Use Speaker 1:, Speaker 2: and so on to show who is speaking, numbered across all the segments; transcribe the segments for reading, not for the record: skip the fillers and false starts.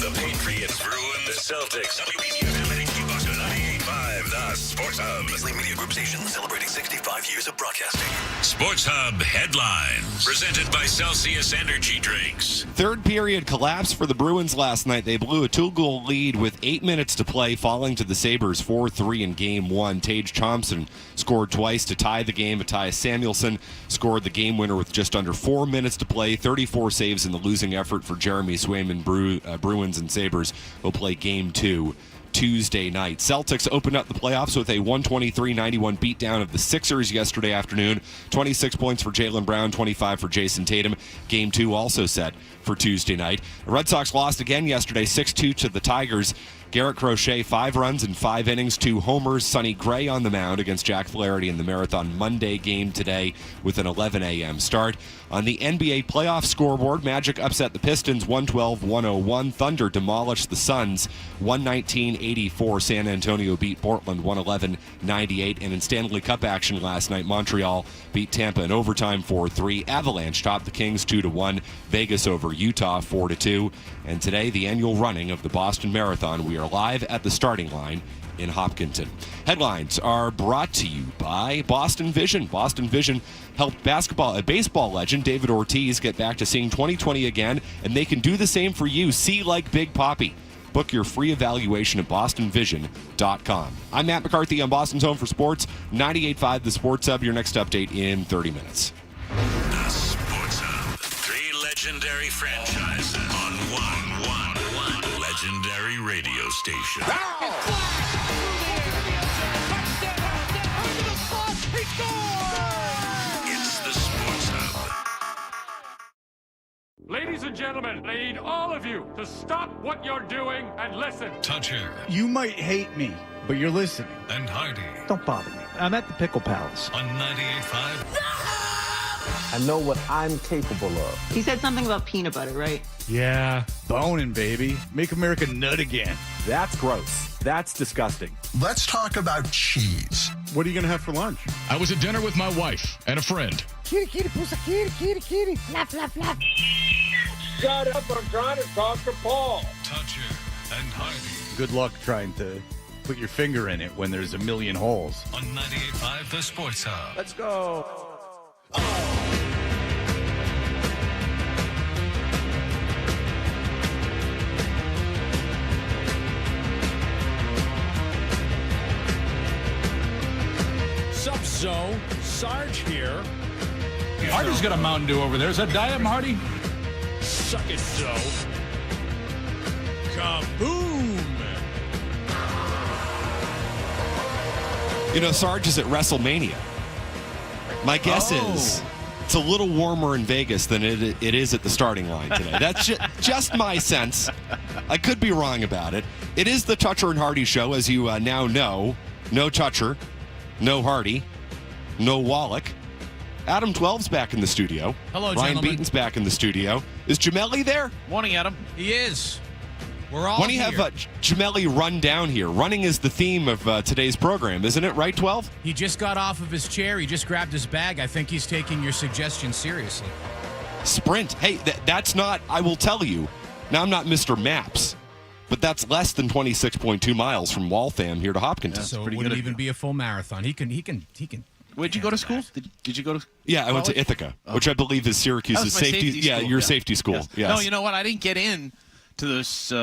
Speaker 1: The Patriots, Bruins, the Celtics, WPCFM and HD Boston 98.5, the Sports Hub. Beasley Media Group station celebrating 65 years of broadcasting. Sports Hub headlines. Presented by Celsius Energy Drinks.
Speaker 2: Third period collapse for the Bruins last night. They blew a 2-goal lead with 8 minutes to play, falling to the Sabres 4-3 in Game 1. Tage Thompson scored twice to tie the game. Matthias Samuelsson scored the game winner with just under 4 minutes to play. 34 saves in the losing effort for Jeremy Swayman. Bruins and Sabres will play Game 2 Tuesday night. Celtics opened up the playoffs with a 123-91 beatdown of the Sixers yesterday afternoon. 26 points for Jaylen Brown, 25 for Jason Tatum. Game 2 also set for Tuesday night. The Red Sox lost again yesterday, 6-2 to the Tigers. Garrett Crochet, 5 runs in 5 innings, 2 homers. Sonny Gray on the mound against Jack Flaherty in the Marathon Monday game today with an 11 a.m. start. On the NBA playoff scoreboard, Magic upset the Pistons 112-101. Thunder demolished the Suns 119-84. San Antonio beat Portland 111-98. And in Stanley Cup action last night, Montreal beat Tampa in overtime 4-3. Avalanche topped the Kings 2-1. Vegas over Utah 4-2. And today, the annual running of the Boston Marathon. We are live at the starting line in Hopkinton. Headlines are brought to you by Boston Vision. Boston Vision helped baseball legend David Ortiz get back to seeing 20/20 again, and they can do the same for you. See like Big Papi. Book your free evaluation at bostonvision.com. I'm Matt McCarthy on Boston's Home for Sports, 98.5 The Sports Hub. Your next update in 30 minutes.
Speaker 1: The Sports Hub. 3 legendary franchises on one legendary radio station. It's the Sports Hub.
Speaker 3: Ladies and gentlemen, I need all of you to stop what you're doing and listen.
Speaker 1: Toucher
Speaker 4: You might hate me, but you're listening.
Speaker 1: and Hardy
Speaker 5: Don't bother me. I'm at the Pickle Palace.
Speaker 1: on 98.5.
Speaker 6: I know what I'm capable of.
Speaker 7: He said something about peanut butter, right?
Speaker 4: Yeah. Boning, baby. Make America nut again.
Speaker 6: That's gross. That's disgusting.
Speaker 8: Let's talk about cheese.
Speaker 4: What are you going to have for lunch?
Speaker 9: I was at dinner with my wife and a friend.
Speaker 5: Kitty, kitty, pussy, kitty, kitty, kitty. Flap, flap, flap.
Speaker 3: Shut up, I'm trying to talk to Paul.
Speaker 1: Toucher and Hardy
Speaker 4: Good luck trying to put your finger in it when there's a million holes.
Speaker 1: on 98.5 The Sports Hub.
Speaker 6: Let's go.
Speaker 3: Sup, Zo? Sarge here.
Speaker 9: Hardy's got a Mountain Dew over there. Is that Diet, Hardy?
Speaker 3: Suck it, Zo. Kaboom!
Speaker 2: You know, Sarge is at WrestleMania. My guess is it's a little warmer in Vegas than it is at the starting line today. That's just my sense. I could be wrong about it. It is the Toucher and Hardy show, as you now know. No Toucher, no Hardy, no Wallach. Adam 12's back in the studio.
Speaker 9: Hello,
Speaker 2: Ryan
Speaker 9: gentlemen.
Speaker 2: Beaton's back in the studio. Is Jamelli there?
Speaker 9: Morning, Adam. He is. We're all
Speaker 2: Why don't you have Jamelli run down here? Running is the theme of today's program, isn't it? Right, 12?
Speaker 10: He just got off of his chair. He just grabbed his bag. I think he's taking your suggestion seriously.
Speaker 2: Sprint. Hey, that's not, I will tell you. Now, I'm not Mr. Maps, but that's less than 26.2 miles from Waltham here to Hopkinton.
Speaker 10: So it wouldn't even be a full marathon. He can.
Speaker 9: Where'd you go to school? Did you go to
Speaker 2: Yeah, I went to Ithaca, which I believe is Syracuse's safety. Yeah, your safety school.
Speaker 9: Yes.
Speaker 2: Yes.
Speaker 9: No, you know what? I didn't get in to this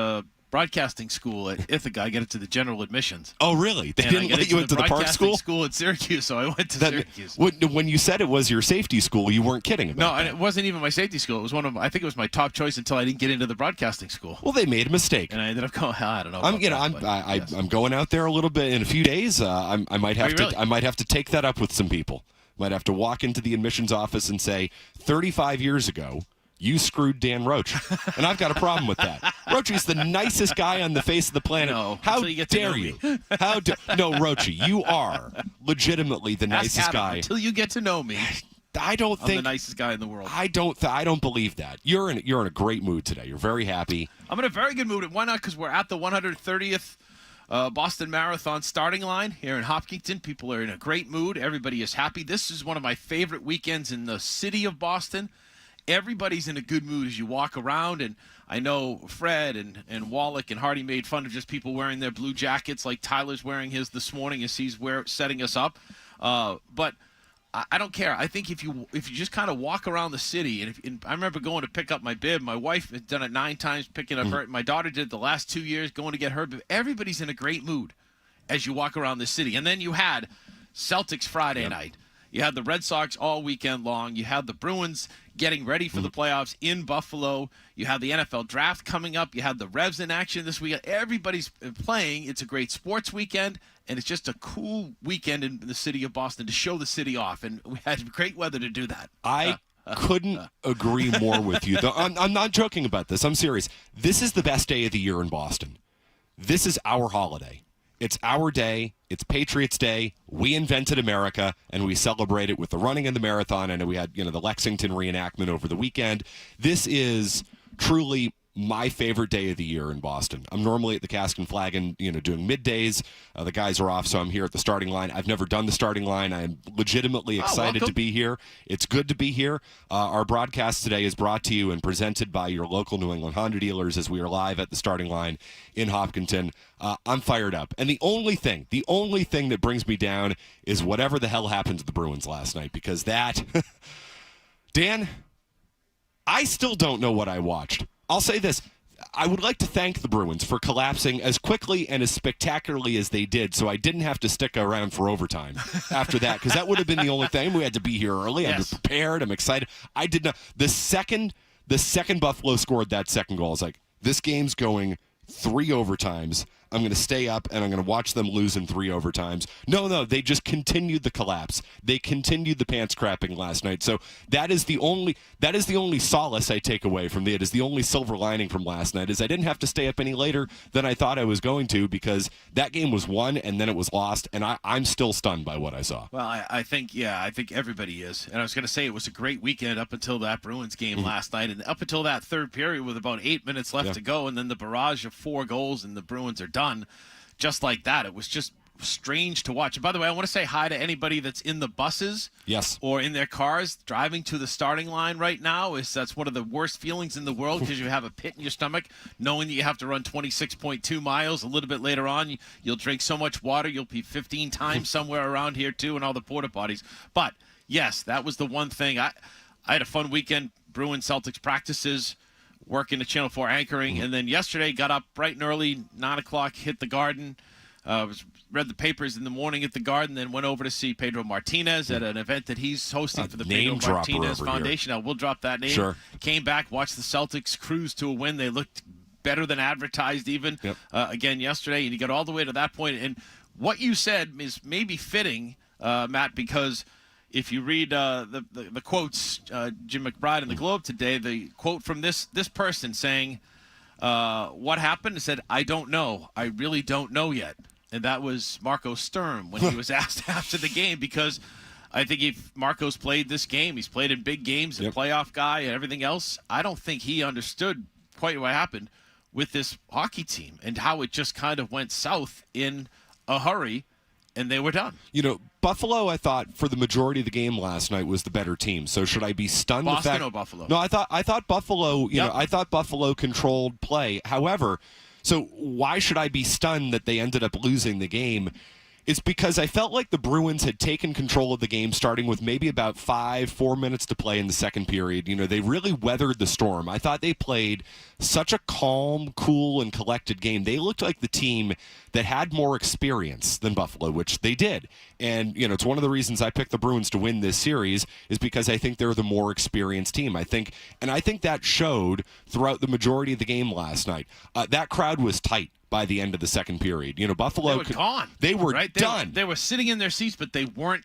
Speaker 9: broadcasting school at Ithaca. I got into the general admissions.
Speaker 2: Oh, really? They didn't let you into the park school?
Speaker 9: School at Syracuse, so I went to Syracuse.
Speaker 2: When you said it was your safety school, you weren't kidding about
Speaker 9: No,
Speaker 2: that.
Speaker 9: and it wasn't even my safety school. It was I think it was my top choice until I didn't get into the broadcasting school.
Speaker 2: Well, they made a mistake.
Speaker 9: And I ended up going, I don't know.
Speaker 2: I'm going out there a little bit in a few days. I might have to.
Speaker 9: Really?
Speaker 2: I might have to take that up with some people. Might have to walk into the admissions office and say, 35 years ago, you screwed Dan Roach. And I've got a problem with that. Roachie's the nicest guy on the face of the planet.
Speaker 9: No,
Speaker 2: How
Speaker 9: until you get to
Speaker 2: dare
Speaker 9: know
Speaker 2: you?
Speaker 9: me.
Speaker 2: No, Roachie, you are legitimately the
Speaker 9: Ask
Speaker 2: nicest
Speaker 9: Adam,
Speaker 2: guy.
Speaker 9: Until you get to know me,
Speaker 2: I don't
Speaker 9: I'm
Speaker 2: think
Speaker 9: the nicest guy in the world.
Speaker 2: I don't believe that. You're in a great mood today. You're very happy.
Speaker 9: I'm in a very good mood. Why not? Because we're at the 130th Boston Marathon starting line here in Hopkinton. People are in a great mood. Everybody is happy. This is one of my favorite weekends in the city of Boston. everybody's in a good mood as you walk around. And I know Fred and Wallach and Hardy made fun of just people wearing their blue jackets like Tyler's wearing his this morning as he's setting us up. But I don't care. I think if you just kind of walk around the city, and I remember going to pick up my bib. My wife had done it 9 times, picking up her. My daughter did it the last 2 years, going to get her bib. Everybody's in a great mood as you walk around the city. And then you had Celtics Friday night. You had the Red Sox all weekend long. You had the Bruins getting ready for the playoffs in Buffalo. You had the NFL draft coming up. You had the Revs in action this weekend. Everybody's playing. It's a great sports weekend, and it's just a cool weekend in the city of Boston to show the city off. And we had great weather to do that.
Speaker 2: I couldn't agree more with you. I'm not joking about this. I'm serious. This is the best day of the year in Boston. This is our holiday. It's our day. It's Patriots Day. We invented America, and we celebrate it with the running and the marathon. And we had, the Lexington reenactment over the weekend. This is truly my favorite day of the year in Boston. I'm normally at the Cask and Flagon, doing middays. The guys are off, so I'm here at the starting line. I've never done the starting line. I am legitimately excited to be here. It's good to be here. Our broadcast today is brought to you and presented by your local New England Honda dealers as we are live at the starting line in Hopkinton. I'm fired up. And the only thing that brings me down is whatever the hell happened to the Bruins last night, because that, Dan, I still don't know what I watched. I'll say this. I would like to thank the Bruins for collapsing as quickly and as spectacularly as they did, so I didn't have to stick around for overtime after that, because that would have been the only thing. We had to be here early. I'm prepared. I'm excited. I did not. The second Buffalo scored that second goal, I was like, this game's going 3 overtimes. I'm going to stay up, and I'm going to watch them lose in 3 overtimes. No, they just continued the collapse. They continued the pants crapping last night. So that is the only solace I take away from it. Is the only silver lining from last night is I didn't have to stay up any later than I thought I was going to, because that game was won and then it was lost, and I'm still stunned by what I saw.
Speaker 9: Well, I think everybody is. And I was going to say it was a great weekend up until that Bruins game last night, and up until that third period with about 8 minutes left to go, and then the barrage of 4 goals, and the Bruins are done. Just like that. It was just strange to watch. And by the way, I want to say hi to anybody that's in the buses or in their cars driving to the starting line right now. That's one of the worst feelings in the world, because you have a pit in your stomach knowing that you have to run 26.2 miles. A little bit later on, you'll drink so much water, you'll pee 15 times somewhere around here too, and all the porta potties. But yes, that was the one thing. I had a fun weekend. Bruins Celtics practices, working the Channel 4 anchoring, and then yesterday got up bright and early, 9 o'clock, hit the Garden, read the papers in the morning at the Garden, then went over to see Pedro Martinez at an event that he's hosting for the Pedro Martinez Foundation. We'll drop that name.
Speaker 2: Sure.
Speaker 9: Came back, watched the Celtics cruise to a win. They looked better than advertised even again yesterday, and you got all the way to that point. And what you said is maybe fitting, Matt, because if you read the quotes, Jim McBride in the Globe today, the quote from this person saying, what happened? He said, I don't know. I really don't know yet. And that was Marco Sturm when he was asked after the game, because I think if Marco's played this game, he's played in big games, a playoff guy and everything else, I don't think he understood quite what happened with this hockey team and how it just kind of went south in a hurry. And they were done.
Speaker 2: Buffalo, I thought, for the majority of the game last night was the better team. So should I be stunned?
Speaker 9: Boston or Buffalo?
Speaker 2: No, I thought Buffalo. I thought Buffalo controlled play. However, so why should I be stunned that they ended up losing the game? It's because I felt like the Bruins had taken control of the game, starting with maybe about 4 minutes to play in the second period. They really weathered the storm. I thought they played such a calm, cool, and collected game. They looked like the team that had more experience than Buffalo, which they did. And, it's one of the reasons I picked the Bruins to win this series is because I think they're the more experienced team. I think that showed throughout the majority of the game last night. That crowd was tight by the end of the second period. Buffalo...
Speaker 9: They were gone.
Speaker 2: They were done.
Speaker 9: They were sitting in their seats, but they weren't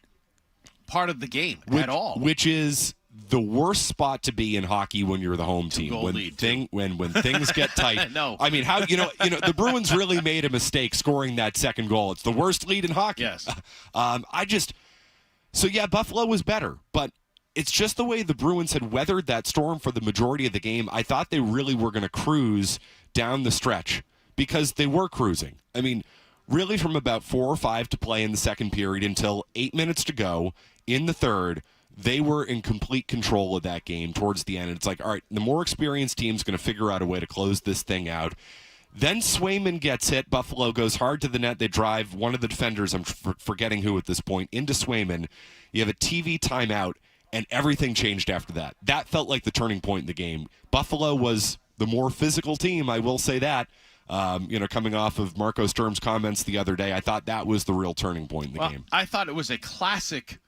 Speaker 9: part of the game at all.
Speaker 2: Which is the worst spot to be in hockey when you're the home team. When things get tight.
Speaker 9: No.
Speaker 2: I mean, how the Bruins really made a mistake scoring that second goal. It's the worst lead in hockey.
Speaker 9: Yes.
Speaker 2: Buffalo was better, but it's just the way the Bruins had weathered that storm for the majority of the game. I thought they really were going to cruise down the stretch, because they were cruising. I mean, really from about 4 or 5 to play in the second period until 8 minutes to go in the third, they were in complete control of that game towards the end. It's like, all right, the more experienced team's going to figure out a way to close this thing out. Then Swayman gets hit. Buffalo goes hard to the net. They drive one of the defenders, I'm forgetting who at this point, into Swayman. You have a TV timeout, and everything changed after that. That felt like the turning point in the game. Buffalo was the more physical team, I will say that. Coming off of Marco Sturm's comments the other day, I thought that was the real turning point in the game.
Speaker 9: I thought it was a classic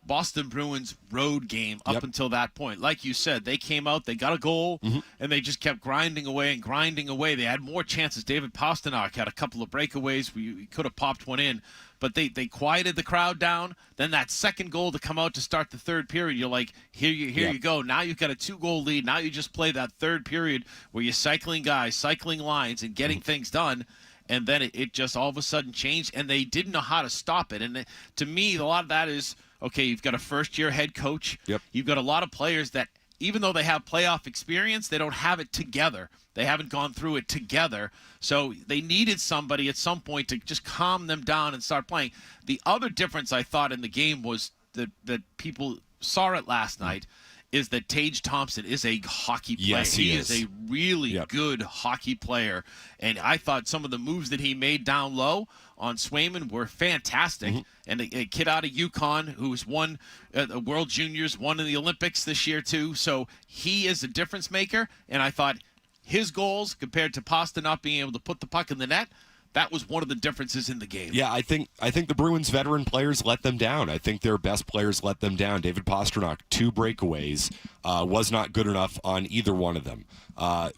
Speaker 9: Boston Bruins road game up until that point. Like you said, they came out, they got a goal, and they just kept grinding away and grinding away. They had more chances. David Pastrnak had a couple of breakaways. We could have popped one in, but they quieted the crowd down. Then that second goal to come out to start the third period, you're like, here you go. Now you've got a 2-goal lead. Now you just play that third period where you're cycling guys, cycling lines, and getting things done. And then it just all of a sudden changed, and they didn't know how to stop it. And to me, a lot of that is, okay, you've got a first-year head coach.
Speaker 2: Yep.
Speaker 9: You've got a lot of players that, even though they have playoff experience, they don't have it together. They haven't gone through it together. So they needed somebody at some point to just calm them down and start playing. The other difference I thought in the game was that people saw it last night is that Tage Thompson is a hockey player.
Speaker 2: Yes, he
Speaker 9: is a really good hockey player. And I thought some of the moves that he made down low on Swayman were fantastic. And a kid out of UConn who's won the World Juniors, won in the Olympics this year too. So he is a difference maker. And I thought his goals compared to Pasta not being able to put the puck in the net, that was one of the differences in the game.
Speaker 2: Yeah, I think the Bruins veteran players let them down. I think their best players let them down. David Pastrnak, 2 breakaways, was not good enough on either one of them.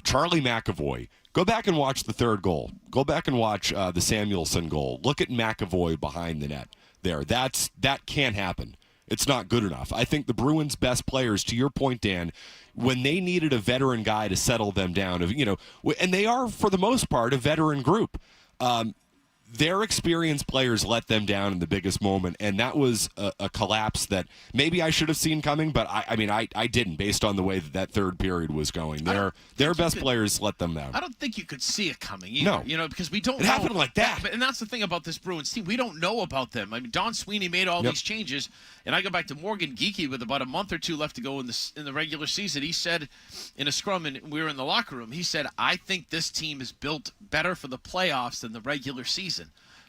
Speaker 2: Charlie McAvoy, go back and watch the third goal. Go back and watch the Samuelson goal. Look at McAvoy behind the net there. That can't happen. It's not good enough. I think the Bruins' best players, to your point, Dan, when they needed a veteran guy to settle them down, and they are, for the most part, a veteran group. Their experienced players let them down in the biggest moment, and that was a collapse that maybe I should have seen coming, but I didn't, based on the way that third period was going. Their best players let them down.
Speaker 9: I don't think you could see it coming either.
Speaker 2: No.
Speaker 9: Because we don't know.
Speaker 2: It happened like that.
Speaker 9: And that's the thing about this Bruins team. We don't know about them. I mean, Don Sweeney made all these changes, and I go back to Morgan Geekie with about a month or two left to go in the regular season. He said in a scrum, and we were in the locker room, he said, I think this team is built better for the playoffs than the regular season.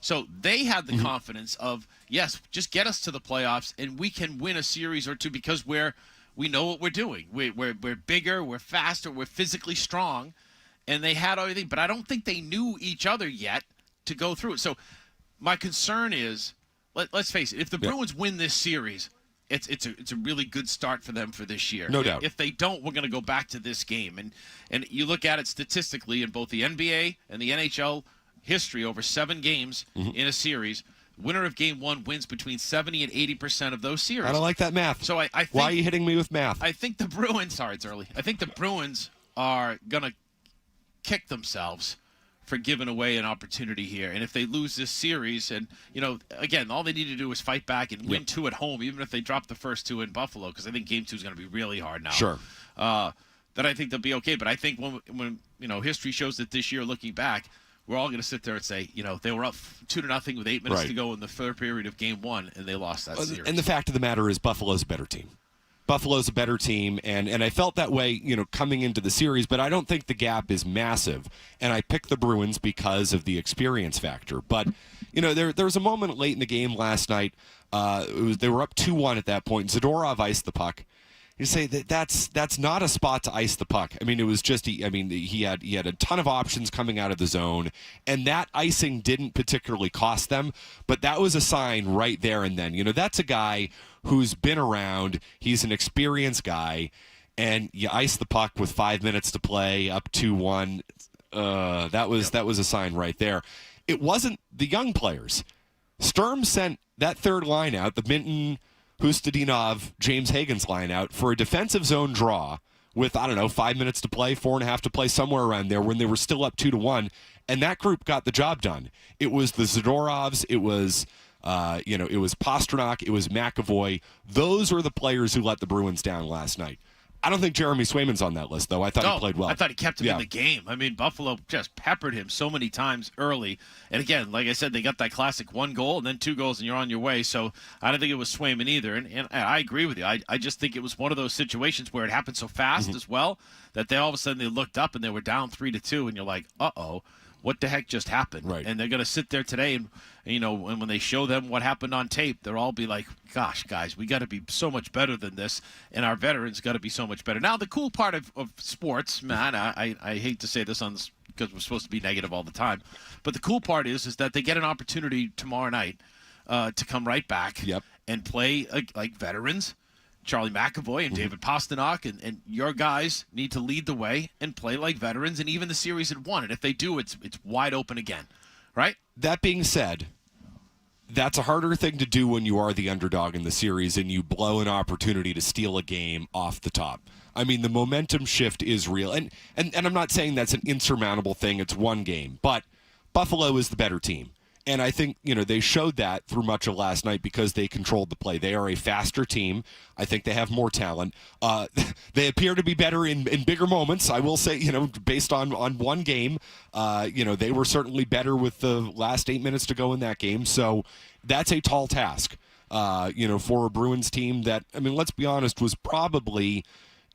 Speaker 9: So they had the confidence of, yes, just get us to the playoffs, and we can win a series or two because we know what we're doing. We're bigger, we're faster, we're physically strong, and they had everything. But I don't think they knew each other yet to go through it. So my concern is, let's face it, if the Bruins win this series, it's a really good start for them for this year.
Speaker 2: No doubt.
Speaker 9: If they don't, we're going to go back to this game. And you look at it statistically in both the NBA and the NHL history over 7 games in a series. Winner of game 1 wins between 70 and 80% of those series.
Speaker 2: I don't like that math.
Speaker 9: So I think,
Speaker 2: why are you hitting me with math?
Speaker 9: I think the Bruins, sorry, it's early. I think the Bruins are going to kick themselves for giving away an opportunity here. And if they lose this series, and, again, all they need to do is fight back and win 2 at home, even if they drop the first 2 in Buffalo, because I think game 2 is going to be really hard now.
Speaker 2: Sure.
Speaker 9: That I think they'll be okay. But I think when history shows that this year, looking back, we're all going to sit there and say, they were up 2-0 with 8 minutes to go in the third period of game 1, and they lost that series.
Speaker 2: And the fact of the matter is Buffalo's a better team. Buffalo's a better team, and I felt that way, coming into the series, but I don't think the gap is massive. And I picked the Bruins because of the experience factor. But, there was a moment late in the game last night. They were up 2-1 at that point. Zadorov iced the puck. You say that's not a spot to ice the puck. I mean, it was just he had a ton of options coming out of the zone, and that icing didn't particularly cost them, but that was a sign right there and then. That's a guy who's been around. He's an experienced guy, and you ice the puck with 5 minutes to play, up 2-1. That was a sign right there. It wasn't the young players. Sturm sent that third line out, the Minton, Hustadinov, James Hagen's line out for a defensive zone draw with, 5 minutes to play, 4.5 to play, somewhere around there when they were still up 2-1. And that group got the job done. It was the Zadorovs. It was, it was Pastrnak. It was McAvoy. Those are the players who let the Bruins down last night. I don't think Jeremy Swayman's on that list, though. I thought he played well.
Speaker 9: I thought he kept him in the game. I mean, Buffalo just peppered him so many times early. And again, like I said, they got that classic 1 goal and then 2 goals and you're on your way. So I don't think it was Swayman either. And I agree with you. I just think it was one of those situations where it happened so fast as well that they all of a sudden they looked up and they were down 3-2 and you're like, uh-oh. What the heck just happened?
Speaker 2: Right.
Speaker 9: And they're going to sit there today and when they show them what happened on tape, they'll all be like, gosh, guys, we got to be so much better than this, and our veterans got to be so much better. Now, the cool part of sports, man, I hate to say this because we're supposed to be negative all the time, but the cool part is that they get an opportunity tomorrow night to come right back and play like veterans. Charlie McAvoy and David Pastrnak and your guys need to lead the way and play like veterans, and even the series had won. And if they do, it's wide open again, right?
Speaker 2: That being said, that's a harder thing to do when you are the underdog in the series and you blow an opportunity to steal a game off the top. I mean, the momentum shift is real. And I'm not saying that's an insurmountable thing. It's one game. But Buffalo is the better team. And I think, they showed that through much of last night because they controlled the play. They are a faster team. I think they have more talent. They appear to be better in bigger moments. I will say, based on one game, they were certainly better with the last 8 minutes to go in that game. So that's a tall task, for a Bruins team that, let's be honest, was probably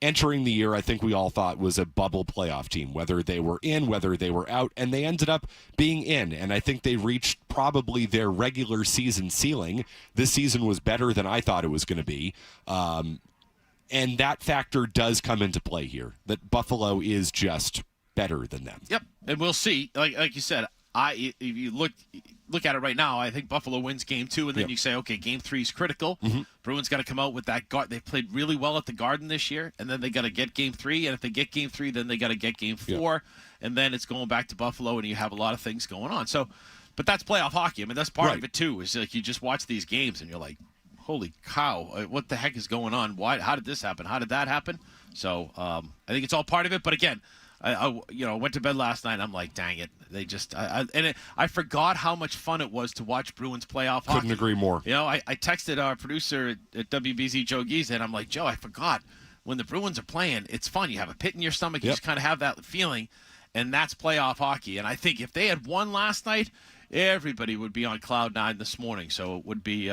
Speaker 2: entering the year, I think we all thought was a bubble playoff team, whether they were in, whether they were out, and they ended up being in. And I think they reached probably their regular season ceiling. This season was better than I thought it was going to be. And that factor does come into play here, that Buffalo is just better than them.
Speaker 9: Yep, and we'll see. Like you said, if you look at it right now, I think Buffalo wins Game 2, and then you say, okay, Game 3 is critical. Bruins got to come out with that guard. They played really well at the Garden this year, and then they got to get Game 3, and if they get Game 3, then they got to get Game 4, and then it's going back to Buffalo, and you have a lot of things going on. So, but that's playoff hockey. That's part of it too. Is like you just watch these games, and you're like, holy cow, what the heck is going on? Why? How did this happen? How did that happen? So I think it's all part of it. But again, I went to bed last night. And I'm like, dang it, they just I forgot how much fun it was to watch Bruins playoff hockey.
Speaker 2: Couldn't agree more.
Speaker 9: I texted our producer at WBZ, Joe Giese, and I'm like, Joe, I forgot when the Bruins are playing, it's fun. You have a pit in your stomach. You just kind of have that feeling, and that's playoff hockey. And I think if they had won last night, everybody would be on cloud 9 this morning. So it would be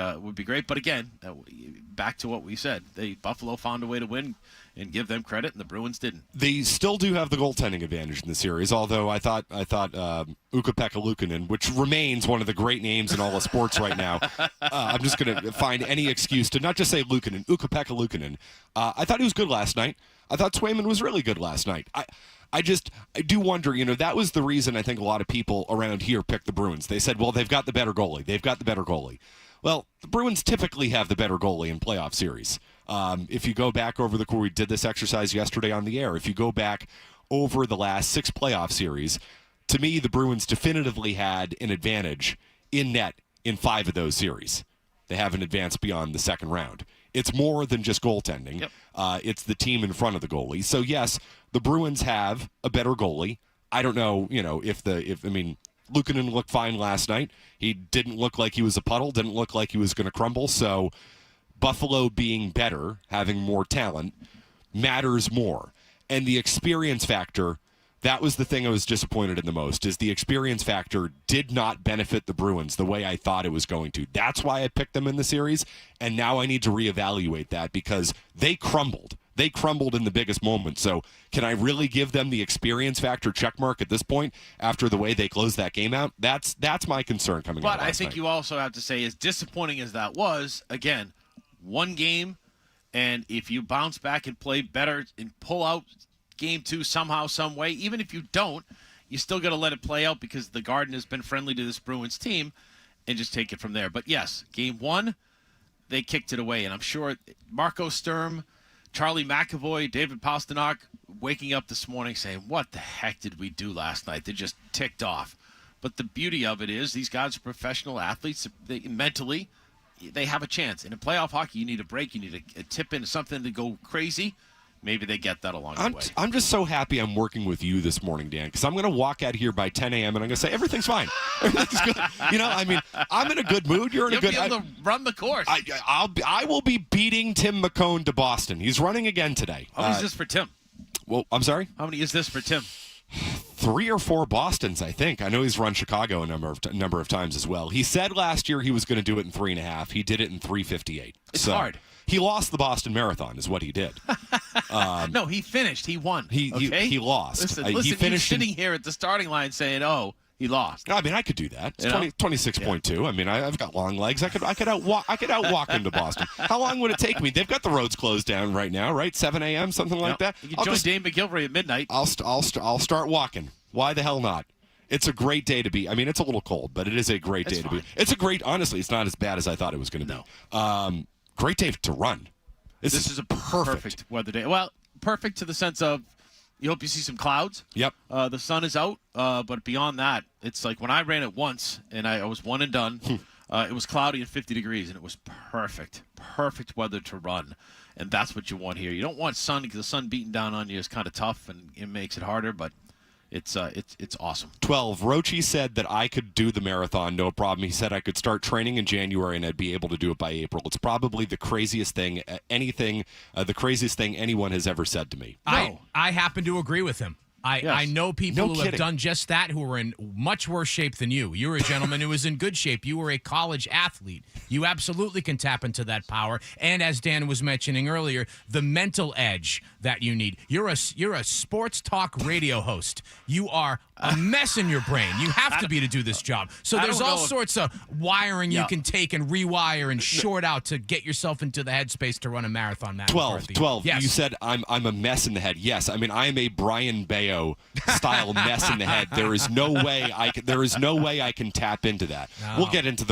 Speaker 9: great. But again, back to what we said, Buffalo found a way to win and give them credit, and the Bruins didn't.
Speaker 2: They still do have the goaltending advantage in the series, although I thought Ukko-Pekka Luukkonen, which remains one of the great names in all of sports right now. I'm just going to find any excuse to not just say Luukkonen, Ukko-Pekka Luukkonen. I thought he was good last night. I thought Swayman was really good last night. I do wonder, that was the reason I think a lot of people around here picked the Bruins. They said, well, they've got the better goalie. They've got the better goalie. Well, the Bruins typically have the better goalie in playoff series. If you go back over we did this exercise yesterday on the air. If you go back over the last 6 playoff series, to me, the Bruins definitively had an advantage in net in 5 of those series. They haven't advanced beyond the second round. It's more than just goaltending.
Speaker 9: Yep.
Speaker 2: It's the team in front of the goalie. So yes, the Bruins have a better goalie. I don't know, Luukkonen looked fine last night. He didn't look like he was a puddle, didn't look like he was going to crumble. So Buffalo being better, having more talent, matters more. And the experience factor, that was the thing I was disappointed in the most, is the experience factor did not benefit the Bruins the way I thought it was going to. That's why I picked them in the series, and now I need to reevaluate that because they crumbled. They crumbled in the biggest moment. So can I really give them the experience factor checkmark at this point after the way they closed that game out? That's my concern coming out of last night.
Speaker 9: But I think you also have to say, as disappointing as that was, again, one game, and if you bounce back and play better and pull out Game 2 somehow, some way, even if you don't, you still got to let it play out because the Garden has been friendly to this Bruins team and just take it from there. But yes, Game 1, they kicked it away, and I'm sure Marco Sturm, Charlie McAvoy, David Pastrnak waking up this morning saying, what the heck did we do last night? They just ticked off. But the beauty of it is these guys are professional athletes. Mentally, they have a chance. And in playoff hockey, you need a break. You need a tip into something to go crazy. maybe they get that along the way.
Speaker 2: I'm just so happy I'm working with you this morning, Dan, because I'm going to walk out here by 10 a.m. and I'm going to say everything's fine. Everything's good. I'm in a good mood. You're in a good.
Speaker 9: You'll be able to run the course.
Speaker 2: I will be beating Tim McCone to Boston. He's running again today.
Speaker 9: How many is this for Tim?
Speaker 2: Well, I'm sorry?
Speaker 9: How many is this for Tim?
Speaker 2: 3 or 4 Bostons, I think. I know he's run Chicago a number of times as well. He said last year he was going to do it in 3.5. He did it in 3:58.
Speaker 9: It's hard.
Speaker 2: He lost the Boston Marathon, is what he did.
Speaker 9: No, he finished. He won.
Speaker 2: He lost.
Speaker 9: Listen,
Speaker 2: he finished
Speaker 9: you're sitting here at the starting line saying, "Oh, he lost."
Speaker 2: I mean, I could do that. It's 26.2. I mean, I've got long legs. I could outwalk him to Boston. How long would it take me? They've got the roads closed down right now, right? 7 a.m., something like that.
Speaker 9: You can join Dave McGillivray at midnight.
Speaker 2: I'll start walking. Why the hell not? It's a great day to be. I mean, it's a little cold, but it is a great day to be. It's a great. Honestly, it's not as bad as I thought it was going to be.
Speaker 9: No.
Speaker 2: Great day to run. This is
Speaker 9: a perfect weather day. Well, perfect to the sense of you hope you see some clouds.
Speaker 2: Yep.
Speaker 9: The sun is out, but beyond that, it's like when I ran it once and I was one and done. It was cloudy and 50 degrees, and it was perfect weather to run, and that's what you want here. You don't want sun because the sun beating down on you is kind of tough and it makes it harder, but it's awesome.
Speaker 2: 12. Rochie said that I could do the marathon, no problem. He said I could start training in January and I'd be able to do it by April. It's probably the craziest thing, the craziest thing anyone has ever said to me.
Speaker 10: I happen to agree with him. I know people who have done just that who are in much worse shape than you. You're a gentleman who is in good shape. You were a college athlete. You absolutely can tap into that power. And as Dan was mentioning earlier, the mental edge that you need. You're a sports talk radio host. You are a mess in your brain. You have to be to do this job. So there's all sorts of wiring you can take and rewire and short out to get yourself into the headspace to run a marathon.
Speaker 2: 12.
Speaker 10: Yes.
Speaker 2: You said I'm a mess in the head. Yes, I mean I am a Brian Bayo style mess in the head. There is no way I can tap into that.
Speaker 10: No.
Speaker 2: We'll get into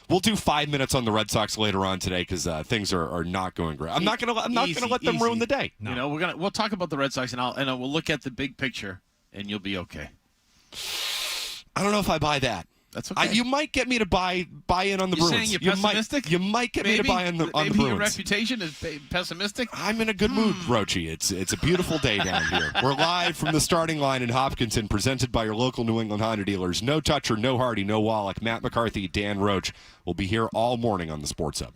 Speaker 2: we'll do 5 minutes on the Red Sox later on today because things are not going great. I'm not gonna let them ruin the day.
Speaker 9: No. You know, we'll talk about the Red Sox and we'll look at the big picture and you'll be okay.
Speaker 2: I don't know if I buy that.
Speaker 9: That's okay.
Speaker 2: You might get me to buy in on the
Speaker 9: You're
Speaker 2: Bruins.
Speaker 9: Saying you're pessimistic?
Speaker 2: You might get me to buy on the Bruins.
Speaker 9: Maybe your reputation is pessimistic?
Speaker 2: I'm in a good mood, Rochie. It's a beautiful day down here. We're live from the starting line in Hopkinton, presented by your local New England Honda dealers. No Toucher, no Hardy, no Wallach. Matt McCarthy, Dan Roach will be here all morning on the Sports Hub.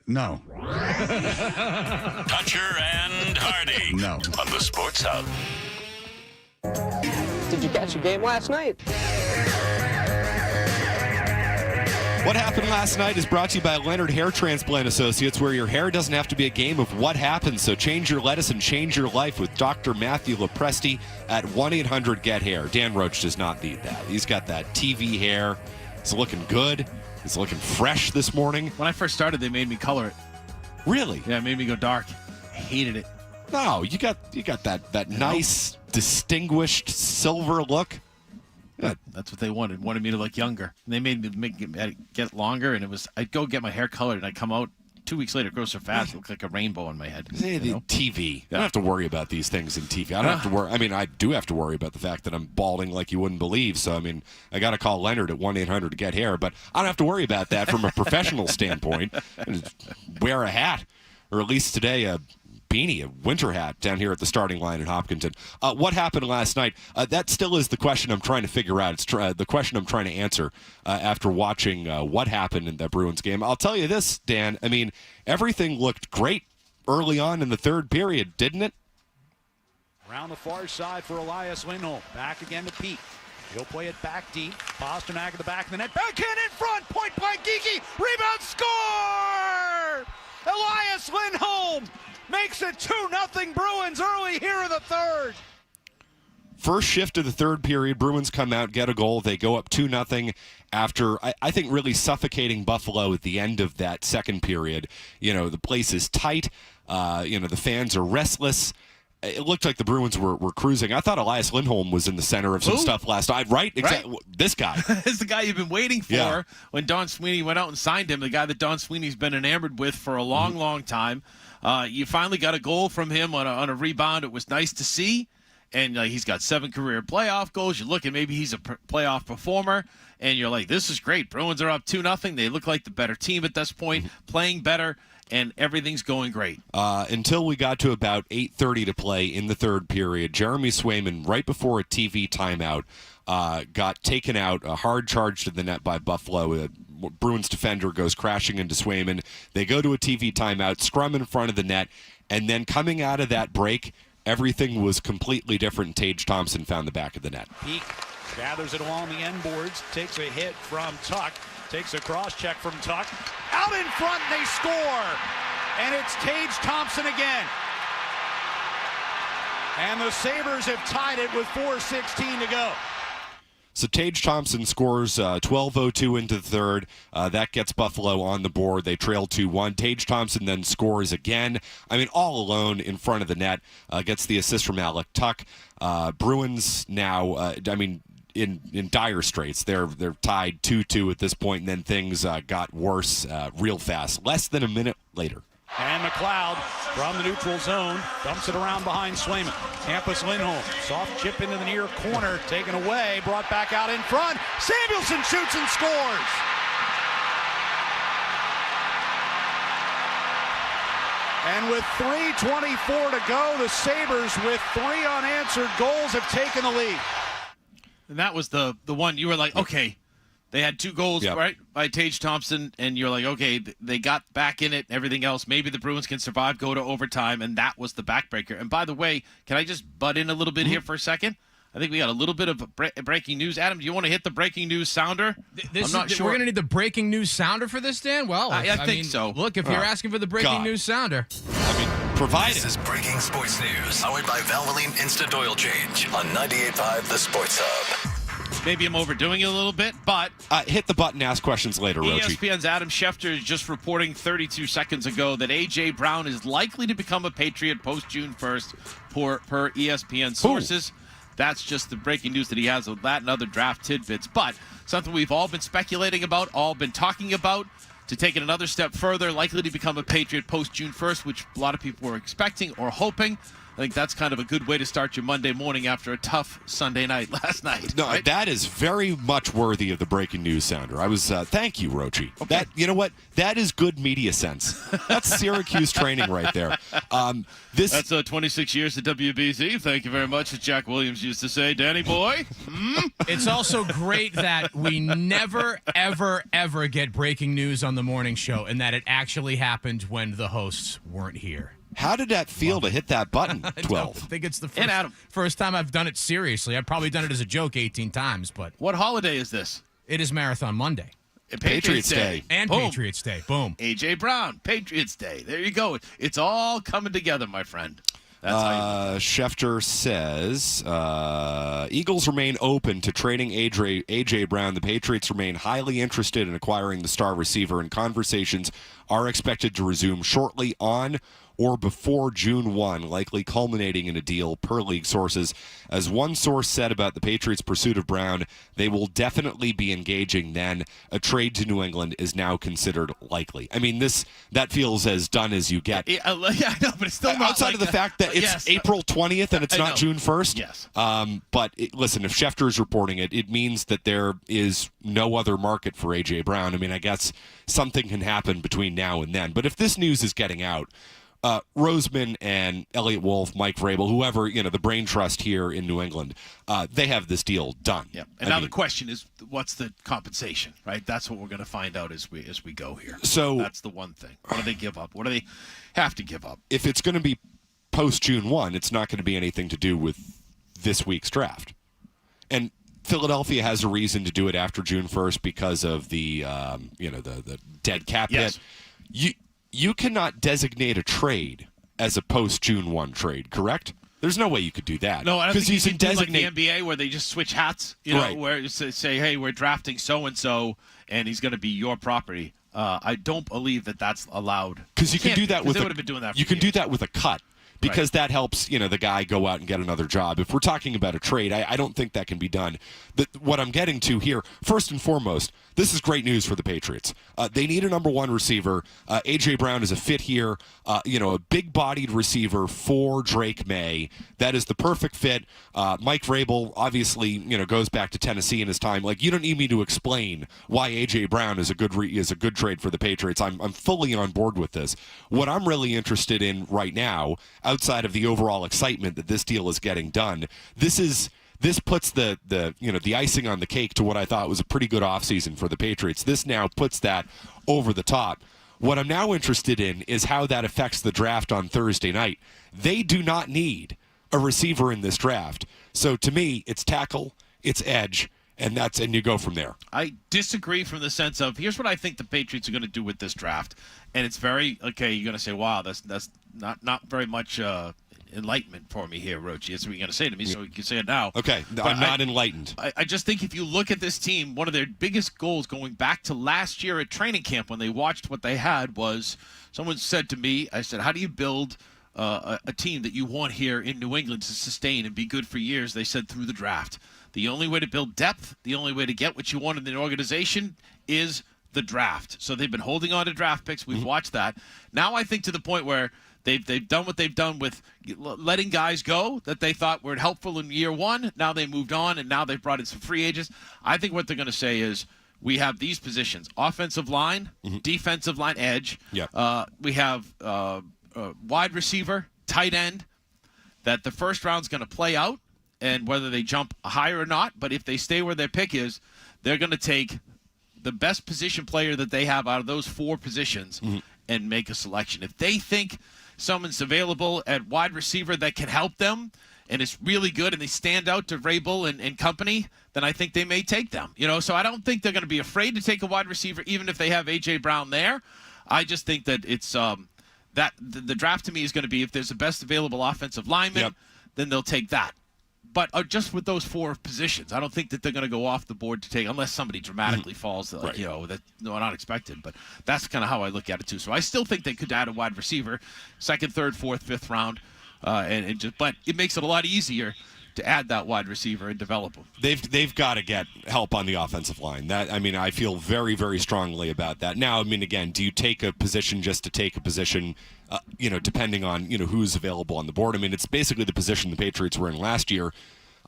Speaker 4: No.
Speaker 1: Toucher and Hardy.
Speaker 4: No.
Speaker 1: On the Sports Hub.
Speaker 6: Did you catch a game last night?
Speaker 2: What happened last night is brought to you by Leonard Hair Transplant Associates, where your hair doesn't have to be a game of what happened. So change your lettuce and change your life with Dr. Matthew Lopresti at 1-800-GET-HAIR. Dan Roach does not need that. He's got that TV hair. He's looking good. He's looking fresh this morning.
Speaker 9: When I first started, they made me color it.
Speaker 2: Really?
Speaker 9: Yeah, it made me go dark. I hated it.
Speaker 2: No, you got that nice, distinguished silver look.
Speaker 9: Yeah, that's what they wanted. Wanted me to look younger. And they made me get longer, and I'd go get my hair colored, and I'd come out 2 weeks later, it grows so fast, it looked like a rainbow on my head.
Speaker 2: The TV. I don't have to worry about these things in TV. I don't have to worry. I mean, I do have to worry about the fact that I'm balding like you wouldn't believe. So, I mean, I got to call Leonard at 1-800-GET-HAIR, but I don't have to worry about that from a professional standpoint. I just wear a hat, or at least today, a beanie, a winter hat down here at the starting line in Hopkinton. What happened last night? That still is the question I'm trying to figure out. It's the question I'm trying to answer after watching what happened in that Bruins game. I'll tell you this, Dan. I mean, everything looked great early on in the third period, didn't it?
Speaker 11: Around the far side for Elias Lindholm. Back again to Pete. He'll play it back deep. Pasternak at the back of the net. Backhand in front. Point blank. Geeky. Rebound. Score! Elias Lindholm makes it 2-0 Bruins early here in the third.
Speaker 2: First shift of the third period, Bruins come out, get a goal. They go up 2-0 after, I think, really suffocating Buffalo at the end of that second period. You know, the place is tight. The fans are restless. It looked like the Bruins were cruising. I thought Elias Lindholm was in the center of some stuff last night. Right? Exactly. Right. This guy.
Speaker 9: This is the guy you've been waiting for when Don Sweeney went out and signed him, the guy that Don Sweeney's been enamored with for a long, long time. You finally got a goal from him on a rebound. It was nice to see. And he's got 7 career playoff goals. You look at maybe he's a playoff performer, and you're like, this is great. Bruins are up 2-0. They look like the better team at this point, playing better, and everything's going great.
Speaker 2: Until we got to about 8:30 to play in the third period, Jeremy Swayman, right before a TV timeout, got taken out, a hard charge to the net by Buffalo. A Bruins defender goes crashing into Swayman. They go to a TV timeout, scrum in front of the net, and then coming out of that break, everything was completely different. Tage Thompson found the back of the net.
Speaker 11: Peak gathers it along the end boards, takes a hit from Tuck, takes a cross check from Tuck. Out in front, they score! And it's Tage Thompson again. And the Sabres have tied it with 4:16 to go.
Speaker 2: So Tage Thompson scores 12:02 into the third. That gets Buffalo on the board. They trail 2-1. Tage Thompson then scores again. I mean, all alone in front of the net. Gets the assist from Alec Tuck. Bruins now, in dire straits. They're tied 2-2 at this point, and then things got worse real fast. Less than a minute later.
Speaker 11: And McLeod from the neutral zone dumps it around behind Swayman. Hampus Lindholm, soft chip into the near corner, taken away, brought back out in front. Samuelson shoots and scores. And with 3:24 to go, the Sabres, with 3 unanswered goals, have taken the lead.
Speaker 9: And that was the one you were like, okay. They had 2 goals, right, by Tage Thompson, and you're like, okay, they got back in it and everything else. Maybe the Bruins can survive, go to overtime, and that was the backbreaker. And by the way, can I just butt in a little bit here for a second? I think we got a little bit of breaking news. Adam, do you want to hit the breaking news sounder? I'm not sure.
Speaker 10: We're going to need the breaking news sounder for this, Dan? Well,
Speaker 9: I think so.
Speaker 10: Look, if you're asking for the breaking news sounder.
Speaker 2: I mean, provide
Speaker 1: This is breaking sports news, powered by Valvoline Instant Oil Change on 98.5 The Sports Hub.
Speaker 9: Maybe I'm overdoing it a little bit, but
Speaker 2: hit the button, ask questions later, Rochie.
Speaker 9: ESPN's Adam Schefter is just reporting 32 seconds ago that A.J. Brown is likely to become a Patriot post-June 1st per ESPN sources. That's just the breaking news that he has of that and other draft tidbits. But something we've all been speculating about, all been talking about, to take it another step further, likely to become a Patriot post-June 1st, which a lot of people were expecting or hoping. I think that's kind of a good way to start your Monday morning after a tough Sunday night last night.
Speaker 2: No,
Speaker 9: right?
Speaker 2: that is very much worthy of the breaking news sounder. I was, thank you, Rochie.
Speaker 9: Okay.
Speaker 2: That, you know what? That is good media sense. That's Syracuse training right there.
Speaker 9: That's 26 years at WBZ. Thank you very much, as Jack Williams used to say. Danny boy.
Speaker 10: It's also great that we never, ever, ever get breaking news on the morning show, and that it actually happened when the hosts weren't here.
Speaker 2: How did that feel to hit that button, 12?
Speaker 10: I think it's the first time I've done it seriously. I've probably done it as a joke 18 times, but...
Speaker 9: What holiday is this?
Speaker 10: It is Marathon Monday.
Speaker 9: Patriots Day.
Speaker 10: And
Speaker 9: Boom.
Speaker 10: Patriots Day. Boom.
Speaker 9: A.J. Brown, Patriots Day. There you go. It's all coming together, my friend. That's how you
Speaker 2: Schefter says, Eagles remain open to trading A.J. Brown. The Patriots remain highly interested in acquiring the star receiver, and conversations are expected to resume shortly on or before June 1, likely culminating in a deal, per league sources. As one source said about the Patriots' pursuit of Brown, they will definitely be engaging then. A trade to New England is now considered likely. I mean, that feels as done as you get.
Speaker 9: Yeah, I know, but it's still not
Speaker 2: outside of the fact that it's April 20th and it's not June 1st.
Speaker 9: Yes.
Speaker 2: But listen, if Schefter is reporting it, it means that there is no other market for A.J. Brown. I mean, I guess something can happen between now and then. But if this news is getting out, Roseman and Elliott Wolf, Mike Vrabel, whoever, the brain trust here in New England, they have this deal done.
Speaker 9: Yeah. And the question is, what's the compensation, right? That's what we're going to find out as we go here.
Speaker 2: So
Speaker 9: that's the one thing. What do they give up? What do they have to give up?
Speaker 2: If it's going to be post June 1, it's not going to be anything to do with this week's draft. And Philadelphia has a reason to do it after June 1st because of the dead cap hit. You cannot designate a trade as a post-June 1 trade, correct? There's no way you could do that.
Speaker 9: No, I don't think you can
Speaker 2: designate
Speaker 9: like the NBA where they just switch hats,
Speaker 2: right.
Speaker 9: Where you say, hey, we're drafting so-and-so, and he's going to be your property. I don't believe that that's allowed.
Speaker 2: Because you can do that with
Speaker 9: they would have been doing that for
Speaker 2: you can
Speaker 9: years.
Speaker 2: do that with a cut. Because that helps, the guy go out and get another job. If we're talking about a trade, I don't think that can be done. What I'm getting to here, first and foremost, this is great news for the Patriots. They need a number one receiver. A.J. Brown is a fit here. A big-bodied receiver for Drake May. That is the perfect fit. Mike Vrabel obviously, goes back to Tennessee in his time. Like, you don't need me to explain why A.J. Brown is a good trade for the Patriots. I'm fully on board with this. What I'm really interested in right now, outside of the overall excitement that this deal is getting done, this puts the icing on the cake to what I thought was a pretty good offseason for the Patriots. This now puts that over the top. What I'm now interested in is how that affects the draft on Thursday night. They do not need a receiver in this draft. So to me, it's tackle, it's edge, and you go from there.
Speaker 9: I disagree from the sense of, here's what I think the Patriots are going to do with this draft. And it's very, okay, you're going to say, wow, that's not very much enlightenment for me here, Rochie. That's what you're going to say to me, so you can say it now.
Speaker 2: Okay, I'm not enlightened.
Speaker 9: I just think if you look at this team, one of their biggest goals going back to last year at training camp when they watched what they had was, someone said to me, I said, how do you build a team that you want here in New England to sustain and be good for years? They said through the draft. The only way to build depth, the only way to get what you want in an organization is the draft. So they've been holding on to draft picks. We've watched that. Now I think to the point where they've done what they've done with letting guys go that they thought were helpful in year one. Now they moved on, and now they've brought in some free agents. I think what they're going to say is, we have these positions: offensive line, defensive line, edge. We have wide receiver, tight end, that the first round's going to play out, and whether they jump higher or not. But if they stay where their pick is, they're going to take the best position player that they have out of those four positions and make a selection. If they think someone's available at wide receiver that can help them and is really good and they stand out to Vrabel and company, then I think they may take them. So I don't think they're going to be afraid to take a wide receiver even if they have A.J. Brown there. I just think that it's that the draft to me is going to be, if there's the best available offensive lineman, then they'll take that. But just with those four positions, I don't think that they're going to go off the board to take, unless somebody dramatically falls, that not expected. But that's kind of how I look at it too. So I still think they could add a wide receiver, second, third, fourth, fifth round, but it makes it a lot easier to add that wide receiver and develop him.
Speaker 2: They've got to get help on the offensive line. I feel very, very strongly about that. Now, again, do you take a position just to take a position, depending on, who's available on the board? It's basically the position the Patriots were in last year.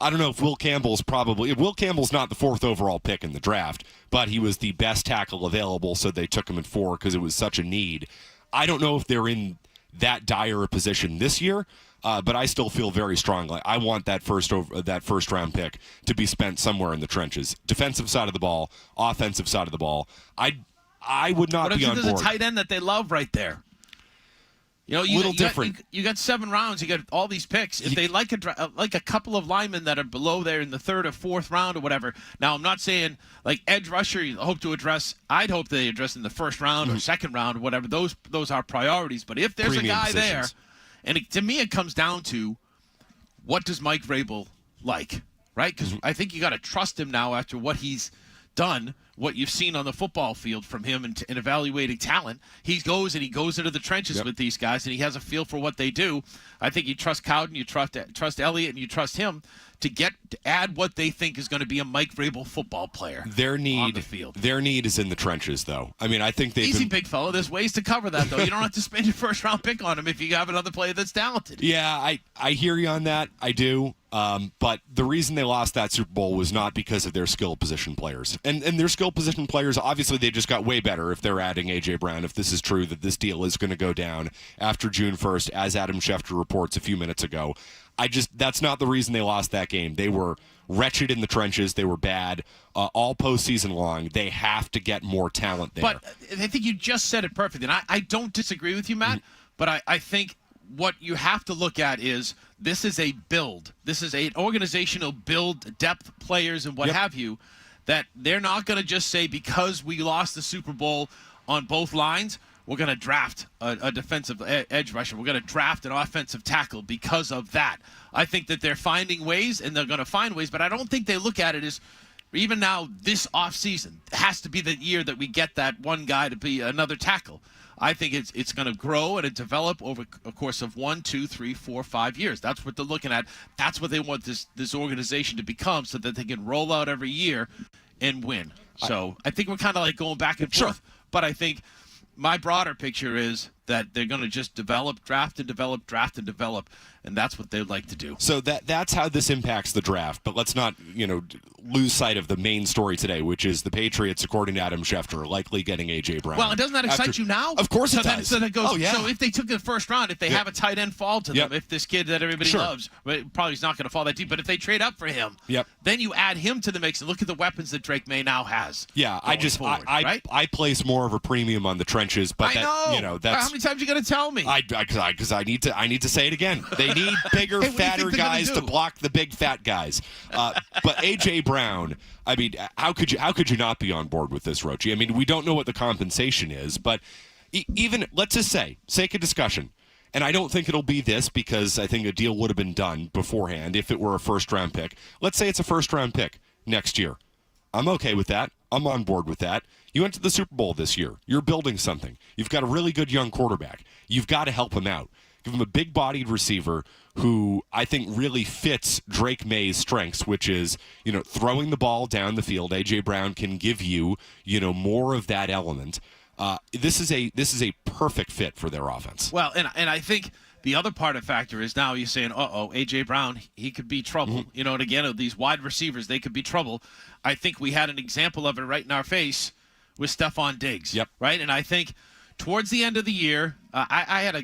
Speaker 2: I don't know if Will Campbell's not the 4th overall pick in the draft, but he was the best tackle available, so they took him at 4 because it was such a need. I don't know if they're in that dire a position this year. But I still feel very strongly. I want that first round pick to be spent somewhere in the trenches, defensive side of the ball, offensive side of the ball. I would not be on board.
Speaker 9: There's a tight end that they love right there.
Speaker 2: Different.
Speaker 9: You got 7 rounds. You got all these picks. If they like a couple of linemen that are below there in the 3rd or 4th round or whatever. Now, I'm not saying like edge rusher. You hope to address. I'd hope they address in the 1st round or 2nd round or whatever. Those are priorities. But if there's
Speaker 2: Premium
Speaker 9: a guy
Speaker 2: positions.
Speaker 9: there. And to me, it comes down to what does Mike Vrabel like, right? Because I think you got to trust him now after what he's done, what you've seen on the football field from him in evaluating talent. He goes into the trenches with these guys, and he has a feel for what they do. I think you trust Cowden, you trust Elliott, and you trust him to add what they think is going to be a Mike Vrabel football player on the field.
Speaker 2: Their need is in the trenches, though. I think they've
Speaker 9: big fella. There's ways to cover that, though. You don't have to spend your 1st round pick on him if you have another player that's talented.
Speaker 2: Yeah, I hear you on that. I do. But the reason they lost that Super Bowl was not because of their skill position players. And their skill position players, obviously, they just got way better if they're adding A.J. Brown, if this is true that this deal is going to go down after June 1st, as Adam Schefter reports a few minutes ago. That's not the reason they lost that game. They were wretched in the trenches. They were bad all postseason long. They have to get more talent there.
Speaker 9: But I think you just said it perfectly. And I don't disagree with you, Matt, but I think what you have to look at is this is a build. This is an organizational build, depth players and what have you, that they're not going to just say because we lost the Super Bowl on both lines, we're going to draft a defensive edge rusher. We're going to draft an offensive tackle because of that. I think that they're finding ways, and they're going to find ways, but I don't think they look at it as even now this offseason has to be the year that we get that one guy to be another tackle. I think it's going to grow and develop over a course of 1, 2, 3, 4, 5 years. That's what they're looking at. That's what they want this organization to become so that they can roll out every year and win. So I think we're kind of like going back and forth. But I think my broader picture is that they're going to just draft and develop, and that's what they'd like to do.
Speaker 2: So that's how this impacts the draft. But let's not, lose sight of the main story today, which is the Patriots, according to Adam Schefter, likely getting A.J. Brown.
Speaker 9: Well, doesn't that excite you now?
Speaker 2: Of course it does.
Speaker 9: So if they took the 1st round, if they have a tight end fall to them, if this kid that everybody loves, probably is not going to fall that deep, but if they trade up for him, then you add him to the mix and look at the weapons that Drake May now has.
Speaker 2: Yeah, I place more of a premium on the trenches, but that's
Speaker 9: how many times are you going to tell me?
Speaker 2: Because I need to say it again. They need bigger, fatter guys to block the big fat guys. But A.J. Brown, how could you not be on board with this, Rochie? We don't know what the compensation is, but even let's just say, sake of discussion, and I don't think it'll be this because I think a deal would have been done beforehand if it were a 1st round pick. Let's say it's a 1st round pick next year. I'm okay with that. I'm on board with that. You went to the Super Bowl this year. You're building something. You've got a really good young quarterback. You've got to help him out. Give him a big-bodied receiver who I think really fits Drake May's strengths, which is, throwing the ball down the field. A.J. Brown can give you, more of that element. This is a perfect fit for their offense.
Speaker 9: Well, and I think the other part of factor is now you're saying, A.J. Brown, he could be trouble. And again, these wide receivers, they could be trouble. I think we had an example of it right in our face with Stephon Diggs. Right? And I think towards the end of the year, I had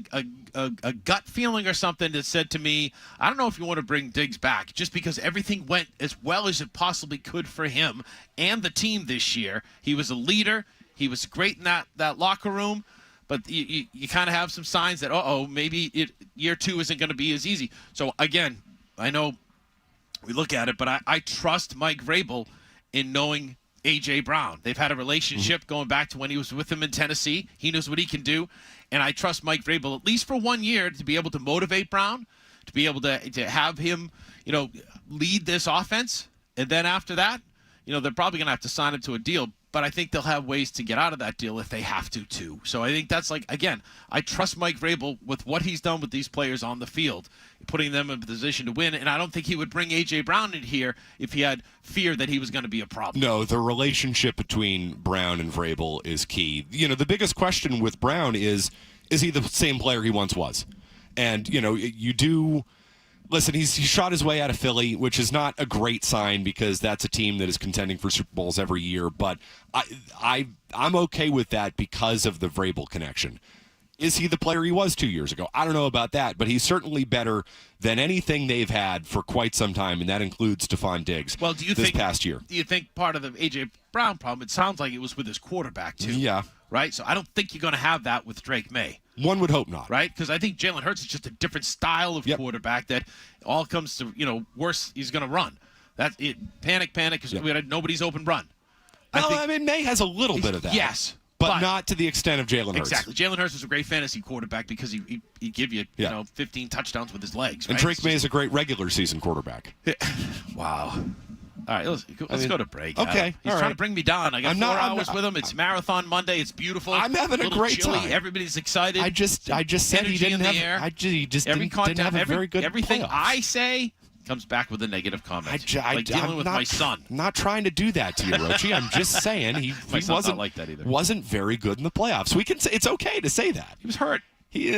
Speaker 9: a gut feeling or something that said to me, I don't know if you want to bring Diggs back just because everything went as well as it possibly could for him and the team this year. He was a leader. He was great in that locker room. But you kind of have some signs that, maybe year 2 isn't going to be as easy. So, again, I know we look at it, but I trust Mike Vrabel in knowing A.J. Brown. They've had a relationship going back to when he was with him in Tennessee. He knows what he can do. And I trust Mike Vrabel, at least for 1 year, to be able to motivate Brown, to be able to have him, lead this offense. And then after that, they're probably going to have to sign him to a deal. but I think they'll have ways to get out of that deal if they have to, too. So I think that's again, I trust Mike Vrabel with what he's done with these players on the field, putting them in a position to win, and I don't think he would bring A.J. Brown in here if he had fear that he was going to be a problem.
Speaker 2: No, the relationship between Brown and Vrabel is key. The biggest question with Brown is he the same player he once was? And, you do... Listen, he shot his way out of Philly, which is not a great sign because that's a team that is contending for Super Bowls every year. But I'm okay with that because of the Vrabel connection. Is he the player he was 2 years ago? I don't know about that, but he's certainly better than anything they've had for quite some time, and that includes Stephon Diggs this past year.
Speaker 9: Do you think part of the A.J. Brown problem, it sounds like it was with his quarterback, too?
Speaker 2: Yeah.
Speaker 9: Right? So I don't think you're going to have that with Drake May.
Speaker 2: One would hope not.
Speaker 9: Right? Because I think Jalen Hurts is just a different style of quarterback that all comes to, worse, he's going to run. That's it. Panic, because nobody's open run.
Speaker 2: I mean, May has a little bit of that.
Speaker 9: Yes.
Speaker 2: But not to the extent of Jalen Hurts.
Speaker 9: Exactly. Jalen Hurts is a great fantasy quarterback because he give you, 15 touchdowns with his legs. Right?
Speaker 2: And Drake May is a great regular season quarterback.
Speaker 9: Wow. All right, let's go to break.
Speaker 2: Okay.
Speaker 9: He's trying to bring me down. I got 4 hours with him. It's Marathon Monday. It's beautiful.
Speaker 2: I'm having a great
Speaker 9: chilly.
Speaker 2: time.
Speaker 9: Everybody's excited.
Speaker 2: I just said he didn't have. He just didn't have a very good.
Speaker 9: Everything
Speaker 2: playoffs.
Speaker 9: I say comes back with a negative comment. Like dealing with my son.
Speaker 2: I'm not trying to do that to you, Rochie. I'm just saying he wasn't
Speaker 9: not like that either.
Speaker 2: Wasn't very good in the playoffs. We can say it's okay to say that.
Speaker 9: He was hurt.
Speaker 2: He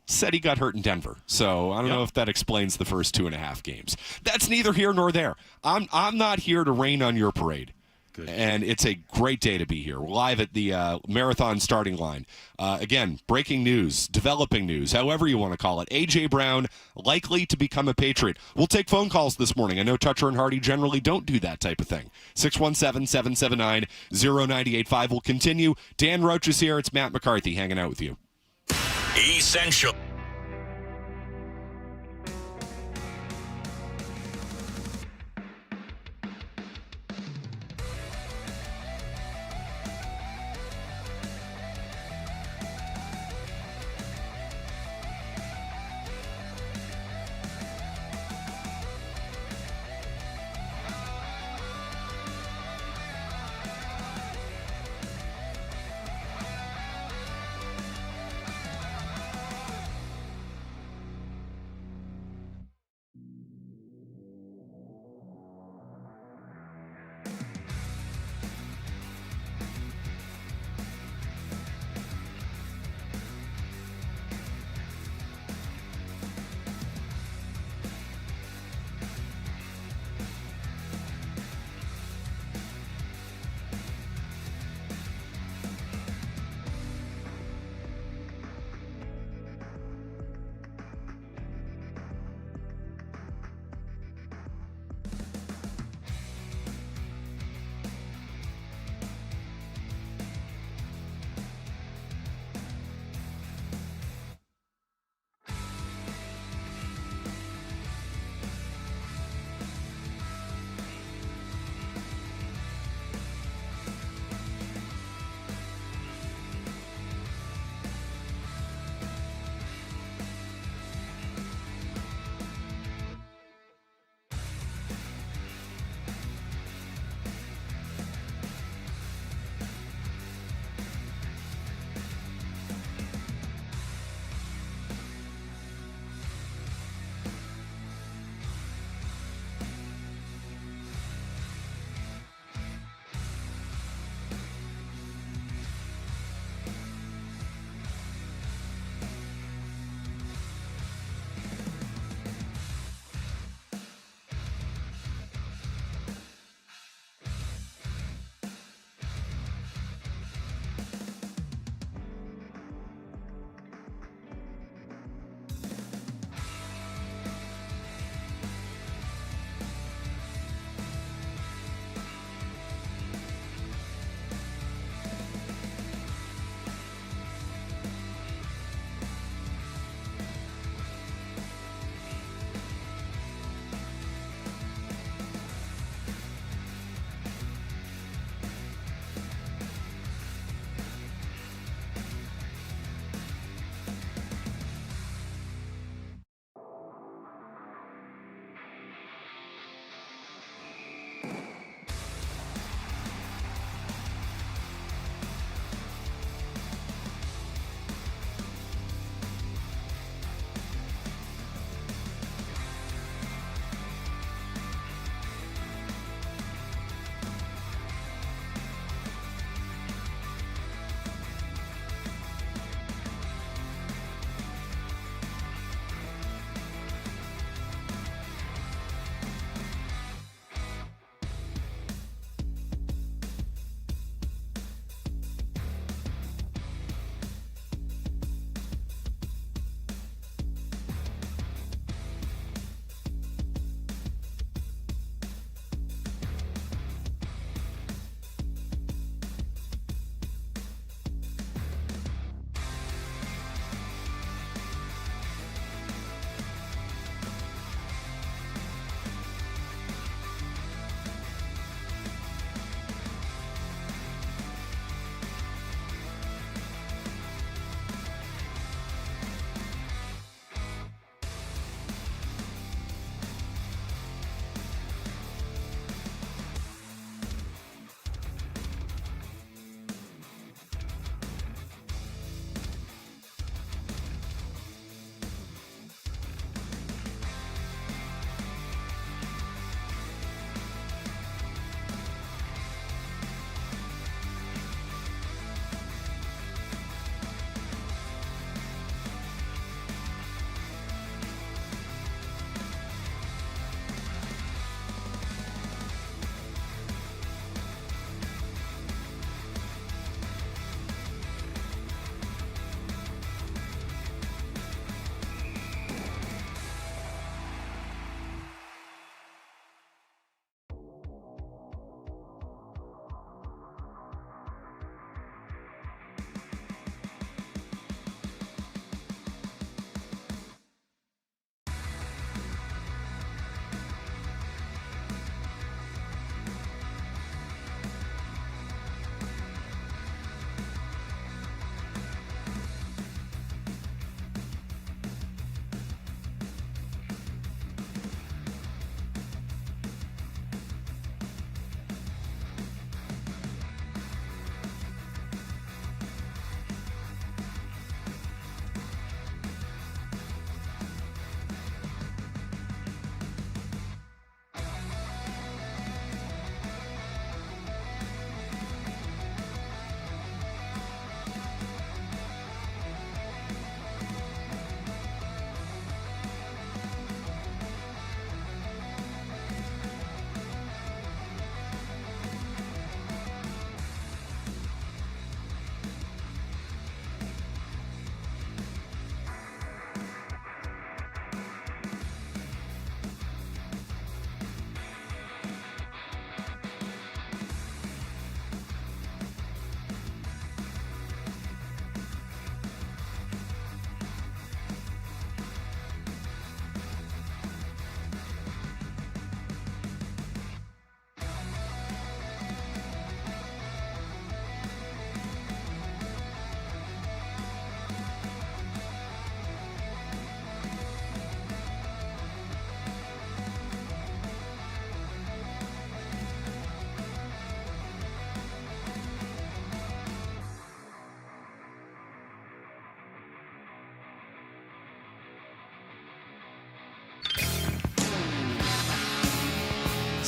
Speaker 2: said he got hurt in Denver, so I don't know if that explains the first 2.5 games. That's neither here nor there. I'm not here to rain on your parade.
Speaker 9: Good.
Speaker 2: And it's a great day to be here. We're live at the Marathon starting line. Again, breaking news, developing news, however you want to call it. A.J. Brown likely to become a Patriot. We'll take phone calls this morning. I know Toucher and Hardy generally don't do that type of thing. 617-779-0985 will continue. Dan Roach is here. It's Matt McCarthy hanging out with you.
Speaker 1: Essential.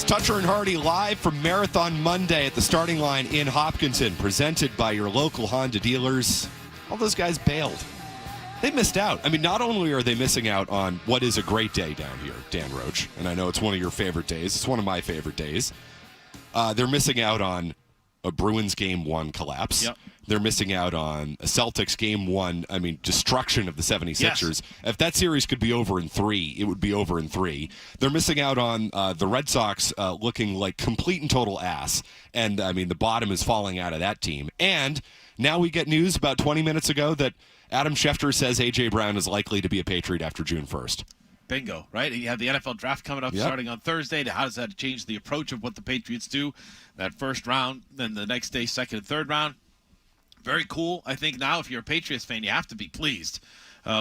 Speaker 2: Toucher and Hardy live from Marathon Monday at the starting line in Hopkinton, presented by your local Honda dealers. All those guys bailed. They missed out. I mean, not only are they missing out on what is a great day down here, Dan Roach, and I know it's one of your favorite days. It's one of my favorite days. They're missing out on a Bruins Game 1 collapse.
Speaker 9: Yep.
Speaker 2: They're missing out on a Celtics Game 1, destruction of the 76ers.
Speaker 9: Yes.
Speaker 2: If that series could be over in 3, it would be over in 3. They're missing out on the Red Sox looking like complete and total ass. And, the bottom is falling out of that team. And now we get news about 20 minutes ago that Adam Schefter says A.J. Brown is likely to be a Patriot after June 1st.
Speaker 9: Bingo, right? You have the NFL draft coming up starting on Thursday. How does that change the approach of what the Patriots do? That first round, then the next day, second and third round. Very cool. I think now if you're a Patriots fan, you have to be pleased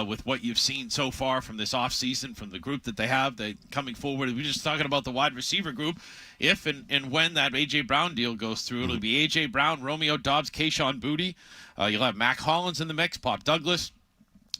Speaker 9: with what you've seen so far from this offseason, from the group that they have coming forward. We're just talking about the wide receiver group. If and when that A.J. Brown deal goes through, it'll be A.J. Brown, Romeo Doubs, Kayshon Boutte. You'll have Mac Hollins in the mix, Pop Douglas.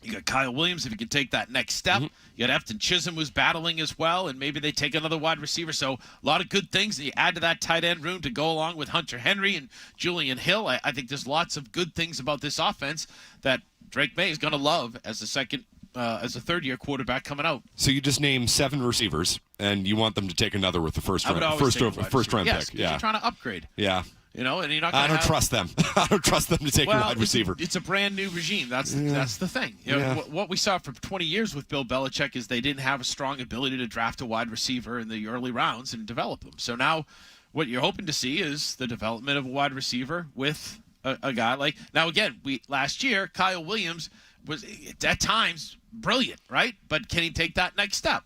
Speaker 9: You got Kyle Williams if you can take that next step. You got Efton Chisholm who's battling as well, and maybe they take another wide receiver. So a lot of good things. And you add to that tight end room to go along with Hunter Henry and Julian Hill. I think there's lots of good things about this offense that Drake May is going to love as a third-year quarterback coming out.
Speaker 2: So you just name 7 receivers, and you want them to take another with the first round pick. Yeah,
Speaker 9: you're trying to upgrade.
Speaker 2: Yeah.
Speaker 9: And you're not.
Speaker 2: I don't trust them. I don't trust them to take a wide receiver.
Speaker 9: It's a brand new regime. That's the thing. What we saw for 20 years with Bill Belichick is they didn't have a strong ability to draft a wide receiver in the early rounds and develop them. So now, what you're hoping to see is the development of a wide receiver with a guy like. Now again, last year Kyle Williams was at times brilliant, right? But can he take that next step?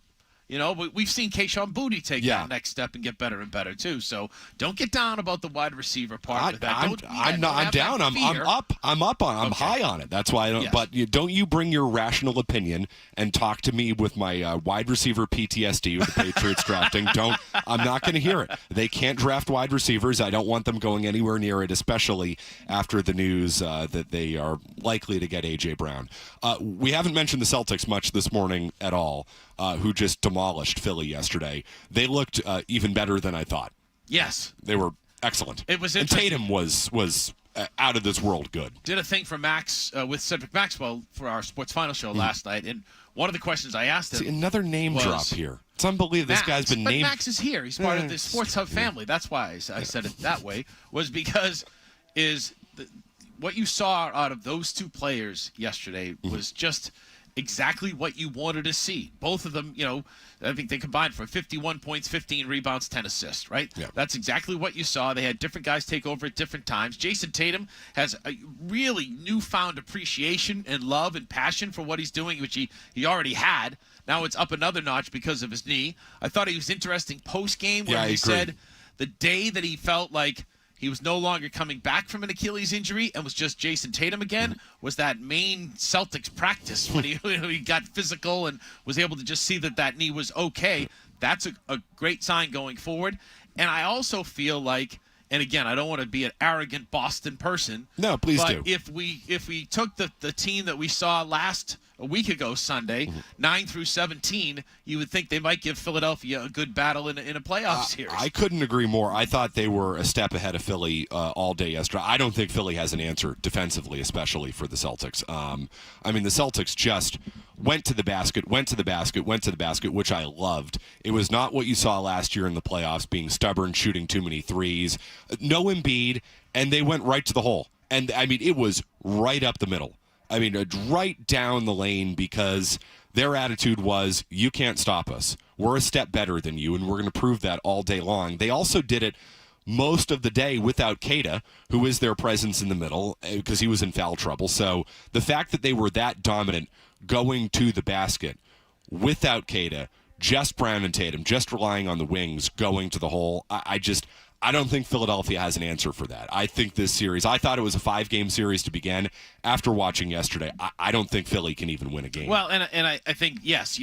Speaker 9: We've seen Kayshon Boutte take that next step and get better and better too. So don't get down about the wide receiver part of that.
Speaker 2: I'm down. I'm up. I'm high on it. That's why I don't. Yes. But don't you bring your rational opinion and talk to me with my wide receiver PTSD with the Patriots drafting. I'm not going to hear it. They can't draft wide receivers. I don't want them going anywhere near it, especially after the news that they are likely to get A.J. Brown. We haven't mentioned the Celtics much this morning at all. Who just demolished Philly yesterday. They looked even better than I thought.
Speaker 9: Yes.
Speaker 2: They were excellent.
Speaker 9: It was
Speaker 2: interesting. And Tatum was out of this world good.
Speaker 9: Did a thing for Max with Cedric Maxwell for our Sports Final show last night, and one of the questions I asked him
Speaker 2: another name drop here. It's unbelievable. This guy's been named.
Speaker 9: Max is here. He's part of the Sports Hub family. That's why I said it that way, was because what you saw out of those two players yesterday was just exactly what you wanted to see. Both of them, I think they combined for 51 points, 15 rebounds, 10 assists, right?
Speaker 2: Yeah.
Speaker 9: That's exactly what you saw. They had different guys take over at different times. Jason Tatum has a really newfound appreciation and love and passion for what he's doing, which he already had. Now it's up another notch because of his knee. I thought he was interesting post-game where he said the day that he felt like he was no longer coming back from an Achilles injury and was just Jason Tatum again, was that main Celtics practice when he got physical and was able to just see that knee was okay. That's a great sign going forward. And I also feel like, and again, I don't want to be an arrogant Boston person.
Speaker 2: No, please do.
Speaker 9: But if we took the team that we saw a week ago Sunday, 9 through 17, you would think they might give Philadelphia a good battle in a playoff series.
Speaker 2: I couldn't agree more. I thought they were a step ahead of Philly all day yesterday. I don't think Philly has an answer defensively, especially for the Celtics. The Celtics just went to the basket, which I loved. It was not what you saw last year in the playoffs, being stubborn, shooting too many threes. No Embiid, and they went right to the hole. And, it was right up the middle. Right down the lane, because their attitude was, you can't stop us. We're a step better than you, and we're going to prove that all day long. They also did it most of the day without Keita, who is their presence in the middle, because he was in foul trouble. So the fact that they were that dominant going to the basket without Keita, just Brown and Tatum, just relying on the wings, going to the hole, I don't think Philadelphia has an answer for that. I think this series, I thought it was a 5-game series to begin. After watching yesterday, I don't think Philly can even win a game.
Speaker 9: Well, and I think, yes,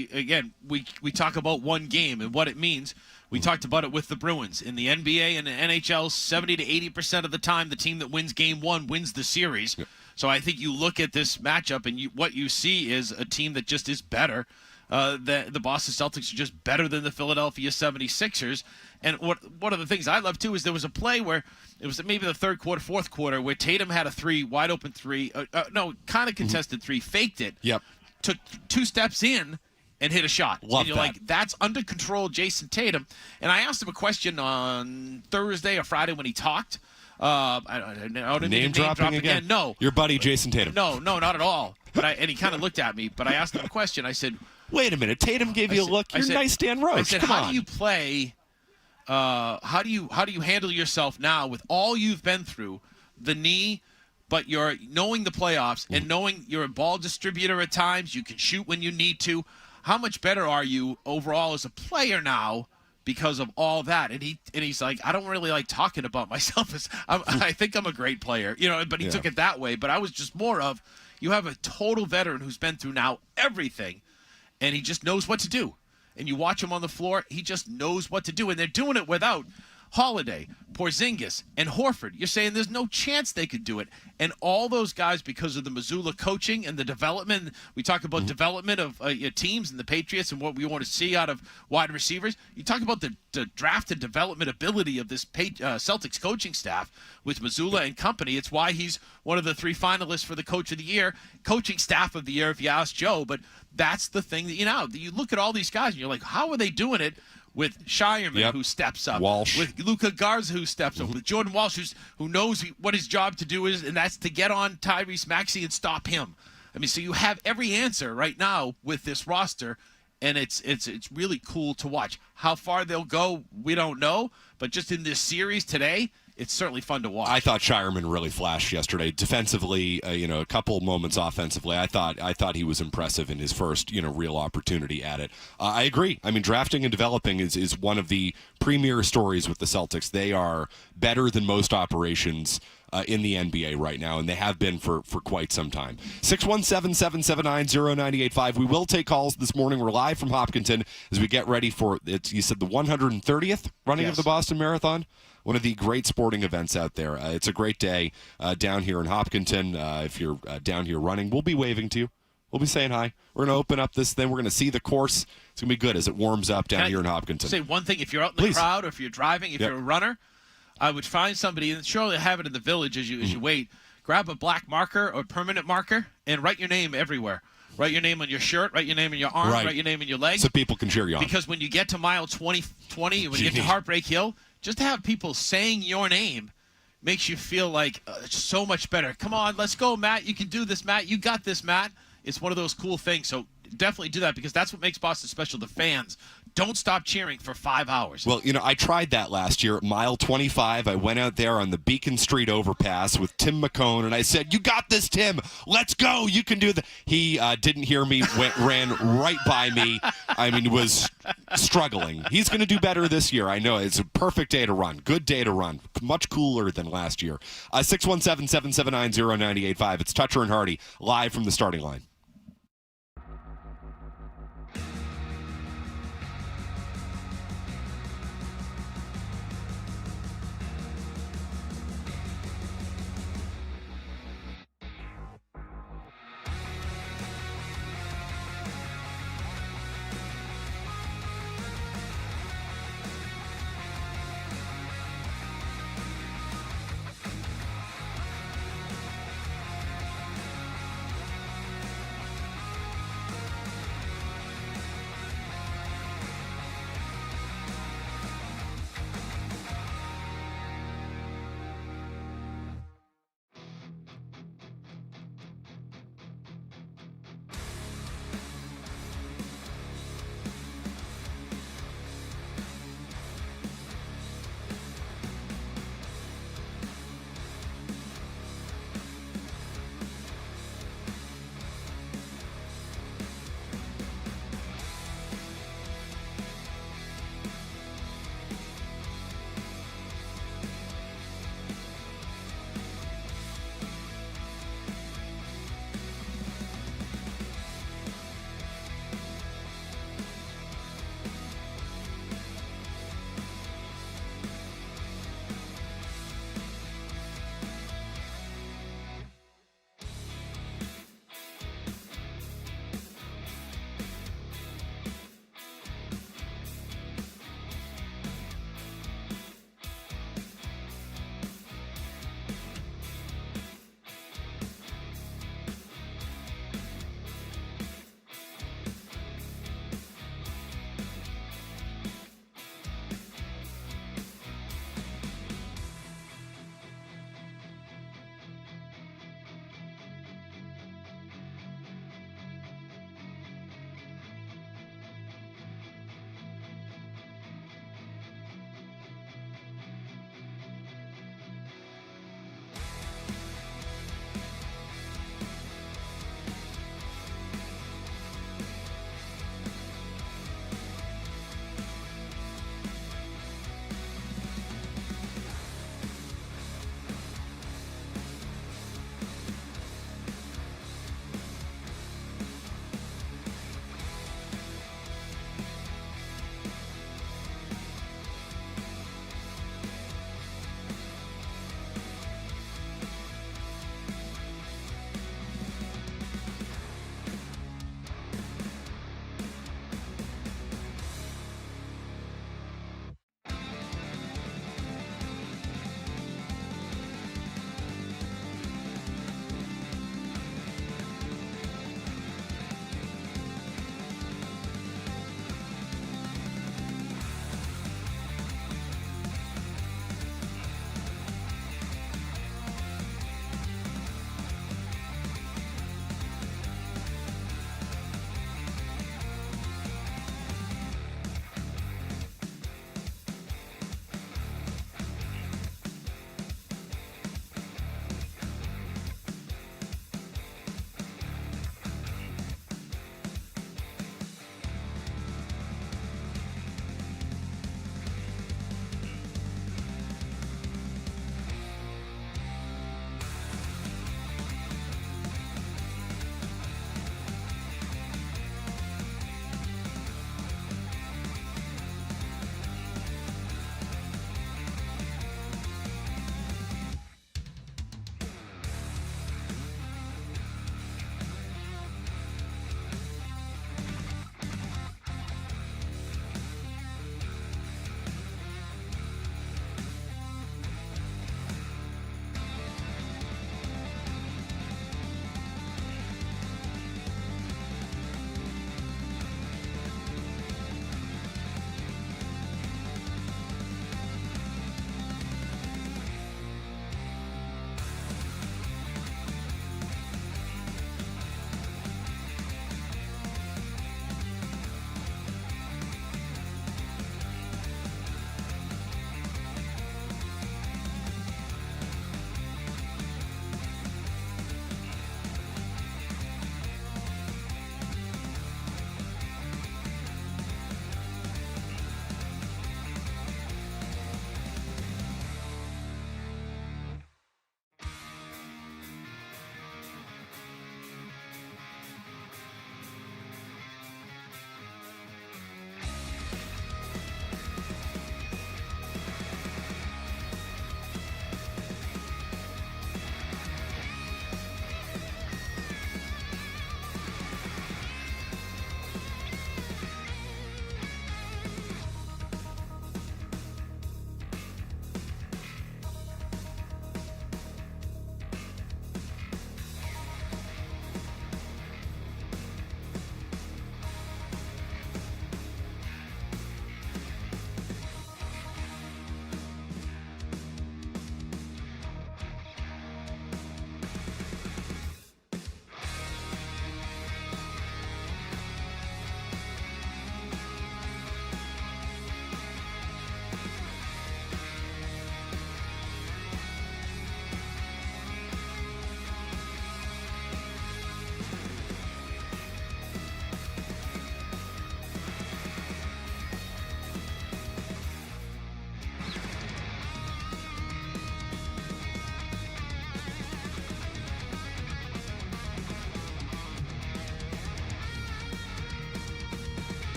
Speaker 9: we talk about one game and what it means. We talked about it with the Bruins. In the NBA and the NHL, 70 to 80% of the time, the team that wins game 1 wins the series. Yep. So I think you look at this matchup and what you see is a team that just is better the Boston Celtics are just better than the Philadelphia 76ers. And one of the things I love, too, is there was a play where it was maybe the third quarter, fourth quarter, where Tatum had a three, wide open three, kind of contested three, faked it, took 2 steps in, and hit a shot.
Speaker 2: Love
Speaker 9: and you're
Speaker 2: that.
Speaker 9: like, that's under control, Jason Tatum. And I asked him a question on Thursday or Friday when he talked.
Speaker 2: Name dropping again?
Speaker 9: No.
Speaker 2: Your buddy Jason Tatum.
Speaker 9: No, not at all. And he kind of looked at me, but I asked him a question. I said,
Speaker 2: wait a minute. Tatum gave you a look. You're nice, Dan Roach.
Speaker 9: I said,
Speaker 2: Come
Speaker 9: how
Speaker 2: on.
Speaker 9: do you play? How do you handle yourself now with all you've been through, the knee, but you're knowing the playoffs and knowing you're a ball distributor at times. You can shoot when you need to. How much better are you overall as a player now because of all that? And he's like, I don't really like talking about myself as I think I'm a great player, But he took it that way. But I was just more of, you have a total veteran who's been through now everything, and he just knows what to do. And you watch him on the floor, he just knows what to do. And they're doing it without Holiday, Porzingis, and Horford. You're saying there's no chance they could do it. And all those guys, because of the Mazzulla coaching and the development, we talk about development of teams and the Patriots and what we want to see out of wide receivers. You talk about the draft and development ability of this Celtics coaching staff with Mazzulla and company. It's why he's one of the 3 finalists for the Coach of the Year, coaching staff of the year, if you ask Joe. But that's the thing that, you look at all these guys and you're like, how are they doing it? With Shireman, who steps up.
Speaker 2: Walsh.
Speaker 9: With Luka Garza, who steps up. With Jordan Walsh, who knows what his job to do is, and that's to get on Tyrese Maxey and stop him. I mean, so you have every answer right now with this roster, and it's really cool to watch. How far they'll go, we don't know. But just in this series today, it's certainly fun to watch.
Speaker 2: I thought Shireman really flashed yesterday. Defensively, a couple moments offensively. I thought he was impressive in his first, real opportunity at it. I agree. I mean, drafting and developing is one of the premier stories with the Celtics. They are better than most operations in the NBA right now, and they have been for quite some time. 617-779-0985. We will take calls this morning. We're live from Hopkinton as we get ready for, you said the 130th running of the Boston Marathon? One of the great sporting events out there. It's a great day down here in Hopkinton. If you're down here running, we'll be waving to you. We'll be saying hi. We're going to open up this thing. We're going to see the course. It's going to be good as it warms up down here in Hopkinton.
Speaker 9: Say one thing. If you're out in the crowd or if you're driving, if you're a runner, I would find somebody, and surely they have it in the village as you wait, grab a black marker or permanent marker and write your name everywhere. Write your name on your shirt, write your name on your arm, write your name on your leg.
Speaker 2: So people can cheer you on.
Speaker 9: Because when you get to mile 20, when you get to Heartbreak Hill, just to have people saying your name makes you feel like so much better. Come on, let's go, Matt. You can do this, Matt. You got this, Matt. It's one of those cool things. So definitely do that because that's what makes Boston special. The fans don't stop cheering for 5 hours.
Speaker 2: Well, I tried that last year at mile 25. I went out there on the Beacon Street overpass with Tim McCone, and I said, you got this, Tim. Let's go. You can do that. He didn't hear me, ran right by me. I mean, was struggling. He's going to do better this year. I know. It's a perfect day to run. Good day to run. Much cooler than last year. 617-779-0985. It's Toucher and Hardy live from the starting line.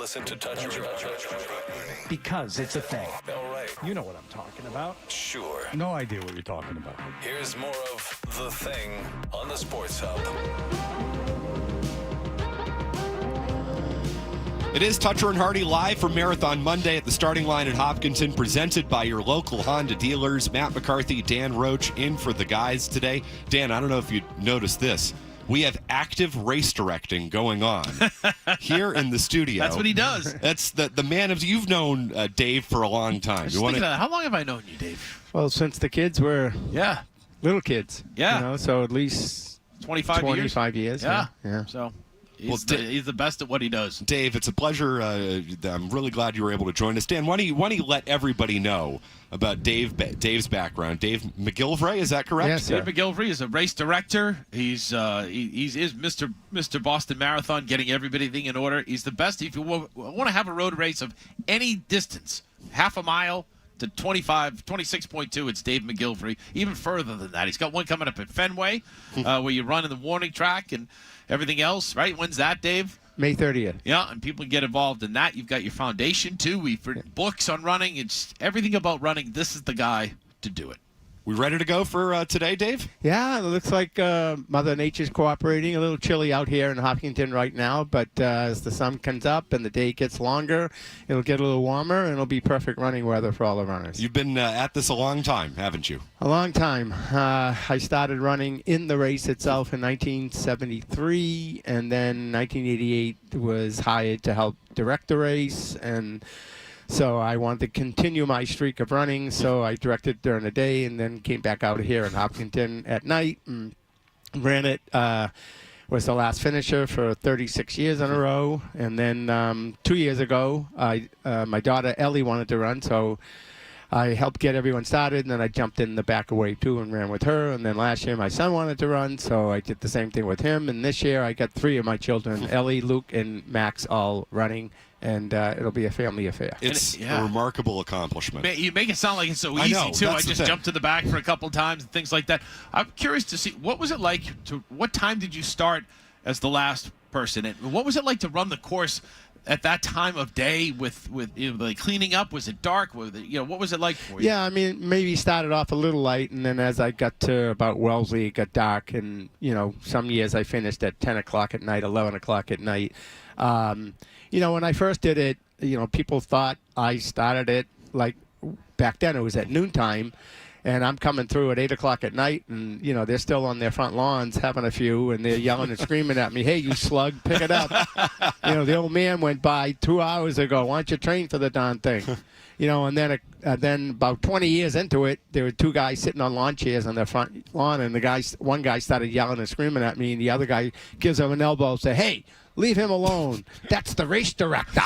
Speaker 1: listen to Touch or
Speaker 5: Because it's a thing.
Speaker 1: All right.
Speaker 5: You know what I'm talking about.
Speaker 1: Sure.
Speaker 4: No idea what you're talking about.
Speaker 1: Here's more of The Thing on the Sports Hub.
Speaker 2: It is Toucher and Hardy live from Marathon Monday at the starting line in Hopkinton, presented by your local Honda dealers. Matt McCarthy, Dan Roach in for the guys today. Dan, I don't know if you noticed this. We have active race directing going on here in the studio.
Speaker 9: That's what he does.
Speaker 2: That's the man of. You've known Dave for a long time.
Speaker 9: How long have I known you, Dave?
Speaker 12: Well, since the kids were little kids.
Speaker 9: Yeah.
Speaker 12: So at least
Speaker 9: 25
Speaker 12: years.
Speaker 9: Yeah.
Speaker 12: Yeah.
Speaker 9: So he's the best at what he does.
Speaker 2: Dave, it's a pleasure. I'm really glad you were able to join us. Dan, why don't you let everybody know about Dave's background? Dave McGillivray, is that correct?
Speaker 12: Yes, sir.
Speaker 9: Dave McGillivray is a race director. He's Mr. Boston Marathon, getting everything in order. He's the best. If you want to have a road race of any distance, half a mile to 26.2, it's Dave McGillivray. Even further than that, he's got one coming up at Fenway, where you run in the warning track and everything else, right? When's that, Dave?
Speaker 12: May 30th.
Speaker 9: Yeah, and people get involved in that. You've got your foundation, too. We've written books on running. It's everything about running. This is the guy to do it.
Speaker 2: We ready to go for today, Dave?
Speaker 12: Yeah, it looks like Mother Nature's cooperating. A little chilly out here in Hopkinton right now, but as the sun comes up and the day gets longer, it'll get a little warmer, and it'll be perfect running weather for all the runners.
Speaker 2: You've been at this a long time, haven't you?
Speaker 12: A long time. I started running in the race itself in 1973, and then 1988 was hired to help direct the race, and so I wanted to continue my streak of running, so I directed during the day and then came back out here in Hopkinton at night and ran it. Was the last finisher for 36 years in a row. And then 2 years ago, my daughter Ellie wanted to run, so I helped get everyone started, and then I jumped in the back of wave 2 and ran with her. And then last year my son wanted to run, so I did the same thing with him. And this year I got 3 of my children, Ellie, Luke, and Max, all running. And it'll be a family affair.
Speaker 2: It's a remarkable accomplishment.
Speaker 9: You make it sound like it's so easy, too. I just jumped to the back for a couple times and things like that. I'm curious to see, what was it like what time did you start as the last person? And what was it like to run the course at that time of day with like cleaning up? Was it dark? What was it like for you?
Speaker 12: Yeah, I mean, maybe started off a little light, and then as I got to about Wellesley, it got dark. And, some years I finished at 10 o'clock at night, 11 o'clock at night. When I first did it, people thought I started it, like, back then it was at noontime, and I'm coming through at 8 o'clock at night, and, they're still on their front lawns having a few, and they're yelling and screaming at me, "Hey, you slug, pick it up." The old man went by 2 hours ago. Why don't you train for the darn thing? And then about 20 years into it, there were 2 guys sitting on lawn chairs on their front lawn, and one guy started yelling and screaming at me, and the other guy gives him an elbow and said, "Hey, leave him alone. That's the race director."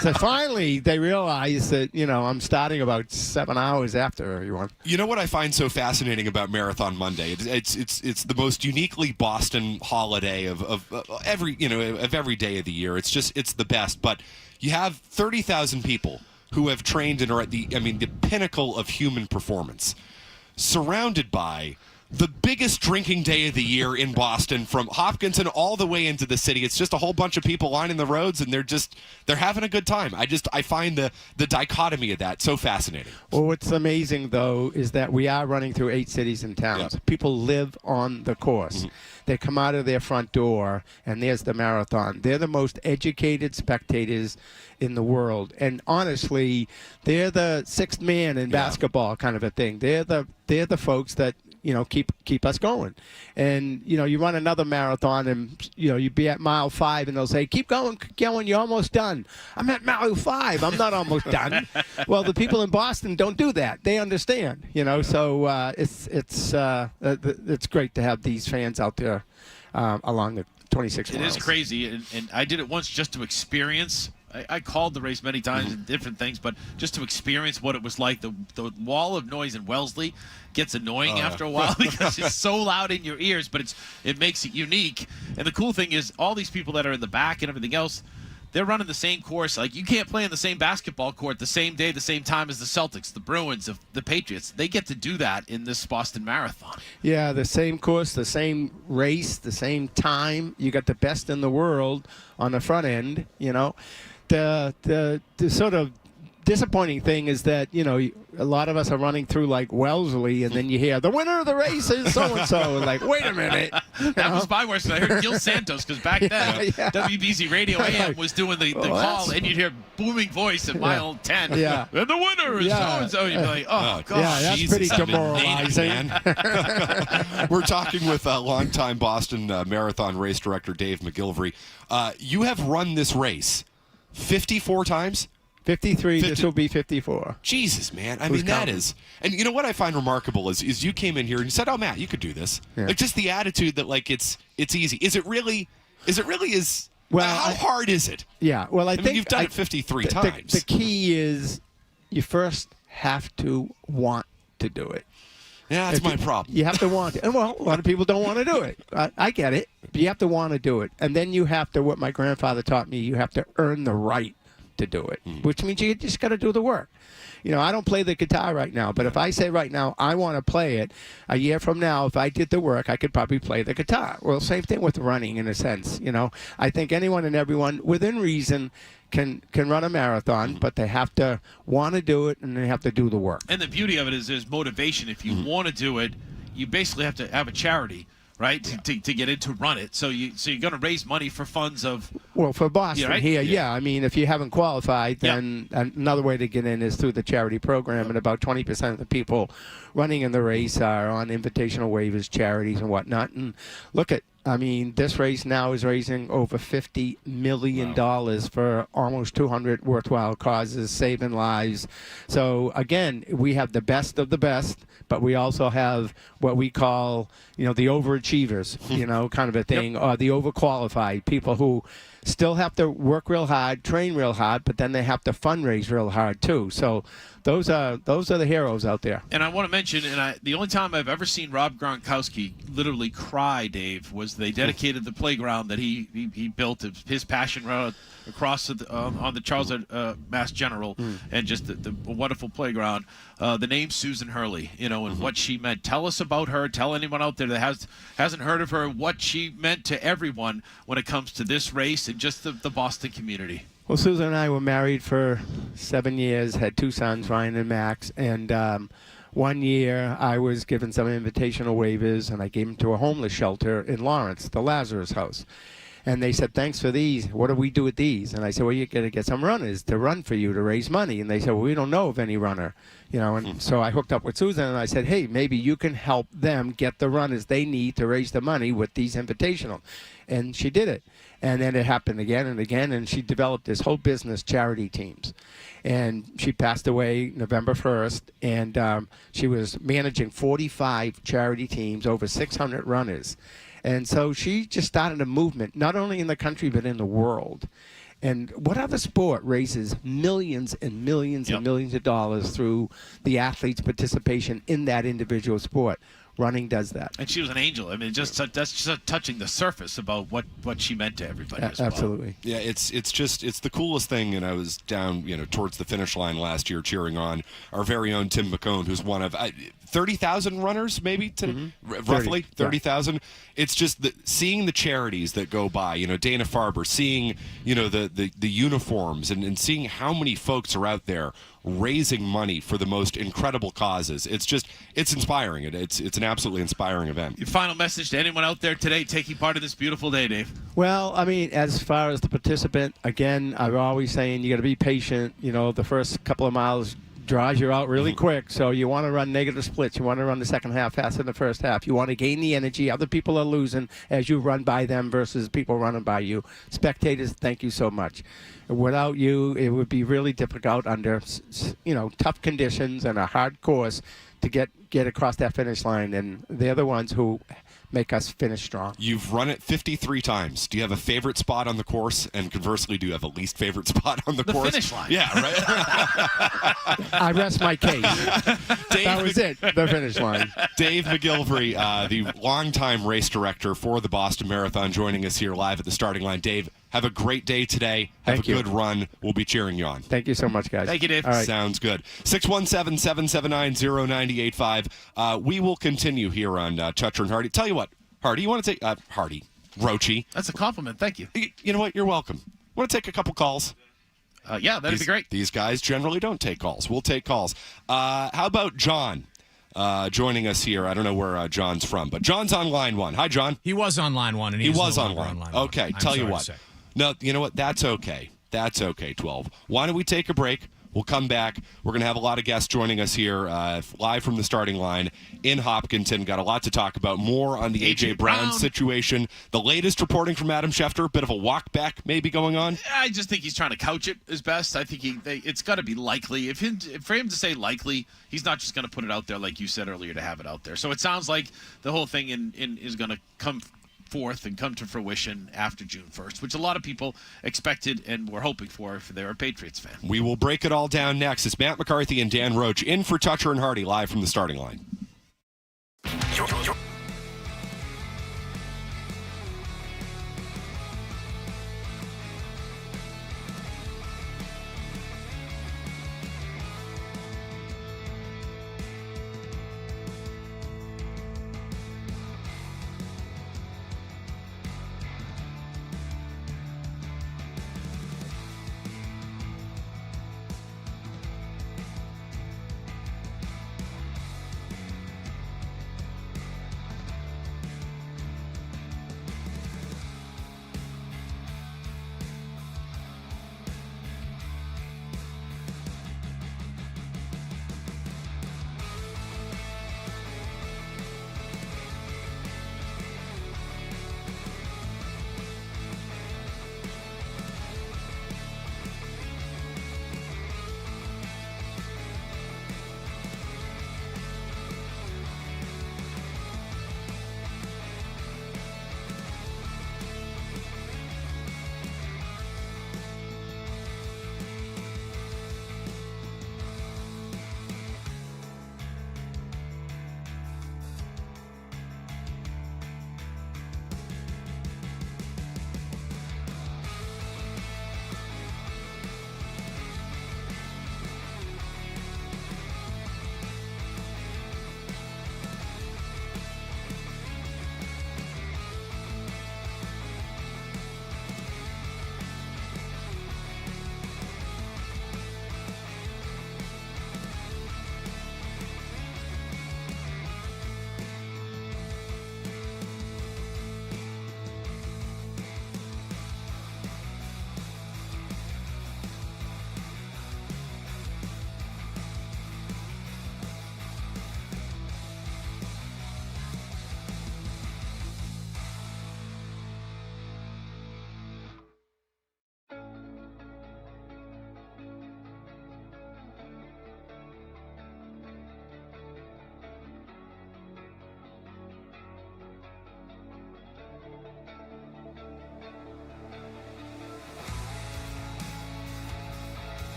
Speaker 12: So finally, they realized that, I'm starting about 7 hours after everyone.
Speaker 2: You know what I find so fascinating about Marathon Monday? It's the most uniquely Boston holiday of every day of the year. It's the best. But you have 30,000 people who have trained and are at the pinnacle of human performance, surrounded by the biggest drinking day of the year in Boston, from Hopkinton all the way into the city. It's just a whole bunch of people lining the roads, and they're having a good time. I find the dichotomy of that so fascinating.
Speaker 12: Well, what's amazing, though, is that we are running through 8 cities and towns. Yep. People live on the course. Mm-hmm. They come out of their front door, and there's the marathon. They're the most educated spectators in the world. And honestly, they're the sixth man in basketball kind of a thing. They're the folks that keep us going. And, you run another marathon and, you'd be at mile 5 and they'll say, keep going, you're almost done. I'm at mile 5. I'm not almost done. Well, the people in Boston don't do that. They understand, so it's great to have these fans out there along the 26 miles.
Speaker 9: It is crazy. And I did it once just to experience. I called the race many times and different things, but just to experience what it was like. The wall of noise in Wellesley gets annoying after a while because it's so loud in your ears, but it makes it unique. And the cool thing is all these people that are in the back and everything else, they're running the same course. Like, you can't play on the same basketball court the same day, the same time as the Celtics, the Bruins, the Patriots. They get to do that in this Boston Marathon.
Speaker 12: Yeah, the same course, the same race, the same time. You got the best in the world on the front end, you know. The sort of disappointing thing is that, you know, a lot of us are running through like Wellesley, and then you hear the winner of the race is so-and-so. And like, wait a minute.
Speaker 9: That was my worst. I heard Gil Santos, because back then, WBZ Radio AM was doing the call, and you'd hear booming voice at mile 10.
Speaker 12: Yeah.
Speaker 9: And the winner is so-and-so. You'd be like, oh, God.
Speaker 12: Yeah, that's
Speaker 2: Jesus,
Speaker 12: pretty demoralizing.
Speaker 2: We're talking with longtime Boston Marathon race director Dave McGillivray. You have run this race 54 times?
Speaker 12: 53, this will be 54.
Speaker 2: Jesus, man. I mean, that is... And you know what I find remarkable is you came in here and you said, oh, Matt, you could do this. Yeah. Like, just the attitude that, like, it's easy. Is it really well, how hard is it?
Speaker 12: Yeah, well, I think...
Speaker 2: you've done it 53 times.
Speaker 12: The key is you first have to want to do it.
Speaker 2: Yeah, that's my problem.
Speaker 12: You have to want it. And, well, a lot of people don't want to do it. I get it. But you have to want to do it. And then you have to, what my grandfather taught me, you have to earn the right to do it, which means you just got to do the work. You know, I don't play the guitar right now, but if I say right now I want to play it, a year from now, if I did the work, I could probably play the guitar. Well, same thing with running in a sense. You know, I think anyone and everyone within reason can run a marathon, but they have to want to do it and they have to do the work.
Speaker 9: And the beauty of it is there's motivation. If you want to do it, you basically have to have a charity, right, to get in to run it. So you're going to raise money for funds of...
Speaker 12: Well, for Boston
Speaker 9: right?
Speaker 12: I mean, if you haven't qualified, then another way to get in is through the charity program, and about 20% of the people running in the race are on invitational waivers, charities, and whatnot. And look at, I mean, this race now is raising over $50 million for almost 200 worthwhile causes, saving lives. So, again, we have the best of the best, but we also have what we call, you know, the overachievers, you know, kind of a thing, or the overqualified, people who still have to work real hard, train real hard, but then they have to fundraise real hard too. So those are the heroes out there.
Speaker 9: And I want to mention, the only time I've ever seen Rob Gronkowski literally cry, Dave, was they dedicated the playground that he built, his passion road across on the Charles Mass General, and just the wonderful playground. The name Susan Hurley, you know, and what she meant. Tell us about her. Tell anyone out there that hasn't heard of her what she meant to everyone when it comes to this race and just the Boston community.
Speaker 12: Well, Susan and I were married for 7 years, had 2 sons, Ryan and Max, and 1 year I was given some invitational waivers, and I gave them to a homeless shelter in Lawrence, the Lazarus House. And they said, thanks for these. What do we do with these? And I said, well, you're going to get some runners to run for you to raise money. And they said, well, we don't know of any runner. You know, and so I hooked up with Susan, and I said, hey, maybe you can help them get the runners they need to raise the money with these invitational. And she did it. And then it happened again and again, and she developed this whole business, charity teams. And she passed away November 1st, and she was managing 45 charity teams, over 600 runners. And so she just started a movement, not only in the country, but in the world. And what other sport raises millions and millions and millions of dollars through the athlete's participation in that individual sport? Running does that.
Speaker 9: And she was an angel. I mean, that's just touching the surface about what she meant to everybody as well.
Speaker 12: Absolutely.
Speaker 2: Yeah, it's the coolest thing. And I was down, you know, towards the finish line last year cheering on our very own Tim McCone, who's one of 30,000 runners, maybe, roughly 30,000. It's just seeing the charities that go by, you know, Dana Farber, seeing, you know, the uniforms and seeing how many folks are out there raising money for the most incredible causes. It's inspiring. It's an absolutely inspiring event.
Speaker 9: Your final message to anyone out there today taking part in this beautiful day, Dave?
Speaker 12: Well, I mean, as far as the participant, again, I'm always saying you got to be patient. You know, the first couple of miles draws you out really quick, so you want to run negative splits. You want to run the second half faster than the first half. You want to gain the energy. Other people are losing as you run by them versus people running by you. Spectators, thank you so much. Without you, it would be really difficult under, you know, tough conditions and a hard course to get across that finish line, and they're the ones who make us finish strong.
Speaker 2: You've run it 53 times. Do you have a favorite spot on the course? And conversely, do you have a least favorite spot on the course?
Speaker 9: The finish line.
Speaker 2: Yeah, right?
Speaker 12: I rest my case. That was it, the finish line.
Speaker 2: Dave McGillivray, the longtime race director for the Boston Marathon, joining us here live at the starting line. Dave, Have a great day today. Have a good run. We'll be cheering you on.
Speaker 12: Thank you so much, guys.
Speaker 9: Thank you, Dave.
Speaker 12: All right.
Speaker 2: Sounds good. 617-779-0985. We will continue here on Toucher and Hardy. Tell you what, Hardy, you want to take Rochie.
Speaker 9: That's a compliment. Thank you.
Speaker 2: You know what? You're welcome. Want to take a couple calls?
Speaker 9: Yeah, that'd be great.
Speaker 2: These guys generally don't take calls. We'll take calls. How about John joining us here? I don't know where John's from, but John's on line 1. Hi, John.
Speaker 10: He was on line 1, and
Speaker 2: he was
Speaker 10: no
Speaker 2: on line.
Speaker 10: line
Speaker 2: Okay,
Speaker 10: 1.
Speaker 2: tell you what. No, you know what? That's okay. That's okay, 12. Why don't we take a break? We'll come back. We're going to have a lot of guests joining us here live from the starting line in Hopkinton. Got a lot to talk about. More on the A.J. Brown situation. The latest reporting from Adam Schefter. Bit of a walk back maybe going on.
Speaker 9: I just think he's trying to couch it as best. I think it's got to be likely. For him to say likely, he's not just going to put it out there like you said earlier to have it out there. So it sounds like the whole thing is going to come forth and come to fruition after June 1st, which a lot of people expected and were hoping for if they were a Patriots fan.
Speaker 2: We will break it all down next. It's Matt McCarthy and Dan Roach in for Toucher and Hardy live from the starting line.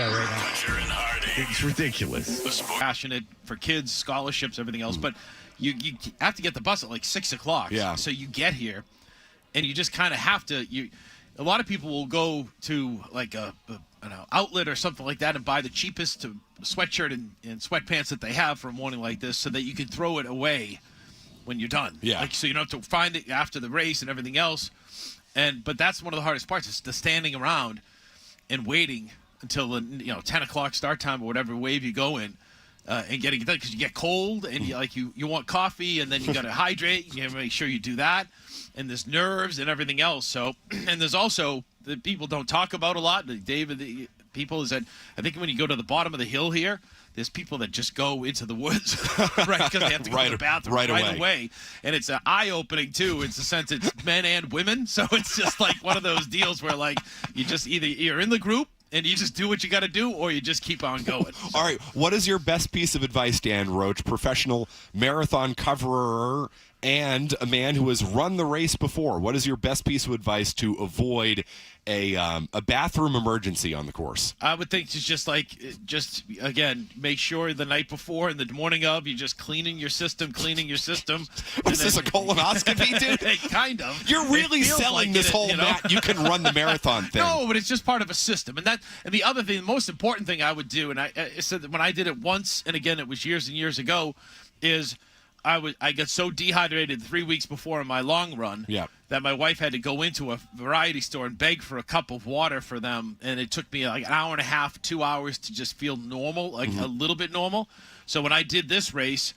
Speaker 5: guy right now.
Speaker 1: Hunter and Hardy.
Speaker 4: It's ridiculous.
Speaker 9: Passionate for kids, scholarships, everything else. But you have to get the bus at like 6 o'clock.
Speaker 2: Yeah.
Speaker 9: So you get here, and you just kind of have to. A lot of people will go to like an outlet or something like that and buy the cheapest sweatshirt and sweatpants that they have for a morning like this, so that you can throw it away when you're done.
Speaker 2: Yeah.
Speaker 9: Like, so you don't have to find it after the race and everything else. But that's one of the hardest parts, is the standing around and waiting until the 10 o'clock start time or whatever wave you go in, and getting it done, because you get cold and you want coffee, and then you got to hydrate. You have to make sure you do that, and there's nerves and everything else. So, and there's also that people don't talk about a lot. David, people is that I think when you go to the bottom of the hill here, there's people that just go into the woods, right? Because they have to go to the bathroom right away. And it's eye-opening, too. It's a sense it's men and women. So it's just like one of those deals where, like, you just you're in the group and you just do what you got to do, or you just keep on going. So.
Speaker 2: All right. What is your best piece of advice, Dan Roach, professional marathon coverer and a man who has run the race before? What is your best piece of advice to avoid a bathroom emergency on the course?
Speaker 9: I would think just again, make sure the night before and the morning of, you're just cleaning your system.
Speaker 2: What is this, a colonoscopy, dude?
Speaker 9: Kind of.
Speaker 2: You're really selling
Speaker 9: like
Speaker 2: this whole
Speaker 9: Matt,
Speaker 2: you can run the marathon thing.
Speaker 9: No, but it's just part of a system. And the other thing, the most important thing I would do, and I said that when I did it once, and again, it was years and years ago, is I got so dehydrated 3 weeks before my long run that my wife had to go into a variety store and beg for a cup of water for them, and it took me like an hour and a half, 2 hours to just feel normal, like a little bit normal. So when I did this race,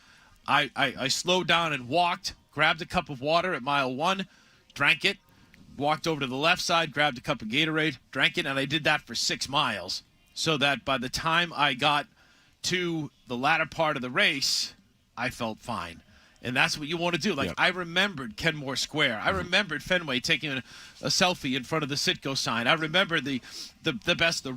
Speaker 9: I slowed down and walked, grabbed a cup of water at mile 1, drank it, walked over to the left side, grabbed a cup of Gatorade, drank it, and I did that for 6 miles, so that by the time I got to the latter part of the race, I felt fine. And that's what you want to do. Like, I remembered Kenmore Square. I remembered Fenway taking a selfie in front of the Citgo sign. I remember the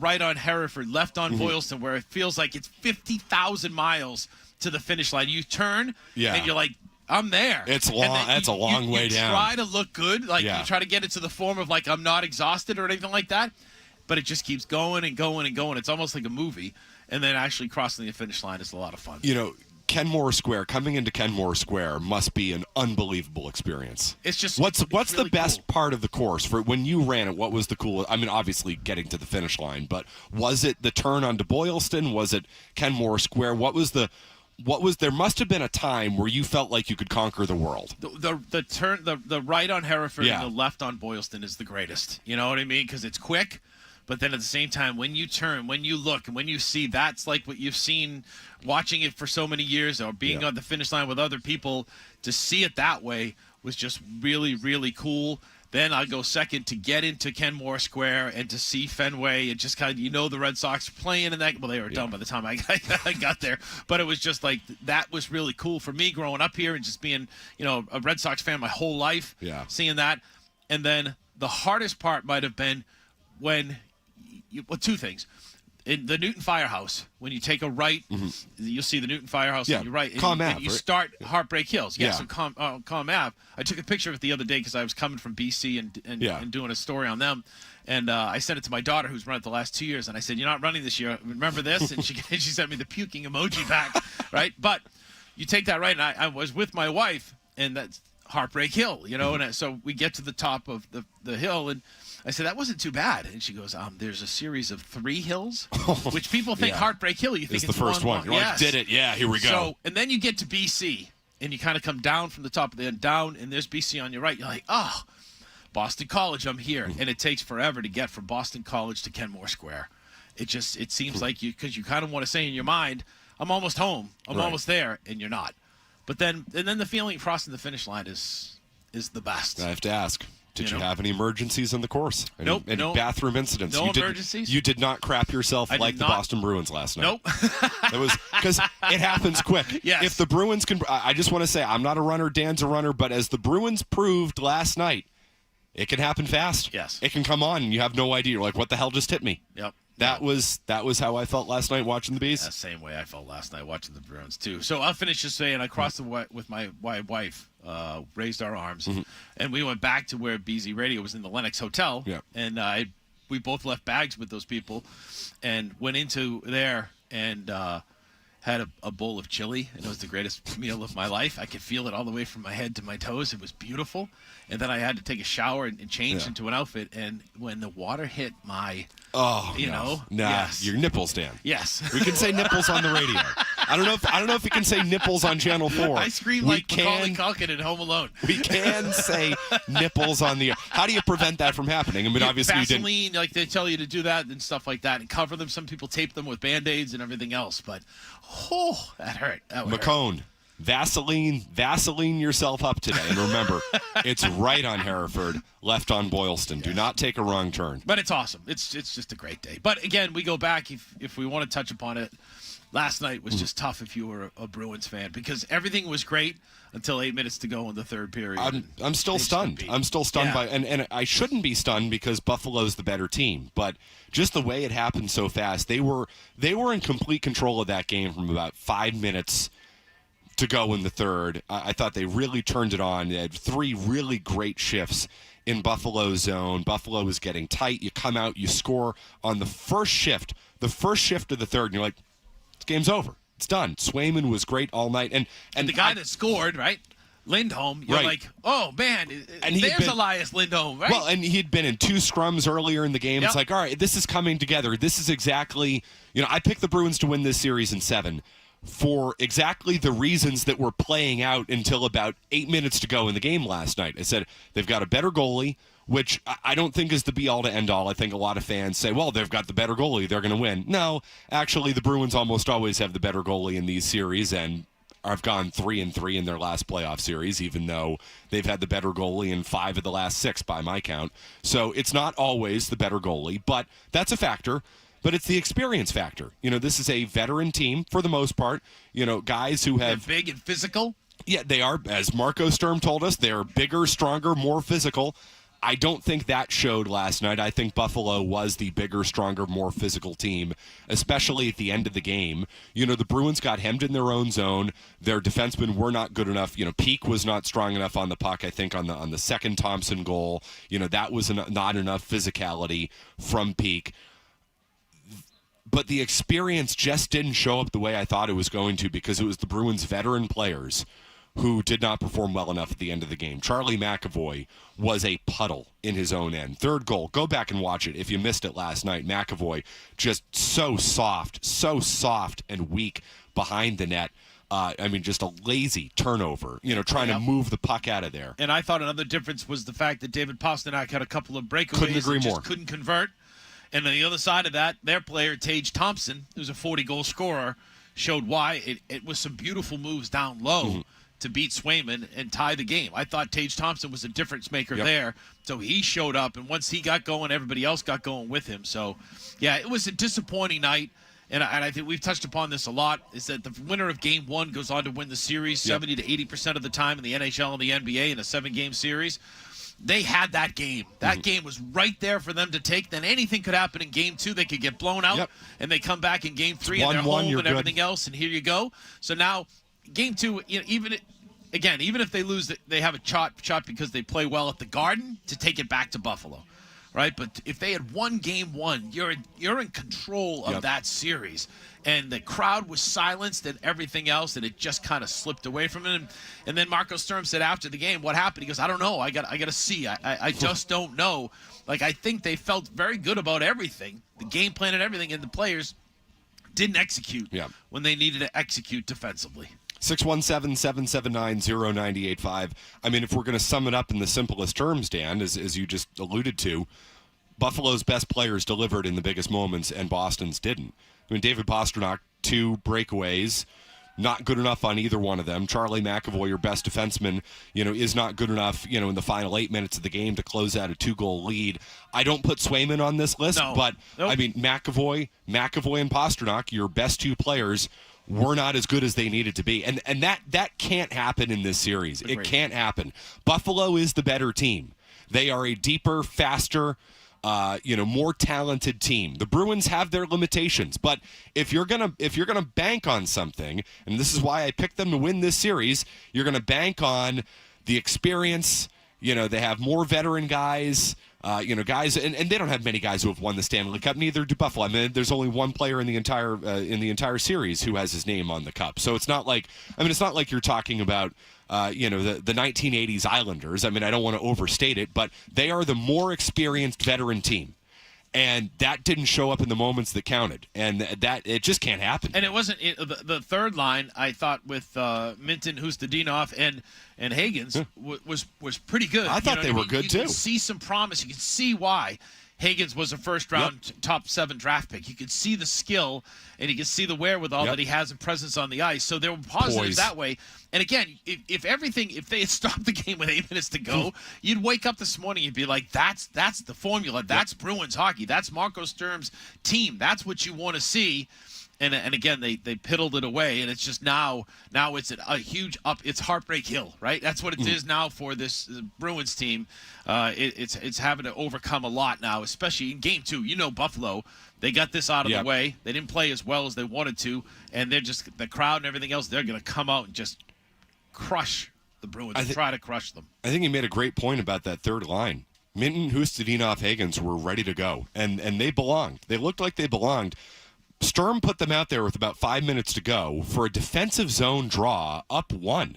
Speaker 9: right on Hereford, left on Boylston, where it feels like it's 50,000 miles to the finish line. You turn, and you're like, I'm there.
Speaker 2: It's long. That's a long way down.
Speaker 9: You try to look good. Like, you try to get it to the form of, like, I'm not exhausted or anything like that. But it just keeps going and going and going. It's almost like a movie. And then actually crossing the finish line is a lot of fun.
Speaker 2: Kenmore Square, coming into Kenmore Square must be an unbelievable experience.
Speaker 9: It's just
Speaker 2: what's
Speaker 9: really
Speaker 2: the best
Speaker 9: cool
Speaker 2: part of the course for when you ran it? What was the coolest? I mean, obviously getting to the finish line, but was it the turn onto Boylston? Was it Kenmore Square? There must have been a time where you felt like you could conquer the world.
Speaker 9: The turn, the right on Hereford and the left on Boylston is the greatest. You know what I mean? Because it's quick. But then at the same time, when you turn, when you look, and when you see, that's like what you've seen watching it for so many years, or being on the finish line with other people. To see it that way was just really, really cool. Then I go second to get into Kenmore Square and to see Fenway and just kind of, the Red Sox playing in that. Well, they were done by the time I got there. But it was just like, that was really cool for me growing up here and just being, a Red Sox fan my whole life.
Speaker 2: Yeah.
Speaker 9: Seeing that. And then the hardest part might have been when... two things. In the Newton Firehouse, when you take a right, you'll see the Newton Firehouse on your right. And you start Heartbreak Hills. So Calm Ave. I took a picture of it the other day because I was coming from BC and doing a story on them. And I sent it to my daughter, who's run it the last 2 years. And I said, "You're not running this year. Remember this?" And she sent me the puking emoji back, right? But you take that right, and I was with my wife, and that's Heartbreak Hill, And so we get to the top of the hill, and I said, that wasn't too bad. And she goes, there's a series of 3 hills, which people think Heartbreak Hill. You think it's
Speaker 2: the first one. You're like, did it. Yeah, here we go.
Speaker 9: So, and then you get to BC, and you kind of come down from the top of the end, down, and there's BC on your right. You're like, Boston College, I'm here. And it takes forever to get from Boston College to Kenmore Square. It seems like because you kind of want to say in your mind, I'm almost home. I'm almost there, and you're not. But then the feeling of crossing the finish line is the best.
Speaker 2: I have to ask. Did you have any emergencies in the course?
Speaker 9: Nope.
Speaker 2: Any bathroom incidents?
Speaker 9: No emergencies.
Speaker 2: You did not crap yourself like the Boston Bruins last night.
Speaker 9: Nope.
Speaker 2: It was because it happens quick.
Speaker 9: Yes.
Speaker 2: If the Bruins can, I just want to say I'm not a runner. Dan's a runner, but as the Bruins proved last night, it can happen fast.
Speaker 9: Yes.
Speaker 2: It can come on, and you have no idea. You're like, what the hell just hit me?
Speaker 9: Yep.
Speaker 2: That was how I felt last night watching the Bees.
Speaker 9: The same way I felt last night watching the Bruins too. So I'll finish just saying I crossed the with my wife, raised our arms, and we went back to where BZ Radio was in the Lennox Hotel, and I we both left bags with those people, and went into there and had a bowl of chili, and it was the greatest meal of my life. I could feel it all the way from my head to my toes. It was beautiful. And then I had to take a shower and change into an outfit. And when the water hit my,
Speaker 2: your nipples, Dan.
Speaker 9: Yes,
Speaker 2: we can say nipples on the radio. I don't know if you can say nipples on Channel 4.
Speaker 9: I scream like Macaulay Culkin in Home Alone.
Speaker 2: We can say nipples on the air. How do you prevent that from happening? I mean, obviously
Speaker 9: Vaseline,
Speaker 2: you didn't.
Speaker 9: like they tell you to do that and stuff like that, and cover them. Some people tape them with Band-Aids and everything else, but that hurt.
Speaker 2: McCone, Vaseline yourself up today, and remember, it's right on Hereford, left on Boylston. Do not take a wrong turn.
Speaker 9: But it's awesome. It's just a great day. But again, we go back if we want to touch upon it. Last night was just tough if you were a Bruins fan, because everything was great until 8 minutes to go in the third period.
Speaker 2: I'm still stunned. I'm still stunned by, and I shouldn't be stunned because Buffalo's the better team, but just the way it happened so fast, they were in complete control of that game from about 5 minutes to go in the third. I thought they really turned it on. They had 3 really great shifts in Buffalo's zone. Buffalo was getting tight. You come out, you score on the first shift of the third, and you're like, game's over. It's done. Swayman was great all night. And
Speaker 9: the guy that scored, right? Lindholm, you're like, oh, man, and there's Elias Lindholm, right?
Speaker 2: Well, and he'd been in 2 scrums earlier in the game. It's like, all right, this is coming together. This is exactly, I picked the Bruins to win this series in 7 for exactly the reasons that were playing out until about 8 minutes to go in the game last night. I said they've got a better goalie, which I don't think is the be-all to end-all. I think a lot of fans say, well, they've got the better goalie, they're going to win. No, actually, the Bruins almost always have the better goalie in these series, and have gone 3-3 in their last playoff series, even though they've had the better goalie in 5 of the last 6 by my count. So it's not always the better goalie, but that's a factor. But it's the experience factor. This is a veteran team for the most part. Guys who have...
Speaker 9: They're big and physical?
Speaker 2: Yeah, they are. As Marco Sturm told us, they're bigger, stronger, more physical. I don't think that showed last night. I think Buffalo was the bigger, stronger, more physical team, especially at the end of the game. The Bruins got hemmed in their own zone. Their defensemen were not good enough. Peak was not strong enough on the puck, I think, on the second Thompson goal. That was not enough physicality from Peak. But the experience just didn't show up the way I thought it was going to, because it was the Bruins' veteran players who did not perform well enough at the end of the game. Charlie McAvoy was a puddle in his own end. Third goal, go back and watch it if you missed it last night. McAvoy just so soft and weak behind the net. Just a lazy turnover, trying to move the puck out of there.
Speaker 9: And I thought another difference was the fact that David Pastrnak had a couple of breakaways.
Speaker 2: Couldn't agree more.
Speaker 9: Couldn't convert. And on the other side of that, their player, Tage Thompson, who's a 40-goal scorer, showed why. It was some beautiful moves down low to beat Swayman and tie the game. I thought Tage Thompson was a difference maker there. So he showed up, and once he got going, everybody else got going with him. So, yeah, it was a disappointing night. And I think we've touched upon this a lot, is that the winner of Game 1 goes on to win the series 70 to 80% of the time in the NHL and the NBA in a 7-game series. They had that game. That game was right there for them to take. Then anything could happen in Game 2. They could get blown out, and they come back in Game 3 and they're home and everything else, and here you go. So now, Game 2, even if they lose, they have a shot because they play well at the Garden to take it back to Buffalo, right? But if they had won Game 1, you're in control of that series. And the crowd was silenced and everything else, and it just kind of slipped away from him. And then Marco Sturm said after the game, what happened? He goes, I don't know. I got to see. I just don't know. Like, I think they felt very good about everything, the game plan and everything, and the players didn't execute when they needed to execute defensively.
Speaker 2: 617-779-0985. If we're going to sum it up in the simplest terms, Dan, as you just alluded to, Buffalo's best players delivered in the biggest moments, and Boston's didn't. David Pastrnak, 2 breakaways, not good enough on either one of them. Charlie McAvoy, your best defenseman, is not good enough, in the final 8 minutes of the game to close out a 2-goal lead. I don't put Swayman on this list, but McAvoy and Pastrnak, your best 2 players, were not as good as they needed to be. And that can't happen in this series. Agreed. It can't happen. Buffalo is the better team. They are a deeper, faster, more talented team. The Bruins have their limitations, but if you're gonna bank on something, and this is why I picked them to win this series, you're gonna bank on the experience. They have more veteran guys. Guys, and they don't have many guys who have won the Stanley Cup. Neither do Buffalo. I mean, there's only one player in the entire series who has his name on the cup. So it's not like you're talking about the 1980s Islanders. I mean, I don't want to overstate it, but they are the more experienced veteran team. And that didn't show up in the moments that counted, and that it just can't happen.
Speaker 9: And it wasn't the third line. I thought with Minton, Hustadinov, and Hagens was pretty good.
Speaker 2: I thought they were good too.
Speaker 9: You could see some promise. You could see why Hagens was a first-round top 7 draft pick. You could see the skill, and you could see the wherewithal that he has and presence on the ice. So there were positives that way. And again, if they had stopped the game with 8 minutes to go, you'd wake up this morning and be like, that's the formula. That's Bruins hockey. That's Marco Sturm's team. That's what you want to see. And again, they piddled it away, and it's just now it's a huge up. It's Heartbreak Hill, right? That's what it is now for this Bruins team. It's having to overcome a lot now, especially in Game 2. Buffalo, they got this out of the way. They didn't play as well as they wanted to, and they're just the crowd and everything else. They're going to come out and just crush the Bruins. Try to crush them.
Speaker 2: I think you made a great point about that third line. Minton, Hustadinov, Hagens were ready to go, and they belonged. They looked like they belonged. Sturm put them out there with about 5 minutes to go for a defensive zone draw up 1.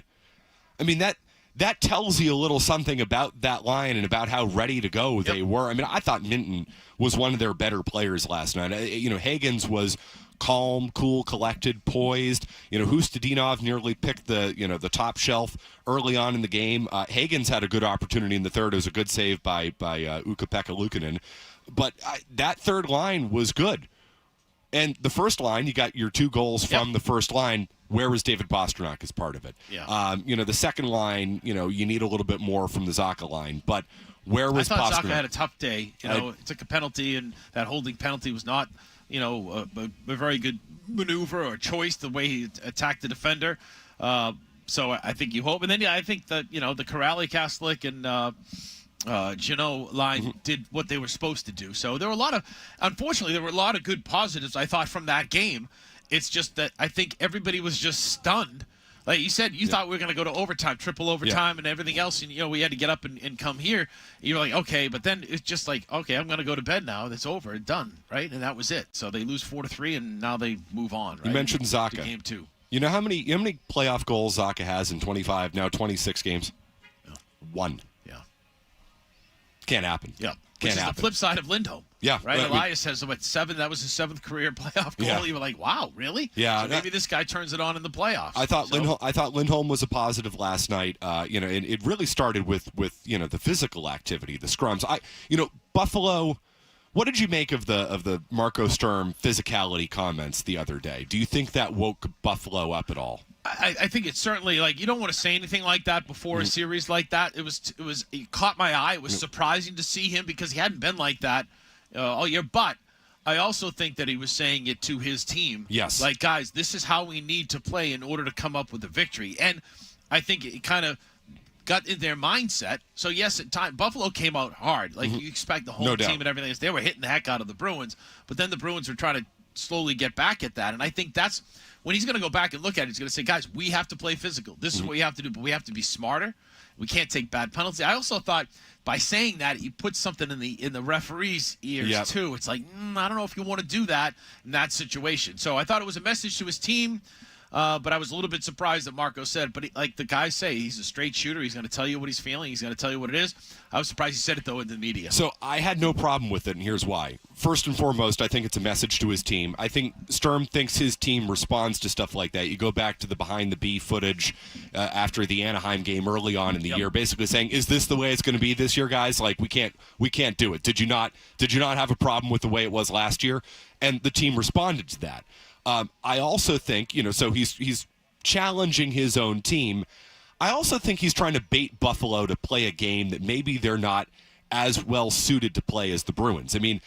Speaker 2: I mean, that tells you a little something about that line and about how ready to go they were. I mean, I thought Minton was one of their better players last night. Hagens was calm, cool, collected, poised. Hustadinov nearly picked the top shelf early on in the game. Hagens had a good opportunity in the third. It was a good save by Ukko-Pekka Luukkonen. But that third line was good. And the first line, you got your 2 goals from the first line. Where was David Pastrnak as part of it?
Speaker 9: Yeah.
Speaker 2: The second line, you need a little bit more from the Zacha line. But where was Pastrnak?
Speaker 9: I thought Zacha had a tough day. It took a penalty, and that holding penalty was not, a very good maneuver or choice the way he attacked the defender. So I think you hope. And then, I think that, the Corrali, Kaslik, and Jeannot line did what they were supposed to do. So there were unfortunately, there were a lot of good positives, I thought, from that game. It's just that I think everybody was just stunned. Like you said, you thought we were going to go to overtime, triple overtime and everything else. And, we had to get up and come here. You were like, okay, but then it's just like, okay, I'm going to go to bed now. It's over. Done, right? And that was it. So they lose 4-3, and now they move on, right?
Speaker 2: You mentioned Zacha.
Speaker 9: To Game 2.
Speaker 2: You know how many playoff goals Zacha has in 26 games?
Speaker 9: Yeah.
Speaker 2: 1. Can't happen.
Speaker 9: Yeah. Which is the flip side of Lindholm.
Speaker 2: Yeah.
Speaker 9: Right? Elias has, 7? That was his 7th career playoff goal.
Speaker 2: Yeah.
Speaker 9: You were like, wow, really?
Speaker 2: Yeah.
Speaker 9: So maybe this guy turns it on in the playoffs.
Speaker 2: I thought Lindholm was a positive last night. And it really started with the physical activity, the scrums. Buffalo. What did you make of the Marco Sturm physicality comments the other day? Do you think that woke Buffalo up at all?
Speaker 9: I think it's certainly, you don't want to say anything like that before a series like that. It caught my eye. It was surprising to see him because he hadn't been like that all year. But I also think that he was saying it to his team.
Speaker 2: Yes.
Speaker 9: Like, guys, this is how we need to play in order to come up with a victory. And I think it kind of got in their mindset. So, yes, at time Buffalo came out hard. You expect the home team and everything else. They were hitting the heck out of the Bruins. But then the Bruins were trying to slowly get back at that. And I think that's when he's going to go back and look at it, he's going to say, guys, we have to play physical. This is what we have to do, but we have to be smarter. We can't take bad penalties. I also thought by saying that, he put something in the referee's ears, too. It's like, I don't know if you want to do that in that situation. So I thought it was a message to his team. But I was a little bit surprised that Marco said, but like the guys say, he's a straight shooter. He's going to tell you what he's feeling. He's going to tell you what it is. I was surprised he said it, though, in the media.
Speaker 2: So I had no problem with it, and here's why. First and foremost, I think it's a message to his team. I think Sturm thinks his team responds to stuff like that. You go back to the behind-the-B footage after the Anaheim game early on in the year, basically saying, is this the way it's going to be this year, guys? We can't do it. Did you not have a problem with the way it was last year? And the team responded to that. I also think, so he's challenging his own team. I also think he's trying to bait Buffalo to play a game that maybe they're not as well suited to play as the Bruins. I mean,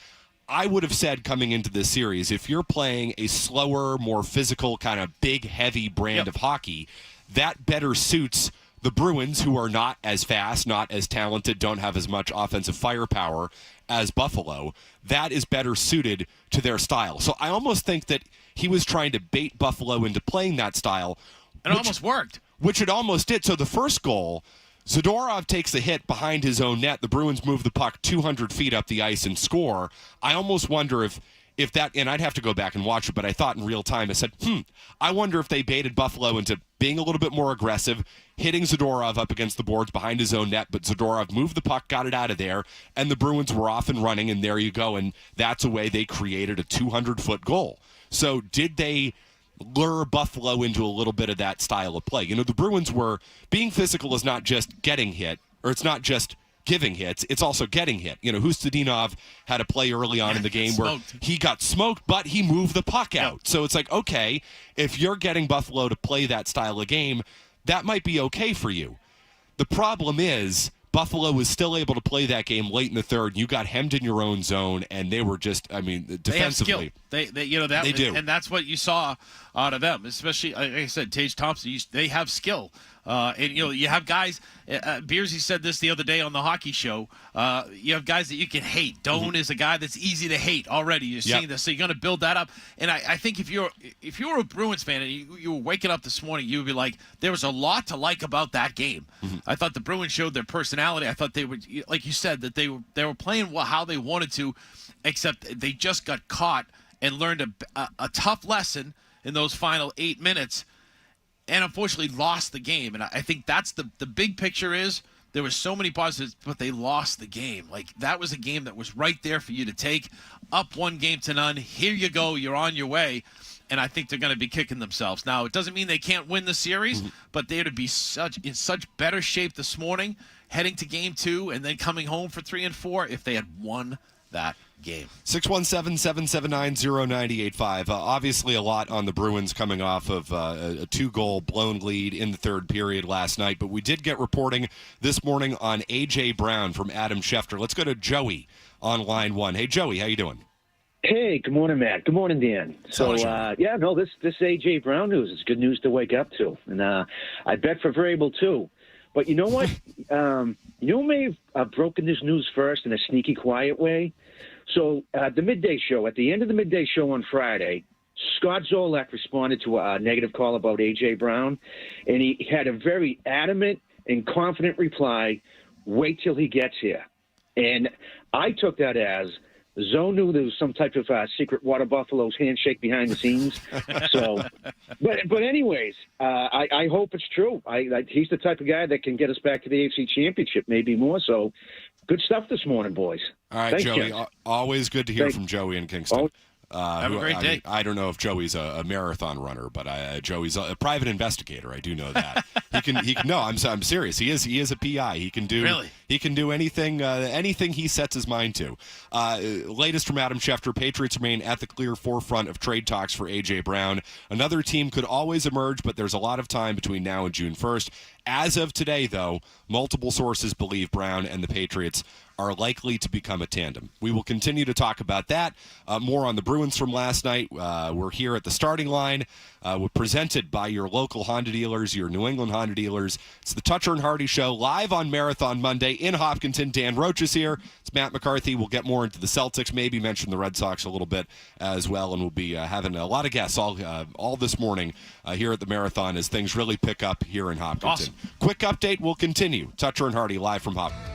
Speaker 2: I would have said coming into this series, if you're playing a slower, more physical, kind of big, heavy brand of hockey, that better suits the Bruins, who are not as fast, not as talented, don't have as much offensive firepower as Buffalo. That is better suited to their style. So I almost think that he was trying to bait Buffalo into playing that style.
Speaker 9: And it almost worked.
Speaker 2: Which it almost did. So the first goal, Zadorov takes a hit behind his own net. The Bruins move the puck 200 feet up the ice and score. I almost wonder if that, and I'd have to go back and watch it, but I thought in real time, I said, I wonder if they baited Buffalo into being a little bit more aggressive, hitting Zadorov up against the boards behind his own net, but Zadorov moved the puck, got it out of there, and the Bruins were off and running, and there you go, and that's a way they created a 200-foot goal. So did they lure Buffalo into a little bit of that style of play? You know, the Bruins were, being physical is not just getting hit, or it's not just giving hits, it's also getting hit. You know, Hustadinov had a play early on in the game where he got smoked, but he moved the puck out. So it's like, okay, if you're getting Buffalo to play that style of game, that might be okay for you. The problem is Buffalo was still able to play that game late in the third. You got hemmed in your own zone, and they were just, I mean, defensively.
Speaker 9: They have skill. They you know, that,
Speaker 2: they do.
Speaker 9: And that's what you saw out of them, especially, like I said, Tage Thompson, they have skill. And, you know, you have guys, Beersy said this the other day on the hockey show, you have guys that you can hate. Doan is a guy that's easy to hate already. You're seeing this, so you're going to build that up. And I think if you're a Bruins fan and you were waking up this morning, you would be like, there was a lot to like about that game. I thought the Bruins showed their personality. I thought they would, like you said, that they were playing how they wanted to, except they just got caught and learned a tough lesson in those final 8 minutes, and unfortunately lost the game. And I think that's the big picture is there were so many positives, but they lost the game. Like, that was a game that was right there for you to take. Up 1-0. Here you go. You're on your way. And I think they're going to be kicking themselves. Now, it doesn't mean they can't win the series, but they would be in such better shape this morning, heading to Game 2 and then coming home for 3 and 4 if they had won that game.
Speaker 2: 617-779-0985. Obviously a lot on the Bruins coming off of a 2-goal blown lead in the third period last night, but we did get reporting this morning on A.J. Brown from Adam Schefter. Let's go to Joey on line 1. Hey, Joey, how you doing?
Speaker 13: Hey, good morning, Matt. Good morning, Dan. So, this A.J. Brown news is good news to wake up to, and I bet for variable too. But you know what? You know who may have broken this news first in a sneaky, quiet way? So the midday show, at the end of the midday show on Friday, Scott Zolak responded to a negative call about A.J. Brown, and he had a very adamant and confident reply, wait till he gets here. And I took that as Zoe knew there was some type of secret Water Buffalo's handshake behind the scenes. So, but anyways, I hope it's true. He's the type of guy that can get us back to the AFC Championship, maybe more. So, good stuff this morning, boys.
Speaker 2: All right,
Speaker 13: Thanks,
Speaker 2: Joey.
Speaker 13: Ken.
Speaker 2: Always good to hear from Joey in Kingston.
Speaker 9: Have a great day.
Speaker 2: I don't know if Joey's a marathon runner, but Joey's a private investigator. I do know that. He can. No, I'm serious. He is a PI. He can do.
Speaker 9: Really?
Speaker 2: He can do anything he sets his mind to. Latest from Adam Schefter: Patriots remain at the clear forefront of trade talks for A.J. Brown. Another team could always emerge, but there's a lot of time between now and June 1st. As of today, though, multiple sources believe Brown and the Patriots are likely to become a tandem. We will continue to talk about that. More on the Bruins from last night. We're here at the starting line. We're presented by your local Honda dealers, your New England Honda dealers. It's the Toucher and Hardy Show, live on Marathon Monday in Hopkinton. Dan Roach is here. It's Matt McCarthy. We'll get more into the Celtics, maybe mention the Red Sox a little bit as well, and we'll be having a lot of guests all this morning here at the Marathon as things really pick up here in Hopkinton.
Speaker 9: Awesome.
Speaker 2: Quick update will continue. Toucher and Hardy live from Hopkinton.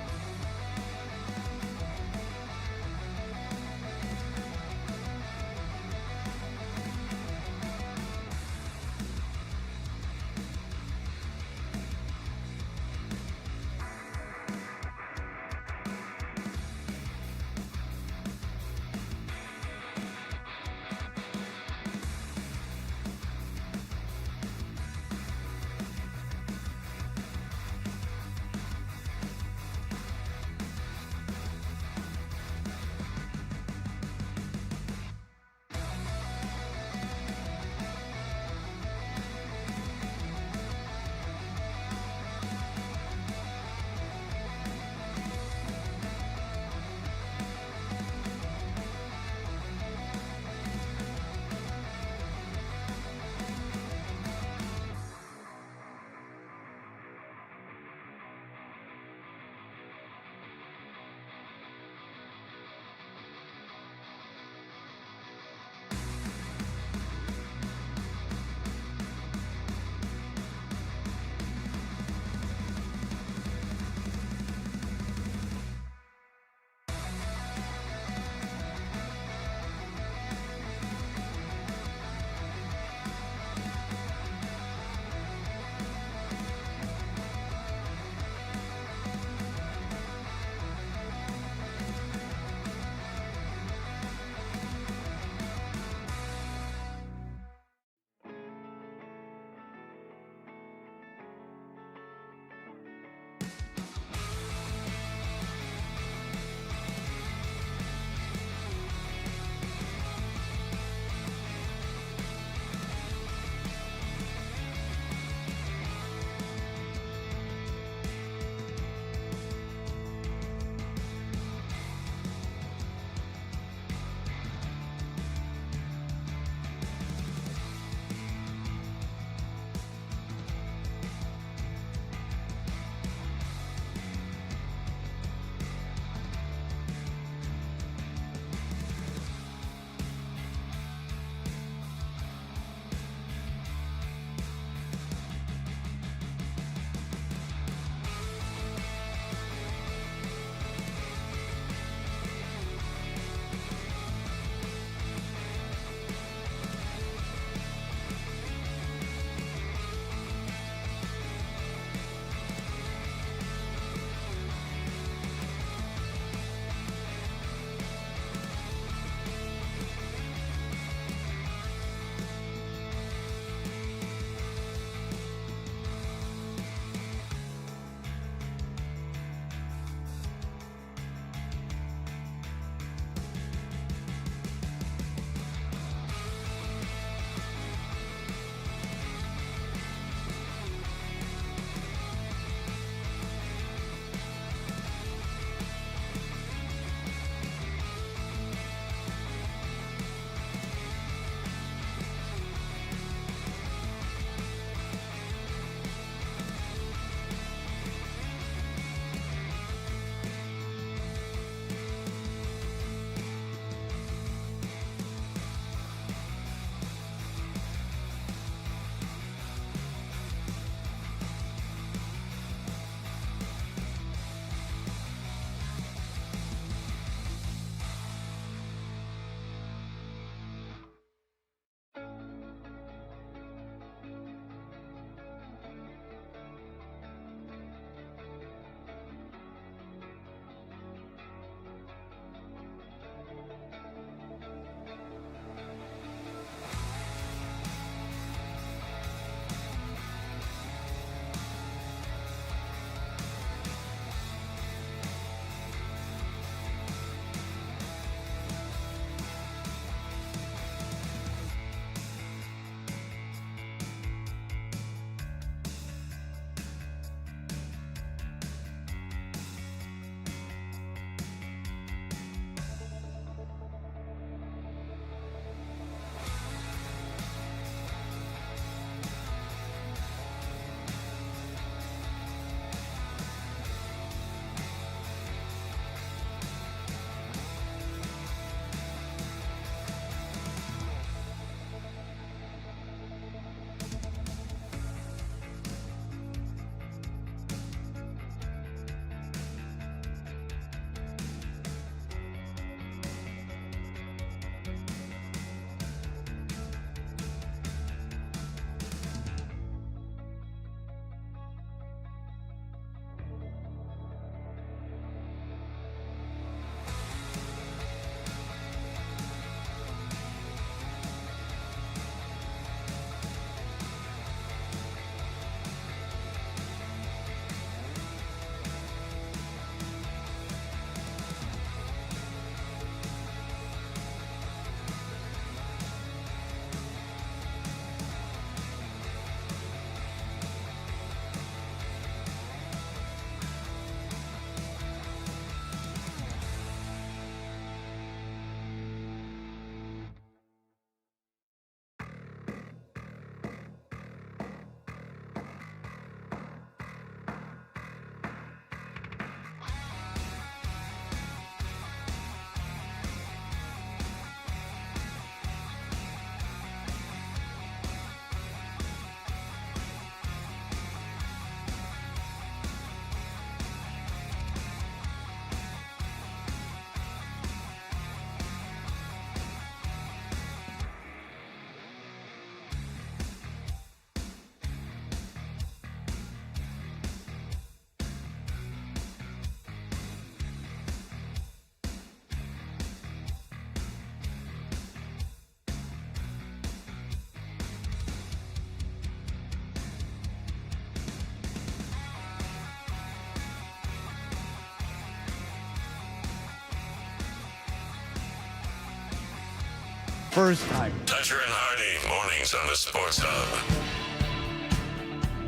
Speaker 5: first time.
Speaker 1: Toucher and Hardy, mornings on the Sports Hub.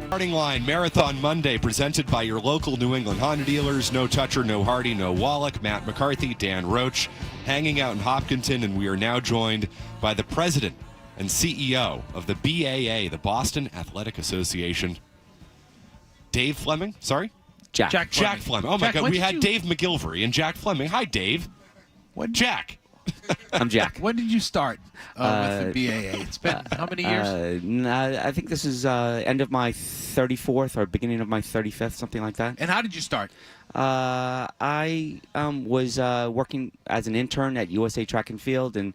Speaker 2: Starting line, Marathon Monday, presented by your local New England Honda dealers. No Toucher, no Hardy, no Wallach. Matt McCarthy, Dan Roach, hanging out in Hopkinton, and we are now joined by the president and CEO of the BAA, the Boston Athletic Association, Dave Fleming. Sorry?
Speaker 9: Jack
Speaker 2: Fleming. Oh, my God. We had Dave McGillivray and Jack Fleming. Hi, Dave. What? Jack.
Speaker 14: I'm Jack.
Speaker 9: When did you start with the BAA? It's been how many years?
Speaker 14: I think this is end of my 34th or beginning of my 35th, something like that.
Speaker 9: And how did you start?
Speaker 14: I was working as an intern at USA Track and Field, and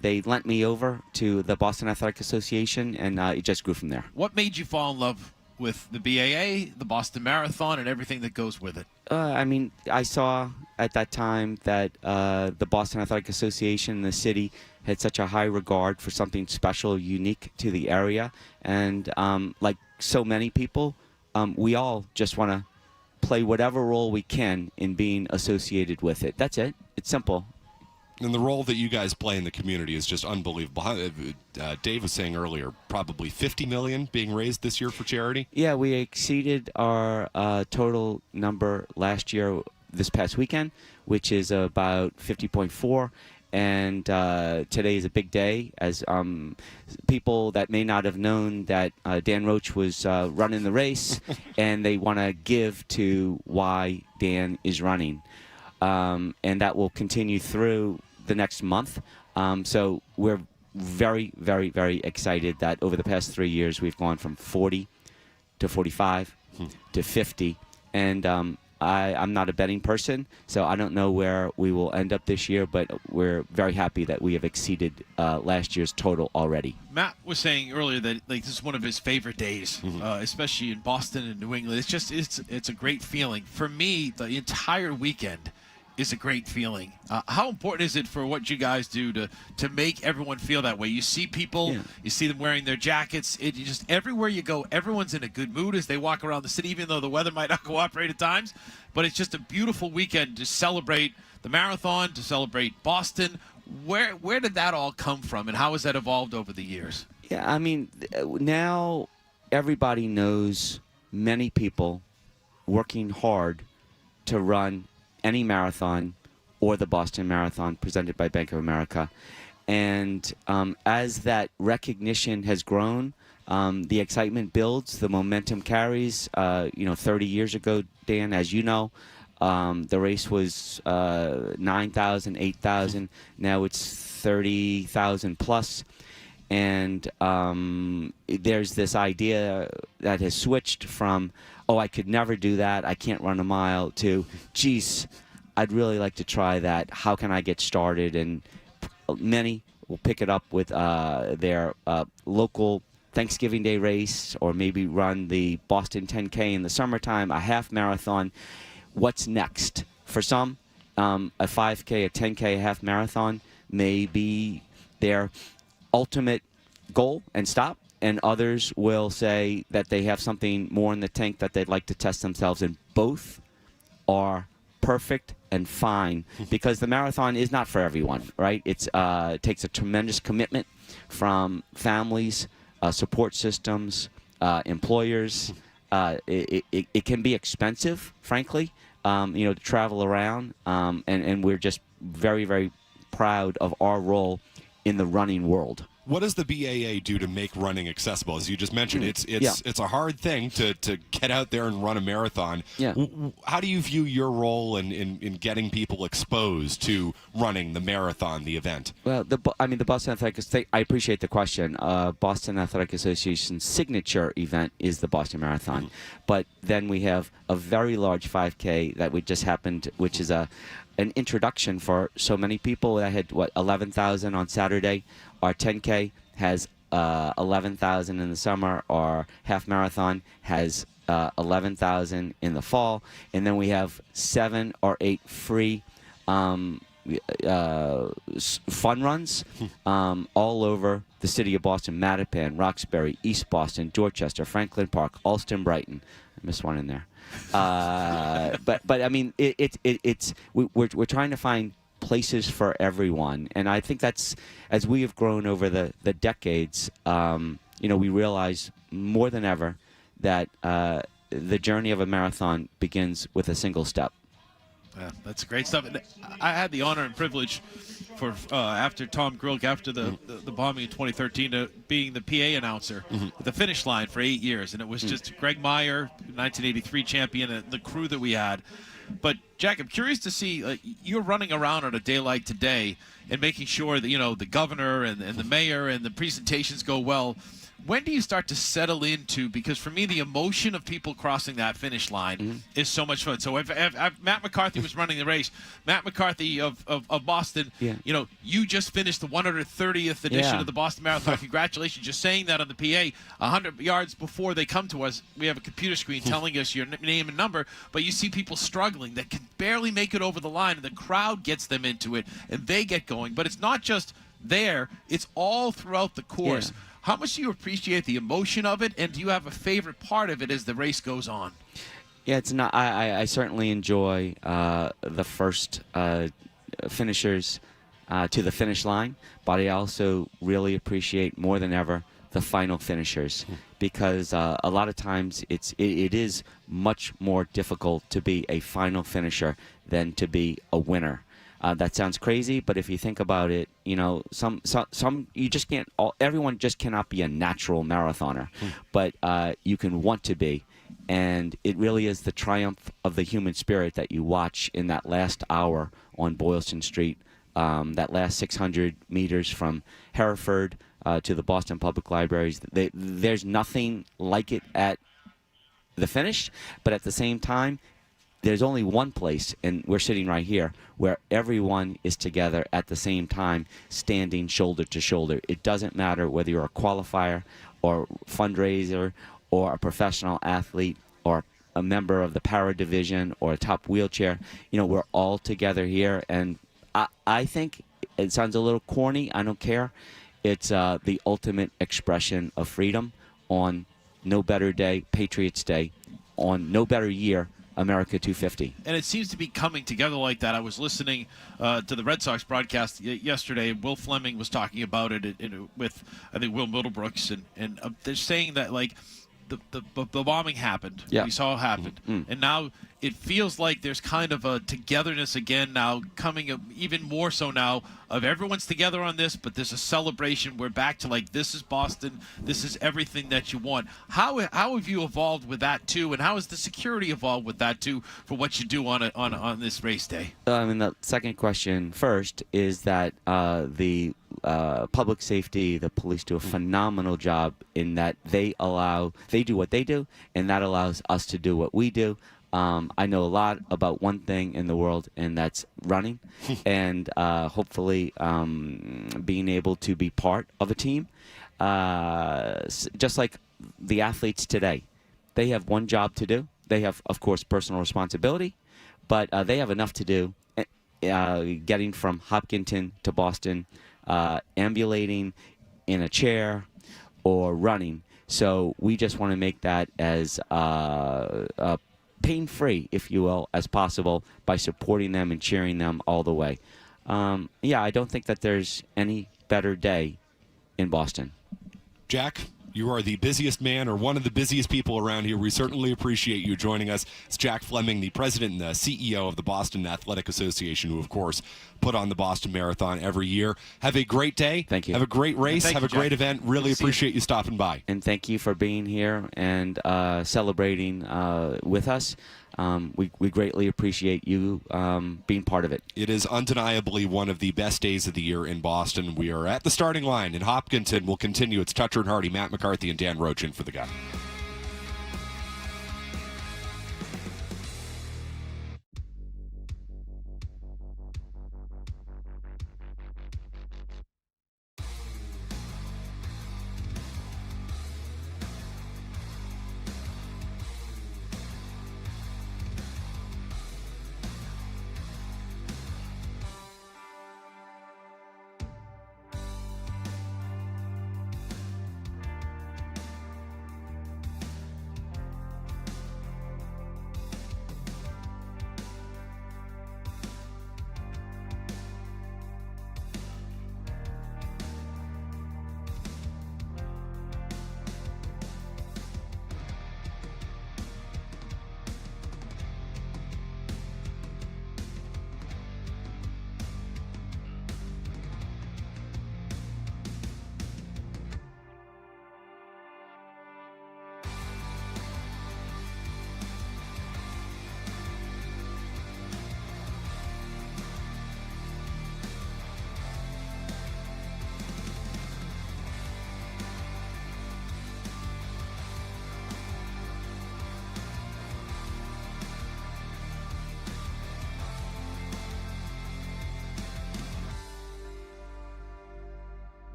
Speaker 14: they lent me over to the Boston Athletic Association, and it just grew from there.
Speaker 9: What made you fall in love with the BAA, the Boston Marathon, and everything that goes with it?
Speaker 14: I saw at that time that the Boston Athletic Association and the city had such a high regard for something special, unique to the area. And like so many people, we all just want to play whatever role we can in being associated with it. That's it. It's simple.
Speaker 2: And the role that you guys play in the community is just unbelievable. Dave was saying earlier, probably $50 million being raised this year for charity.
Speaker 14: Yeah, we exceeded our total number last year, this past weekend, which is about 50.4. And today is a big day, as people that may not have known that Dan Roach was running the race, and they want to give to why Dan is running. And that will continue through the next month. So we're very, very, very excited that over the past 3 years we've gone from 40 to 45 to 50. And I'm not a betting person, so I don't know where we will end up this year, but we're very happy that we have exceeded last year's total already.
Speaker 9: Matt was saying earlier that this is one of his favorite days, especially in Boston and New England. It's a great feeling. For me, the entire weekend is a great feeling. How important is it for what you guys do to make everyone feel that way? You see people, you see them wearing their jackets. Everywhere you go, everyone's in a good mood as they walk around the city, even though the weather might not cooperate at times. But it's just a beautiful weekend to celebrate the marathon, to celebrate Boston. Where did that all come from, and how has that evolved over the years?
Speaker 14: Yeah, now everybody knows many people working hard to run any marathon or the Boston Marathon presented by Bank of America. And as that recognition has grown, the excitement builds, the momentum carries. 30 years ago, Dan, as you know, the race was 9,000, 8,000. Now it's 30,000 plus. And there's this idea that has switched from, I could never do that, I can't run a mile, to, geez, I'd really like to try that. How can I get started? And many will pick it up with their local Thanksgiving Day race, or maybe run the Boston 10K in the summertime, a half marathon. What's next? For some, a 5K, a 10K, a half marathon may be their ultimate goal and stop. And others will say that they have something more in the tank that they'd like to test themselves in. Both are perfect and fine, because the marathon is not for everyone, right? It takes a tremendous commitment from families, support systems, employers. It can be expensive, frankly, to travel around. And we're just very, very proud of our role in the running world.
Speaker 2: What does the BAA do to make running accessible? As you just mentioned, it's a hard thing to get out there and run a marathon.
Speaker 14: Yeah.
Speaker 2: How do you view your role in getting people exposed to running the marathon, the event?
Speaker 14: Well, the Boston Athletic, I appreciate the question. Boston Athletic Association's signature event is the Boston Marathon. But then we have a very large 5K that we just happened, which is an introduction for so many people. I had 11,000 on Saturday. Our 10K has 11,000 in the summer. Our half marathon has 11,000 in the fall, and then we have 7 or 8 free fun runs all over the city of Boston: Mattapan, Roxbury, East Boston, Dorchester, Franklin Park, Alston, Brighton. I missed one in there. But I mean, we're trying to find places for everyone. And I think that's, as we have grown over the decades, we realize more than ever that the journey of a marathon begins with a single step.
Speaker 9: Yeah, that's great stuff. And I had the honor and privilege for after Tom Grilk, after the bombing in 2013, being the PA announcer at the finish line for 8 years. And it was just Greg Meyer, 1983 champion, and the crew that we had. But, Jack, I'm curious to see, you're running around on a day like today and making sure that, the governor and the mayor and the presentations go well. When do you start to settle into, because for me, the emotion of people crossing that finish line is so much fun. So if Matt McCarthy was running the race, Matt McCarthy of Boston, you just finished the 130th edition of the Boston Marathon. Congratulations. Just saying that on the PA, 100 yards before they come to us, we have a computer screen telling us your name and number, but you see people struggling that can barely make it over the line, and the crowd gets them into it, and they get going. But it's not just there. It's all throughout the course. Yeah. How much do you appreciate the emotion of it, and do you have a favorite part of it as the race goes on?
Speaker 14: Yeah, it's not. I certainly enjoy the first finishers to the finish line, but I also really appreciate more than ever the final finishers, because a lot of times it is much more difficult to be a final finisher than to be a winner. That sounds crazy, but if you think about it, some you just can't. Everyone just cannot be a natural marathoner, but you can want to be, and it really is the triumph of the human spirit that you watch in that last hour on Boylston Street, that last 600 meters from Hereford to the Boston Public Libraries. There's nothing like it at the finish, but at the same time, there's only one place, and we're sitting right here, where everyone is together at the same time, standing shoulder to shoulder. It doesn't matter whether you're a qualifier or fundraiser or a professional athlete or a member of the para division or a top wheelchair. We're all together here, and I think it sounds a little corny. I don't care. It's the ultimate expression of freedom on no better day, Patriots Day, on no better year, America 250.
Speaker 9: And it seems to be coming together like that. I was listening to the Red Sox broadcast yesterday. Will Fleming was talking about it with, I think, Will Middlebrooks, and they're saying that, like, the bombing happened.
Speaker 14: Yeah.
Speaker 9: We saw it happen. And now it feels like there's kind of a togetherness again now, coming even more so now, of everyone's together on this, but there's a celebration. We're back to, like, this is Boston. This is everything that you want. How have you evolved with that, too, and how has the security evolved with that, too, for what you do on this race day?
Speaker 14: The second question first is that the public safety, the police do a phenomenal job in that they do what they do, and that allows us to do what we do. I know a lot about one thing in the world, and that's running, and hopefully being able to be part of a team. Just like the athletes today, they have one job to do. They have, of course, personal responsibility, but they have enough to do getting from Hopkinton to Boston, ambulating in a chair, or running. So we just want to make that as pain-free, if you will, as possible by supporting them and cheering them all the way. I don't think that there's any better day in Boston.
Speaker 2: Jack, you are the busiest man, or one of the busiest people around here. We certainly appreciate you joining us. It's Jack Fleming, the president and the CEO of the Boston Athletic Association, who, of course, put on the Boston Marathon every year. Have a great day.
Speaker 14: Thank you.
Speaker 2: Have a great race. Have a great event. Really appreciate you stopping by.
Speaker 14: And thank you for being here and celebrating with us. We greatly appreciate you being part of it.
Speaker 2: It is undeniably one of the best days of the year in Boston. We are at the starting line in Hopkinton. We'll continue. It's Toucher and Hardy, Matt McCarthy, and Dan Roach in for the guy.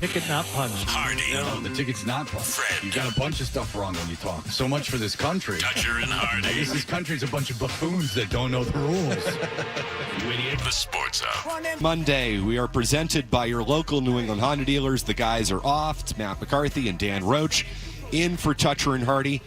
Speaker 5: Ticket not punched.
Speaker 1: Hardy.
Speaker 4: No, the ticket's not punched. You got a bunch of stuff wrong when you talk. So much for this country.
Speaker 1: Dutcher and Hardy.
Speaker 4: I guess this country's a bunch of buffoons that don't know the rules.
Speaker 1: You idiot. The Sports Hub.
Speaker 2: Monday, we are presented by your local New England Honda dealers. The guys are off. It's Matt McCarthy and Dan Roach in for Dutcher and Hardy.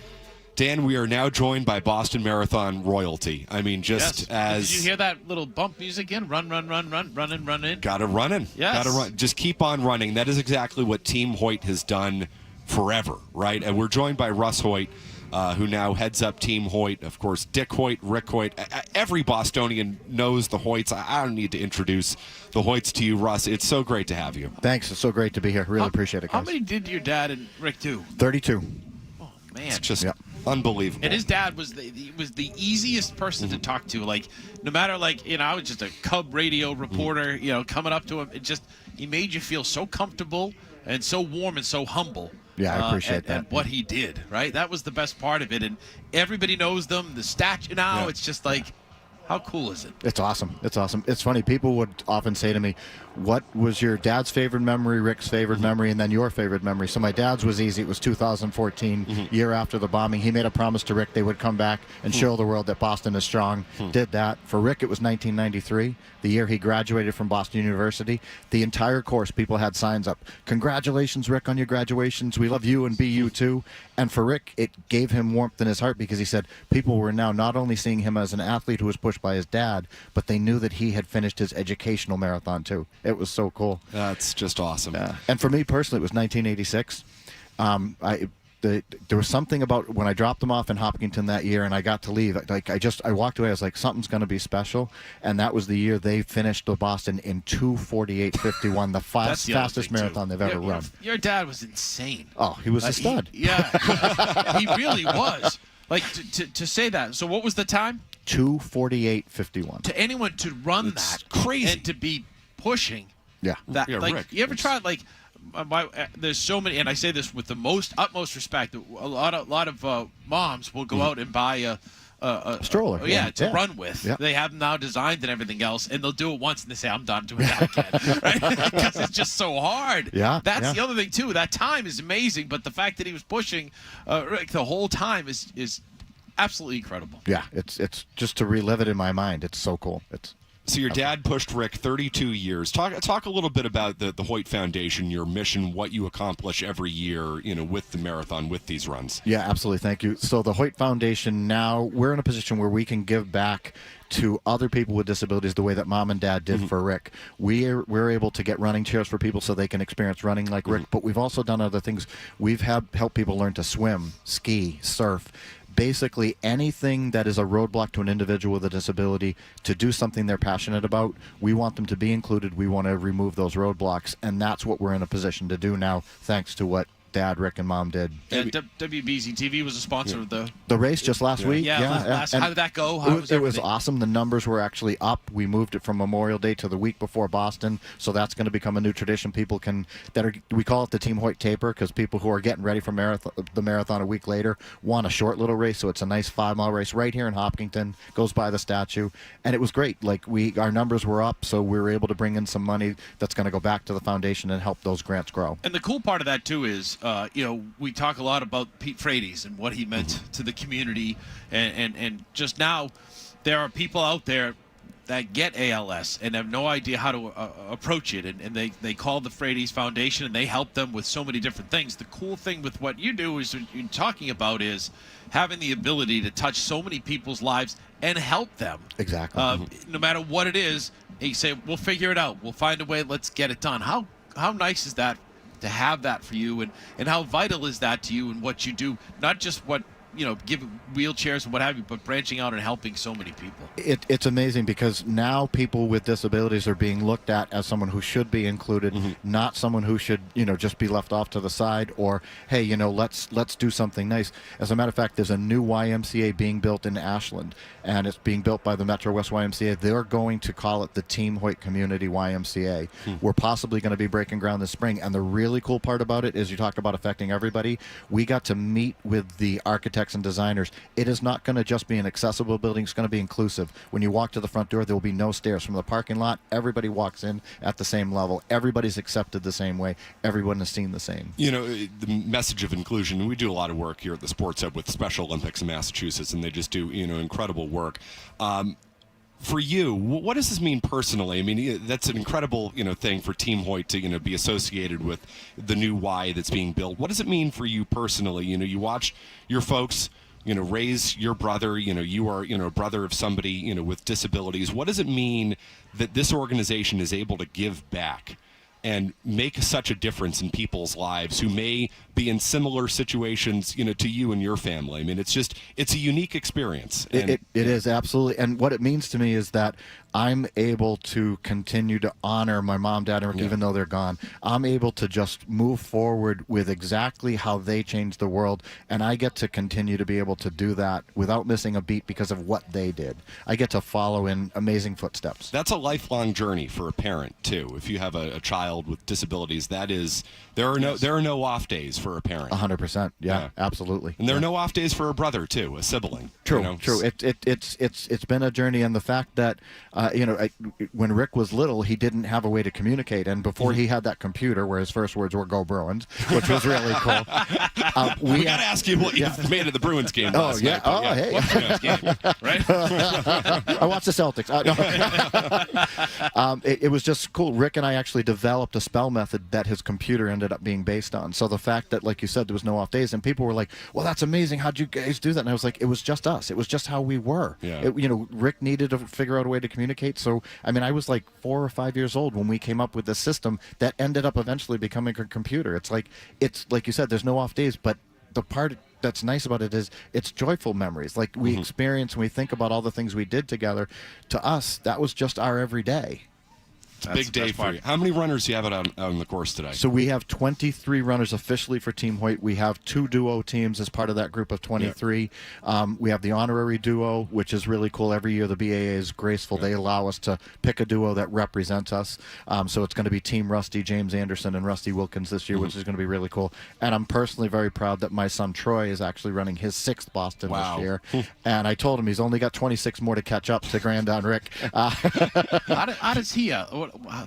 Speaker 2: Dan, we are now joined by Boston Marathon royalty. I mean, just as...
Speaker 9: Did you hear that little bump music again? Run, run, run, run, run in, run in.
Speaker 2: Gotta run in.
Speaker 9: Yes.
Speaker 2: Gotta run. Just keep on running. That is exactly what Team Hoyt has done forever, right? And we're joined by Russ Hoyt, who now heads up Team Hoyt. Of course, Dick Hoyt, Rick Hoyt. Every Bostonian knows the Hoyts. I don't need to introduce the Hoyts to you, Russ. It's so great to have you.
Speaker 15: Thanks. It's so great to be here. Really appreciate it, guys.
Speaker 9: How many did your dad and Rick do?
Speaker 15: 32.
Speaker 9: Oh, man.
Speaker 2: It's just unbelievable.
Speaker 9: And his dad was the easiest person to talk to. Like, no matter, like, you know, I was just a Cub radio reporter, you know, coming up to him. He made you feel so comfortable and so warm and so humble.
Speaker 15: Yeah, I appreciate that.
Speaker 9: And what he did, right? That was the best part of it. And everybody knows them. The statue now, it's just like, how cool is it?
Speaker 15: It's awesome. It's awesome. It's funny. People would often say to me, what was your dad's favorite memory, Rick's favorite memory, and then your favorite memory? So my dad's was easy. It was 2014, year after the bombing. He made a promise to Rick they would come back and show the world that Boston is strong. Did that. For Rick, it was 1993, the year he graduated from Boston University. The entire course, people had signs up. Congratulations, Rick, on your graduations. We love you and be you too. And for Rick, it gave him warmth in his heart because he said people were now not only seeing him as an athlete who was pushed by his dad, but they knew that he had finished his educational marathon too. It was so cool.
Speaker 2: That's just awesome.
Speaker 15: And for me personally, it was 1986. There was something about when I dropped them off in Hopkinton that year and I got to leave. Like I walked away. I was like, something's going to be special. And that was the year they finished the Boston in 2:48:51, the fastest marathon they've ever run.
Speaker 9: Your dad was insane.
Speaker 15: Oh, he was a stud.
Speaker 9: He really was. Like to say that. So what was the time?
Speaker 15: 2:48:51.
Speaker 9: To anyone to run that
Speaker 2: crazy
Speaker 9: and to be pushing.
Speaker 15: Yeah.
Speaker 9: That, like,
Speaker 2: Rick,
Speaker 9: you ever tried, like, there's so many, and I say this with the utmost respect. A lot of moms will go out and buy a
Speaker 15: stroller.
Speaker 9: To run with.
Speaker 15: Yeah.
Speaker 9: They have them now designed and everything else, and they'll do it once and they say, I'm done doing that again. Right? Because it's just so hard.
Speaker 15: Yeah.
Speaker 9: That's the other thing, too. That time is amazing, but the fact that he was pushing Rick the whole time is absolutely incredible.
Speaker 15: Yeah, it's just to relive it in my mind. It's so cool.
Speaker 2: So your dad pushed Rick 32 years. Talk a little bit about the Hoyt Foundation, your mission, what you accomplish every year, you know, with the marathon, with these runs.
Speaker 15: Yeah, absolutely. Thank you. So the Hoyt Foundation, now we're in a position where we can give back to other people with disabilities the way that Mom and Dad did for Rick. We're able to get running chairs for people so they can experience running like Rick, but we've also done other things. We've helped people learn to swim, ski, surf. Basically anything that is a roadblock to an individual with a disability to do something they're passionate about, we want them to be included. We want to remove those roadblocks, and that's what we're in a position to do now, thanks to what Dad, Rick, and Mom did.
Speaker 9: WBZ TV was a sponsor of the
Speaker 15: race just last week.
Speaker 9: How did that go?
Speaker 15: It was awesome. The numbers were actually up. We moved it from Memorial Day to the week before Boston, so that's going to become a new tradition. People we call it the Team Hoyt Taper, because people who are getting ready for the marathon a week later want a short little race. So it's a nice 5-mile race right here in Hopkinton. Goes by the statue, and it was great. Like our numbers were up, so we were able to bring in some money that's going to go back to the foundation and help those grants grow.
Speaker 9: And the cool part of that too is, you know, we talk a lot about Pete Frates and what he meant to the community, and just now there are people out there that get ALS and have no idea how to approach it, and they call the Frates Foundation and they help them with so many different things. The cool thing with what you do is you're talking about is having the ability to touch so many people's lives and help them.
Speaker 15: Exactly.
Speaker 9: No matter what it is, and you say, we'll figure it out. We'll find a way. Let's get it done. How nice is that to have that for you, and how vital is that to you and what you do? Not just what, you know, give wheelchairs and what have you, but branching out and helping so many people.
Speaker 15: It's amazing because now people with disabilities are being looked at as someone who should be included, not someone who should, you know, just be left off to the side, or, hey, you know, let's do something nice. As a matter of fact, there's a new YMCA being built in Ashland, and it's being built by the Metro West YMCA. They're going to call it the Team Hoyt Community YMCA. We're possibly going to be breaking ground this spring, and the really cool part about it is you talk about affecting everybody. We got to meet with the architect architects and designers, it is not going to just be an accessible building. It's going to be inclusive. When you walk to the front door, there will be no stairs. From the parking lot, everybody walks in at the same level. Everybody's accepted the same way. Everyone is seen the same.
Speaker 2: You know, the message of inclusion, we do a lot of work here at the Sports Hub with Special Olympics in Massachusetts, and they just do, incredible work. For you, what does this mean personally? I mean, that's an incredible, thing for Team Hoyt to, be associated with the new Y that's being built. What does it mean for you personally? You watch your folks, raise your brother. You are, a brother of somebody, with disabilities. What does it mean that this organization is able to give back and make such a difference in people's lives who may be in similar situations, to you and your family? I mean, it's a unique experience. And,
Speaker 15: it is, absolutely. And what it means to me is that I'm able to continue to honor my mom, dad, and Rick, even though they're gone. I'm able to just move forward with exactly how they changed the world, and I get to continue to be able to do that without missing a beat because of what they did. I get to follow in amazing footsteps.
Speaker 2: That's a lifelong journey for a parent, too. If you have a child with disabilities, there are no off days for a parent.
Speaker 15: 100%. Yeah, absolutely.
Speaker 2: And there are no off days for a brother, too, a sibling.
Speaker 15: True. It's been a journey, and the fact that when Rick was little, he didn't have a way to communicate, and before he had that computer, where his first words were "Go Bruins," which was really cool.
Speaker 2: We got to ask you what you made of the Bruins game last night.
Speaker 15: Hey.
Speaker 9: What Bruins game, right?
Speaker 15: I watched the Celtics. It was just cool. Rick and I actually developed a spell method that his computer ended up being based on. So the fact that, like you said, there was no off days, and people were like, "Well, that's amazing. How'd you guys do that?" And I was like, "It was just us. It was just how we were."
Speaker 2: Yeah.
Speaker 15: Rick needed to figure out a way to communicate. So, I mean, I was like 4 or 5 years old when we came up with this system that ended up eventually becoming a computer. It's like you said, there's no off days, but the part that's nice about it is it's joyful memories. Like we experience, when we think about all the things we did together, to us, that was just our everyday.
Speaker 2: Big day for you. How many runners do you have out on the course today?
Speaker 15: So we have 23 runners officially for Team Hoyt. We have 2 duo teams as part of that group of 23. We have the honorary duo, which is really cool. Every year the BAA is graceful. They allow us to pick a duo that represents us. So it's going to be Team Rusty, James Anderson, and Rusty Wilkins this year, which is going to be really cool. And I'm personally very proud that my son Troy is actually running his 6th Boston this year. And I told him he's only got 26 more to catch up to Grandon Rick.
Speaker 9: How does he...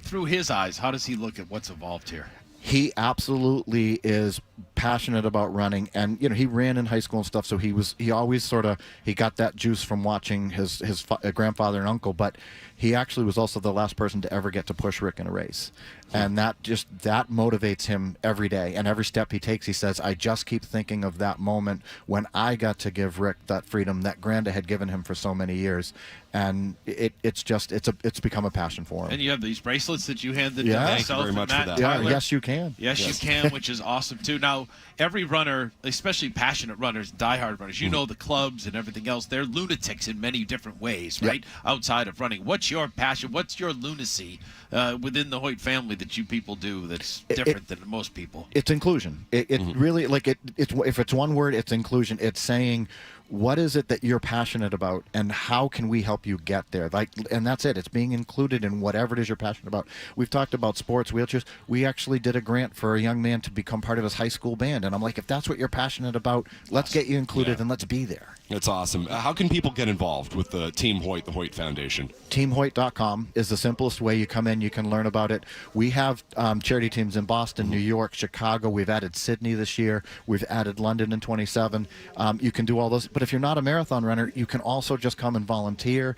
Speaker 9: through his eyes, how does he look at what's evolved here?
Speaker 15: He absolutely is passionate about running, and he ran in high school and stuff, so he always he got that juice from watching his grandfather and uncle, but he actually was also the last person to ever get to push Rick in a race. And that motivates him every day. And every step he takes, he says, I just keep thinking of that moment when I got to give Rick that freedom that Granda had given him for so many years. And it's become a passion for him.
Speaker 9: And you have these bracelets that you handed to
Speaker 2: Thank you very much for that.
Speaker 15: Yeah, yes, you can.
Speaker 9: Yes, you can, which is awesome, too. Now, every runner, especially passionate runners, diehard runners, the clubs and everything else, they're lunatics in many different ways, right? Outside of running. What's your passion? What's your lunacy within the Hoyt family that you people do that's different than most people?
Speaker 15: It's inclusion. It really, if it's one word, it's inclusion. It's saying, what is it that you're passionate about, and how can we help you get there? And that's it. It's being included in whatever it is you're passionate about. We've talked about sports, wheelchairs. We actually did a grant for a young man to become part of his high school band, and I'm like, if that's what you're passionate about, let's get you included and let's be there.
Speaker 2: That's awesome. How can people get involved with the Team Hoyt, the Hoyt Foundation?
Speaker 15: TeamHoyt.com is the simplest way. You come in, you can learn about it. We have charity teams in Boston, New York, Chicago. We've added Sydney this year. We've added London in 27. You can do all those. But if you're not a marathon runner, you can also just come and volunteer.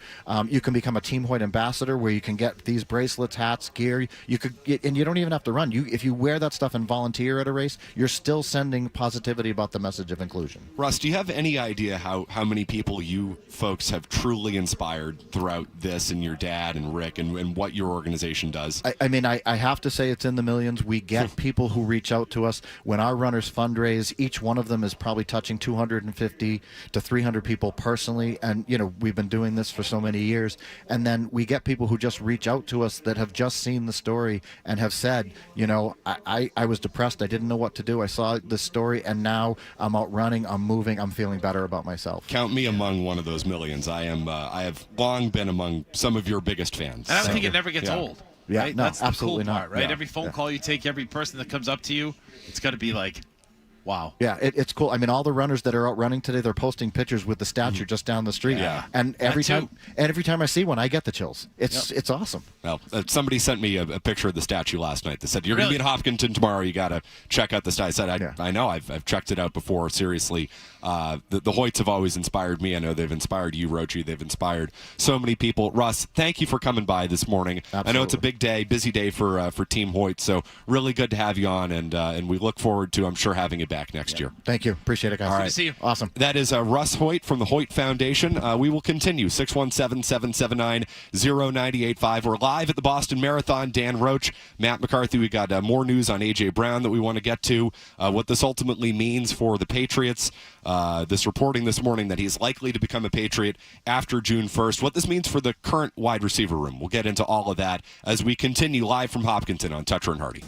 Speaker 15: You can become a Team Hoyt ambassador, where you can get these bracelets, hats, gear. And you don't even have to run. If you wear that stuff and volunteer at a race, you're still sending positivity about the message of inclusion.
Speaker 2: Russ, do you have any idea how many people you folks have truly inspired throughout this, and your dad and Rick, and what your organization does?
Speaker 15: I have to say it's in the millions. We get people who reach out to us. When our runners fundraise, each one of them is probably touching 250 to 300 people personally, and we've been doing this for so many years. And then we get people who just reach out to us that have just seen the story and have said, I was depressed, I didn't know what to do, I saw this story, and now I'm out running, I'm moving, I'm feeling better about myself.
Speaker 2: Count me among one of those millions. I have long been among some of your biggest fans.
Speaker 9: And I think it never gets old.
Speaker 15: Yeah,
Speaker 9: right?
Speaker 15: no,
Speaker 9: that's the
Speaker 15: absolutely
Speaker 9: cool
Speaker 15: not.
Speaker 9: part, right?
Speaker 15: Yeah.
Speaker 9: Every phone call you take, every person that comes up to you, it's got to be like, Wow.
Speaker 15: Yeah, it's cool. I mean, all the runners that are out running today, they're posting pictures with the statue just down the street.
Speaker 9: Yeah.
Speaker 15: And every time I see one, I get the chills. It's awesome.
Speaker 2: Well, somebody sent me a picture of the statue last night. They said, you're going to be in Hopkinton tomorrow. You got to check out the statue. I said, I know. I've checked it out before. Seriously. The Hoyts have always inspired me. I know they've inspired you, Rochie. They've inspired so many people. Russ, thank you for coming by this morning.
Speaker 15: Absolutely.
Speaker 2: I know it's a big day, busy day for Team Hoyt. So really good to have you on, and we look forward to, I'm sure, having you back next year.
Speaker 15: Thank you. Appreciate it, guys.
Speaker 2: All right.
Speaker 9: Good to see you.
Speaker 15: Awesome.
Speaker 2: That is Russ Hoyt from the Hoyt Foundation. We will continue. 617-779-0985. We're live at the Boston Marathon. Dan Roach, Matt McCarthy. We got more news on A.J. Brown that we want to get to. What this ultimately means for the Patriots. This reporting this morning that he's likely to become a Patriot after June 1st. What this means for the current wide receiver room. We'll get into all of that as we continue live from Hopkinton on Toucher and Hardy.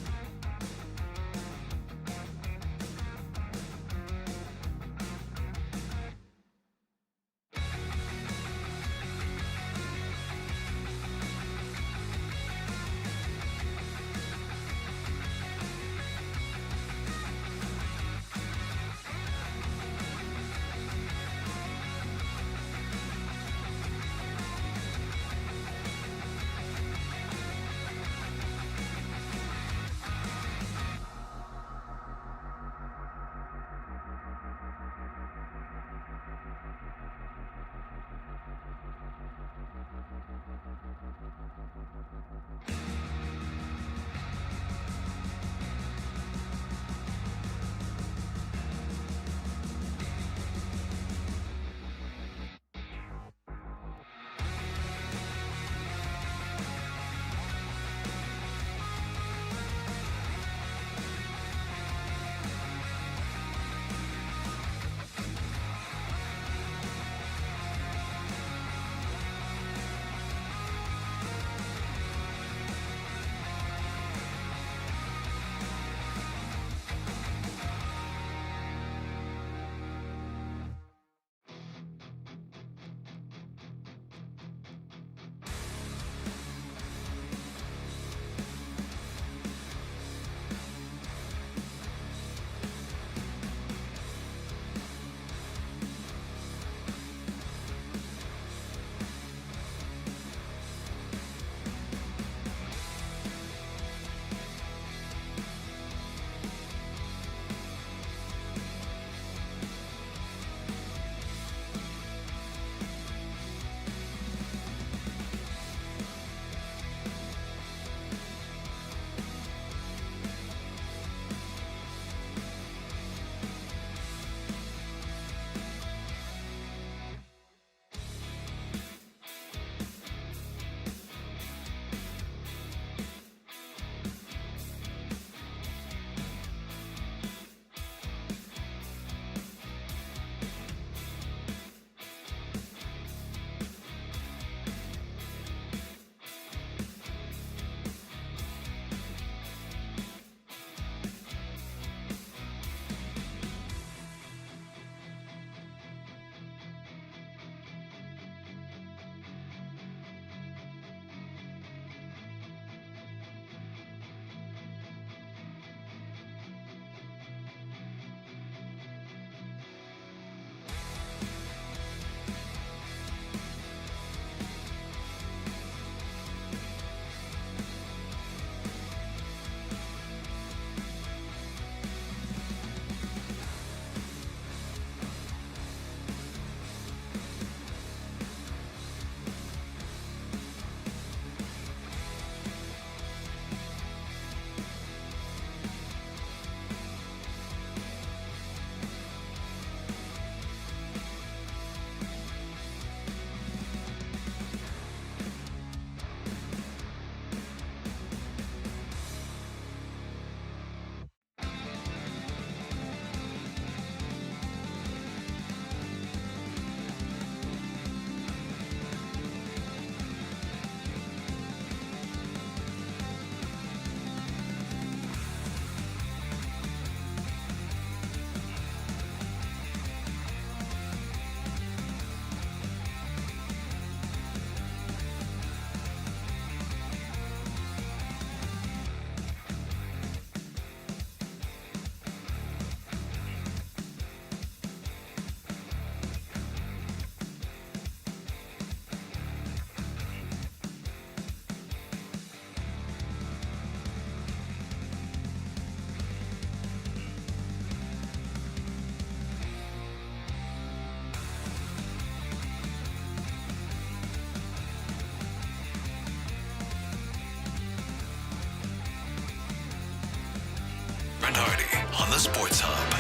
Speaker 1: Sports Hub.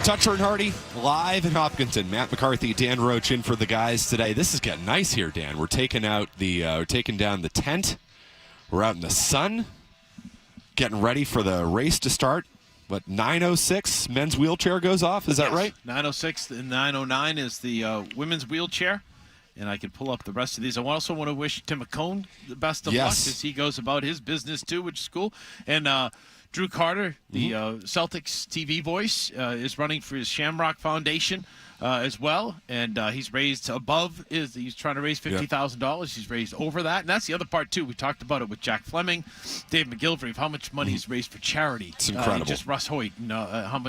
Speaker 2: Toucher and Hardy, live in Hopkinton. Matt McCarthy, Dan Roach in for the guys today. This is getting nice here, Dan. We're taking down the tent. We're out in the sun, getting ready for the race to start. But 9:06, men's wheelchair goes off. Is that right?
Speaker 9: 9:06 and 9:09 is the women's wheelchair. And I can pull up the rest of these. I also want to wish Tim McCone the best of luck as he goes about his business, too, which is cool. And Drew Carter, the Celtics TV voice, is running for his Shamrock Foundation as well. And he's raised he's trying to raise $50,000. He's raised over that. And that's the other part, too. We talked about it with Jack Fleming, Dave McGillivray, of how much money he's raised for charity.
Speaker 2: It's incredible.
Speaker 9: Just Russ Hoyt, and how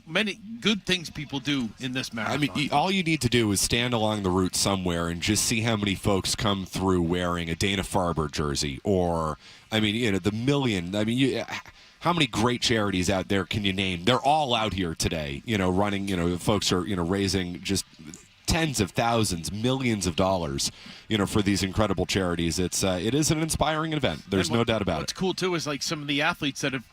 Speaker 9: many good things people do in this marathon.
Speaker 2: I mean, all you need to do is stand along the route somewhere and just see how many folks come through wearing a Dana-Farber jersey or, I mean, the million. I mean, how many great charities out there can you name? They're all out here today, running, folks are, raising just tens of thousands, millions of dollars, for these incredible charities. It is an inspiring event. There's no doubt about it.
Speaker 9: What's cool, too, is like some of the athletes that have,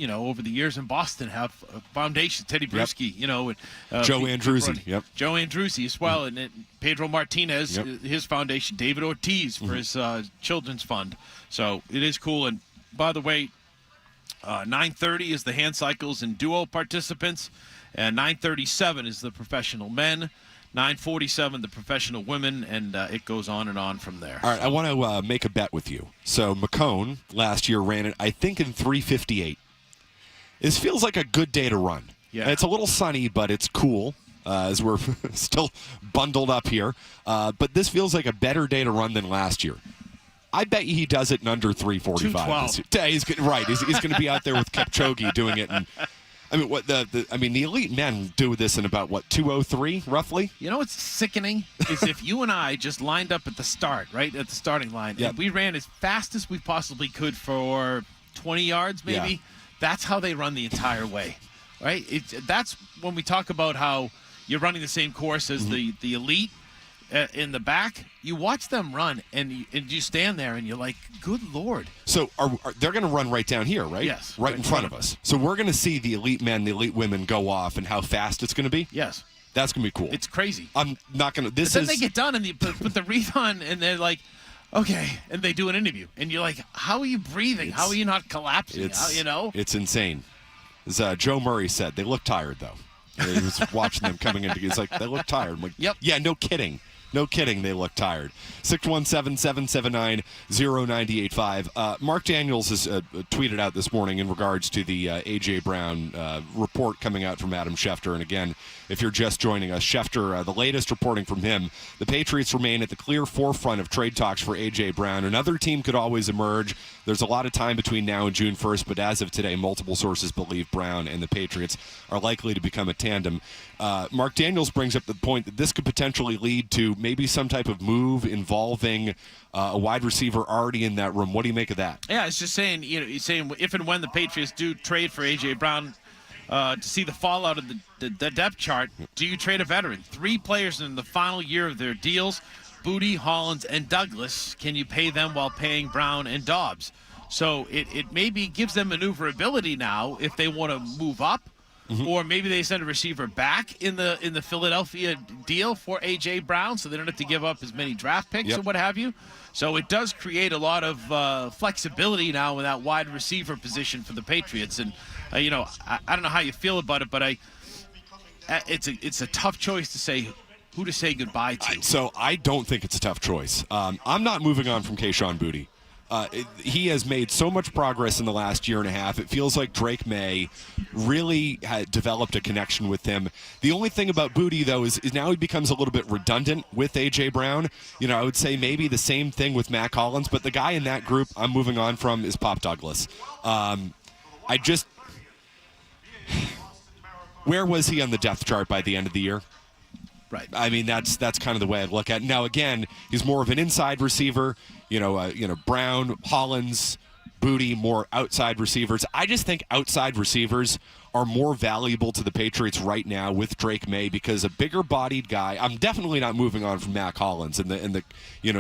Speaker 9: over the years in Boston have foundations. Teddy Bruschi, and,
Speaker 2: Joe Andruzzi.
Speaker 9: Joe Andruzzi as well. And Pedro Martinez, his foundation. David Ortiz for his children's fund. So it is cool. And by the way, 9:30 is the hand cycles and duo participants, and 9:37 is the professional men, 9:47 the professional women, and it goes on and on from there.
Speaker 2: All right, I want to make a bet with you. So McCone last year ran it, I think, in 3:58. This feels like a good day to run.
Speaker 9: Yeah.
Speaker 2: It's a little sunny, but it's cool as we're still bundled up here. But this feels like a better day to run than last year. I bet you he does it in under 3:45. He's going to be out there with Kipchoge doing it. And I mean, the elite men do this in about 2:03 roughly.
Speaker 9: You know what's sickening is if you and I just lined up at the start, right at the starting line, and we ran as fast as we possibly could for 20 yards, maybe.
Speaker 2: Yeah.
Speaker 9: That's how they run the entire way, right? That's when we talk about how you're running the same course as the elite. In the back, you watch them run, and you stand there, and you're like, good Lord.
Speaker 2: So they're going to run right down here, right?
Speaker 9: Yes.
Speaker 2: Right in front of us. So we're going to see the elite men, the elite women go off and how fast it's going to be?
Speaker 9: Yes.
Speaker 2: That's going to be cool.
Speaker 9: It's crazy.
Speaker 2: I'm not going to...
Speaker 9: Then they get done, and they put the wreath on, and they're like, okay, and they do an interview. And you're like, how are you breathing? How are you not collapsing?
Speaker 2: It's insane. As Joe Murray said, they look tired, though. He was watching them coming in. He's like, they look tired. I'm like,
Speaker 9: yep.
Speaker 2: Yeah, no kidding. No kidding, they look tired. 617-779-0985. Mark Daniels has tweeted out this morning in regards to the A.J. Brown report coming out from Adam Schefter. And again, if you're just joining us, Schefter, the latest reporting from him, the Patriots remain at the clear forefront of trade talks for A.J. Brown. Another team could always emerge. There's a lot of time between now and June 1st, but as of today, multiple sources believe Brown and the Patriots are likely to become a tandem. Mark Daniels brings up the point that this could potentially lead to maybe some type of move involving a wide receiver already in that room. What do you make of that?
Speaker 9: Yeah, it's just saying, he's saying if and when the Patriots do trade for A.J. Brown, to see the fallout of the depth chart, do you trade a veteran? 3 players in the final year of their deals, Booty, Hollins, and Douglas. Can you pay them while paying Brown and Dobbs? So it maybe gives them maneuverability now if they want to move up. Mm-hmm. Or maybe they send a receiver back in the Philadelphia deal for A.J. Brown so they don't have to give up as many draft picks or what have you. So it does create a lot of flexibility now in that wide receiver position for the Patriots. And, I don't know how you feel about it, but it's a tough choice to say who to say goodbye to.
Speaker 2: So I don't think it's a tough choice. I'm not moving on from Kayshon Boutte. He has made so much progress in the last year and a half. It feels like Drake May really had developed a connection with him. The only thing about Boutte, though, is now he becomes a little bit redundant with A.J. Brown. I would say maybe the same thing with Matt Collins, but the guy in that group I'm moving on from is Pop Douglas. Where was he on the depth chart by the end of the year?
Speaker 9: Right.
Speaker 2: I mean, that's kind of the way I look at it. Now, again, he's more of an inside receiver. Brown, Hollins, Booty, more outside receivers. I just think outside receivers are more valuable to the Patriots right now with Drake May because a bigger-bodied guy. I'm definitely not moving on from Mac Hollins and the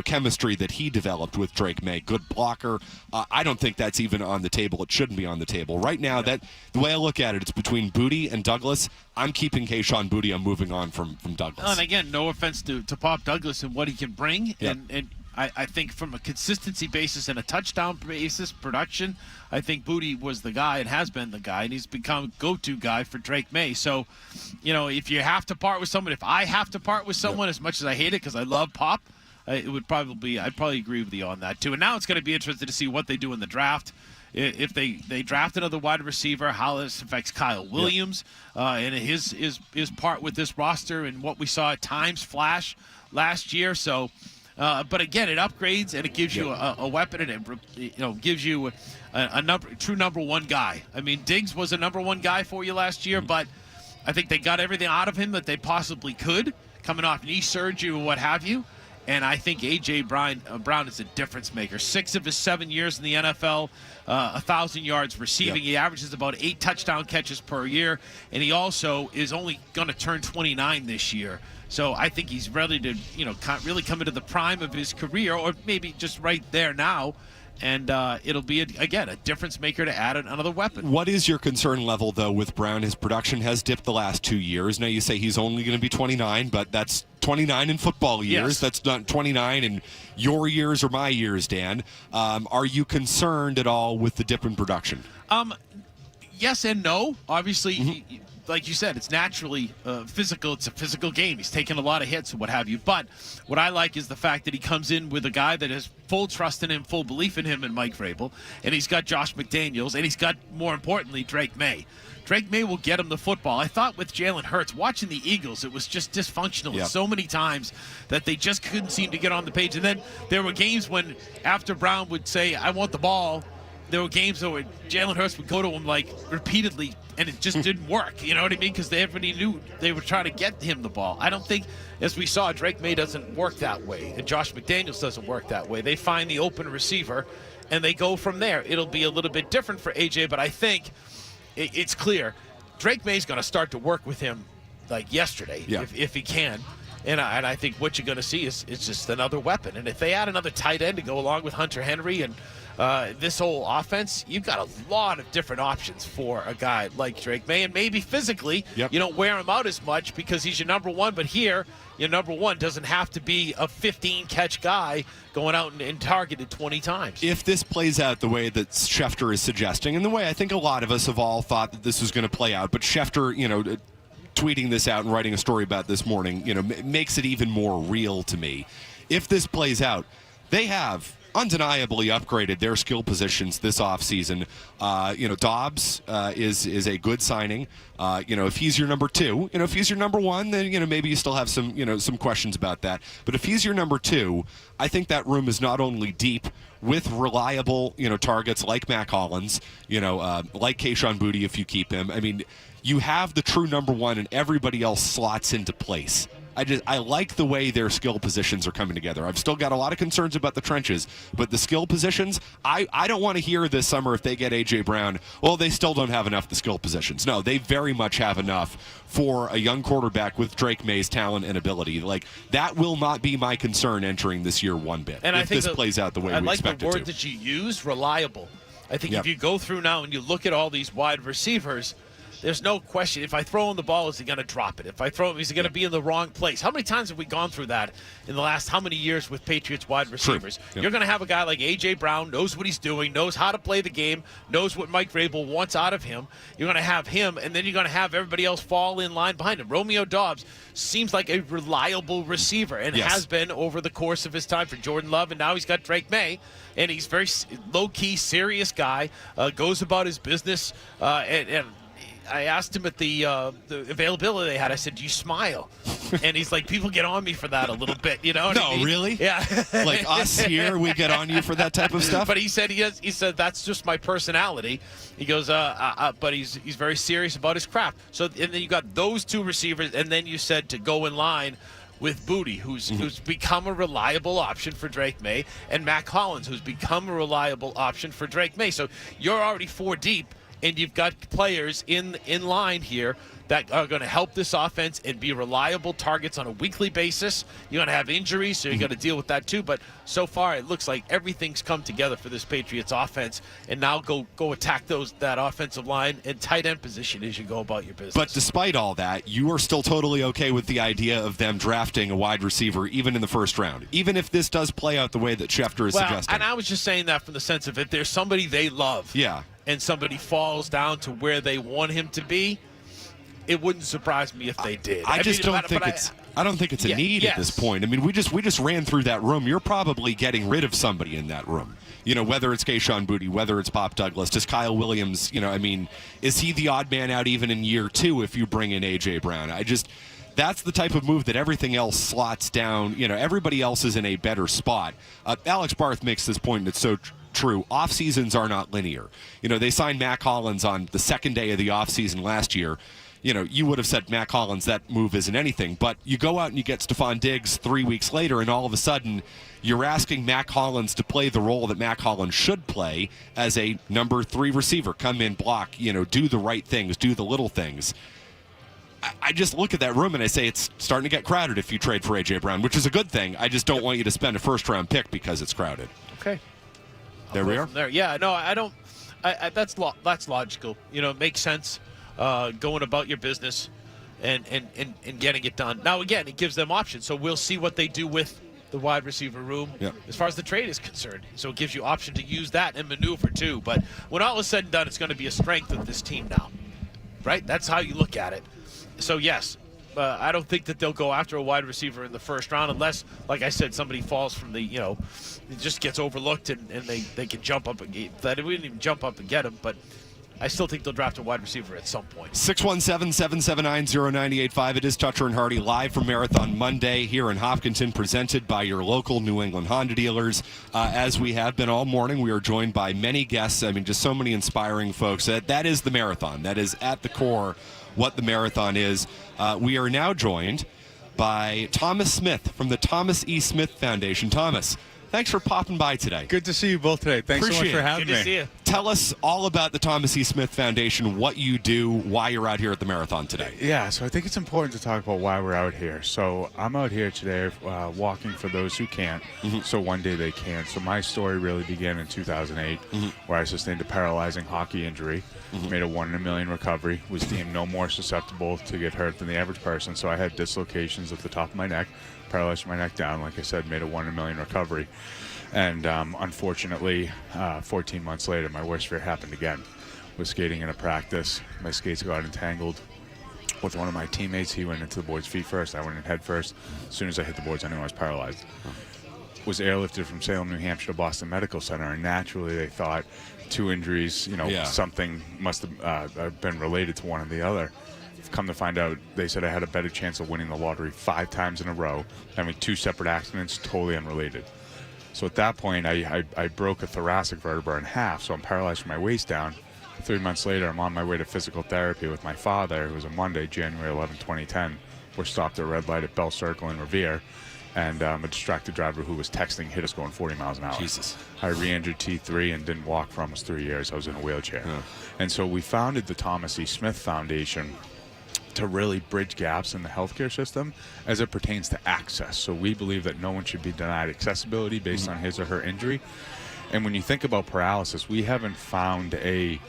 Speaker 2: chemistry that he developed with Drake May. Good blocker. I don't think that's even on the table. It shouldn't be on the table right now. That the way I look at it, it's between Booty and Douglas. I'm keeping Keyshawn Booty. I'm moving on from Douglas.
Speaker 9: And again, no offense to Pop Douglas and what he can bring, and I think from a consistency basis and a touchdown basis, production, I think Booty was the guy and has been the guy, and he's become go-to guy for Drake May. So, if you have to part with someone, if I have to part with someone, as much as I hate it because I love Pop, I'd probably agree with you on that too. And now it's going to be interesting to see what they do in the draft. If they draft another wide receiver, how this affects Kyle Williams and his part with this roster and what we saw at times flash last year. So. But again, it upgrades and it gives you a weapon and it gives you a true number one guy. I mean, Diggs was a number one guy for you last year, but I think they got everything out of him that they possibly could, coming off knee surgery or what have you. And I think A.J. Brown is a difference maker. 6 of his 7 years in the NFL, 1,000 yards receiving. He averages about 8 touchdown catches per year, and he also is only going to turn 29 this year. So I think he's ready to, really come into the prime of his career, or maybe just right there now. And it'll be, again, a difference maker to add another weapon.
Speaker 2: What is your concern level, though, with Brown? His production has dipped the last 2 years. Now you say he's only going to be 29, but that's 29 in football years.
Speaker 9: Yes.
Speaker 2: That's not 29 in your years or my years, Dan. Are you concerned at all with the dip in production?
Speaker 9: Yes and no. Obviously, like you said, it's naturally physical. It's a physical game. He's taken a lot of hits and what have you. But what I like is the fact that he comes in with a guy that has full trust in him, full belief in him, and Mike Vrabel. And he's got Josh McDaniels, and he's got, more importantly, Drake May. Drake May will get him the football. I thought with Jalen Hurts, watching the Eagles, it was just dysfunctional so many times that they just couldn't seem to get on the page. And then there were games when, after Brown would say, I want the ball, there were games where Jalen Hurts would go to him repeatedly, and it just didn't work. You know what I mean? Because everybody knew they were trying to get him the ball. I don't think, as we saw, Drake May doesn't work that way, and Josh McDaniels doesn't work that way. They find the open receiver, and they go from there. It'll be a little bit different for AJ, but I think it's clear. Drake May's going to start to work with him yesterday, if he can. And I think what you're going to see is just another weapon. And if they add another tight end to go along with Hunter Henry and this whole offense, you've got a lot of different options for a guy like Drake May. And maybe physically, you don't wear him out as much because he's your number one. But here, your number one doesn't have to be a 15-catch guy going out and targeted 20 times.
Speaker 2: If this plays out the way that Schefter is suggesting, and the way I think a lot of us have all thought that this was going to play out, but Schefter, tweeting this out and writing a story about this morning, makes it even more real to me. If this plays out, they have undeniably upgraded their skill positions this offseason. Dobbs is a good signing. If he's your number 2, if he's your number 1, then maybe you still have some questions about that. But if he's your number 2, I think that room is not only deep with reliable targets like Mac Hollins, like Keyshawn Booty if you keep him. I mean, you have the true number 1, and everybody else slots into place. I like the way their skill positions are coming together. I've still got a lot of concerns about the trenches, but the skill positions, I don't want to hear this summer if they get A.J. Brown, well, they still don't have enough of the skill positions. No, they very much have enough for a young quarterback with Drake May's talent and ability. That will not be my concern entering this year one bit,
Speaker 9: and
Speaker 2: if this plays out the way we expect it to.
Speaker 9: I like the word that you use, reliable. I think if you go through now and you look at all these wide receivers, there's no question. If I throw him the ball, is he going to drop it? If I throw him, is he going to be in the wrong place? How many times have we gone through that in the last how many years with Patriots wide receivers?
Speaker 2: Yep.
Speaker 9: You're going to have a guy like A.J. Brown, knows what he's doing, knows how to play the game, knows what Mike Vrabel wants out of him. You're going to have him, and then you're going to have everybody else fall in line behind him. Romeo Doubs seems like a reliable receiver and has been over the course of his time for Jordan Love, and now he's got Drake May. And he's very low-key, serious guy, goes about his business, and I asked him at the availability they had, I said, do you smile? And he's like, people get on me for that a little bit, you know what I mean?
Speaker 2: Really?
Speaker 9: Yeah.
Speaker 2: Like us here, we get on you for that type of stuff?
Speaker 9: But he said that's just my personality. He goes, but he's very serious about his craft. So, and then you got those two receivers, and then you said to go in line with Booty, who's become a reliable option for Drake May, and Matt Collins, who's become a reliable option for Drake May. So you're already 4 deep, and you've got players in line here that are going to help this offense and be reliable targets on a weekly basis. You're going to have injuries, so you got to deal with that too. But so far, it looks like everything's come together for this Patriots offense. And now go attack that offensive line and tight end position as you go about your business.
Speaker 2: But despite all that, you are still totally okay with the idea of them drafting a wide receiver even in the first round, even if this does play out the way that Schefter is suggesting.
Speaker 9: And I was just saying that from the sense of if there's somebody they love, and somebody falls down to where they want him to be, it wouldn't surprise me if they did.
Speaker 2: I don't think it's a need at this point. I mean, we just ran through that room. You're probably getting rid of somebody in that room. Whether it's Kayshon Boutte, whether it's Pop Douglas, does Kyle Williams, is he the odd man out even in year 2 if you bring in A.J. Brown? That's the type of move that everything else slots down. Everybody else is in a better spot. Alex Barth makes this point, and it's so true. Off seasons are not linear. They signed Matt Collins on the second day of the off season last year. You would have said Matt Collins, that move isn't anything. But you go out and you get Stephon Diggs 3 weeks later, and all of a sudden you're asking Matt Collins to play the role that Matt Collins should play as a number 3 receiver. Come in, block, do the right things, do the little things. I just look at that room and I say it's starting to get crowded if you trade for A.J. Brown, which is a good thing. I just don't want you to spend a first-round pick because it's crowded.
Speaker 9: Okay.
Speaker 2: There we are.
Speaker 9: There. Yeah, no, I don't. That's logical. It makes sense. Going about your business and getting it done. Now, again, it gives them options, so we'll see what they do with the wide receiver room as far as the trade is concerned. So it gives you option to use that and maneuver too. But when all is said and done, it's going to be a strength of this team now, right? That's how you look at it. So, yes, I don't think that they'll go after a wide receiver in the first round unless, like I said, somebody falls from the, it just gets overlooked and they can jump up and get that. We didn't even jump up and get him, but I still think they'll draft a wide receiver at some point.
Speaker 2: 617-779-0985. It is Toucher and Hardy live from Marathon Monday here in Hopkinton, presented by your local New England Honda dealers. As we have been all morning, we are joined by many guests. I mean, just so many inspiring folks. That is the marathon. That is at the core what the marathon is. We are now joined by Thomas Smith from the Thomas E. Smith Foundation. Thomas, thanks for popping by today.
Speaker 16: Good to see you both today. Thanks so much for having me.
Speaker 9: Good to see you.
Speaker 2: Tell us all about the Thomas E. Smith Foundation, what you do, why you're out here at the marathon today.
Speaker 16: Yeah, so I think it's important to talk about why we're out here. So I'm out here today walking for those who can't, so one day they can. So my story really began in 2008, where I sustained a paralyzing hockey injury, made a 1 in a million recovery, was deemed no more susceptible to get hurt than the average person. So I had dislocations at the top of my neck, paralyzed my neck down, like I said, made a 1 in a million recovery. And unfortunately, 14 months later, my worst fear happened again. Was skating in a practice. My skates got entangled with one of my teammates. He went into the board's feet first. I went in head first. As soon as I hit the boards, I knew I was paralyzed. Was airlifted from Salem, New Hampshire to Boston Medical Center. And naturally, they thought 2 injuries, something must have been related to one or the other. Come to find out, they said I had a better chance of winning the lottery 5 times in a row, having 2 separate accidents, totally unrelated. So at that point, I broke a thoracic vertebra in half, so I'm paralyzed from my waist down. 3 months later, I'm on my way to physical therapy with my father. It was a Monday, January 11, 2010. We're stopped at a red light at Bell Circle in Revere, and a distracted driver who was texting hit us going 40 miles an hour.
Speaker 2: Jesus.
Speaker 16: I re-injured T3 and didn't walk for almost 3 years. I was in a wheelchair. Yeah. And so we founded the Thomas E. Smith Foundation to really bridge gaps in the healthcare system as it pertains to access. So we believe that no one should be denied accessibility based on his or her injury. And when you think about paralysis, we haven't found a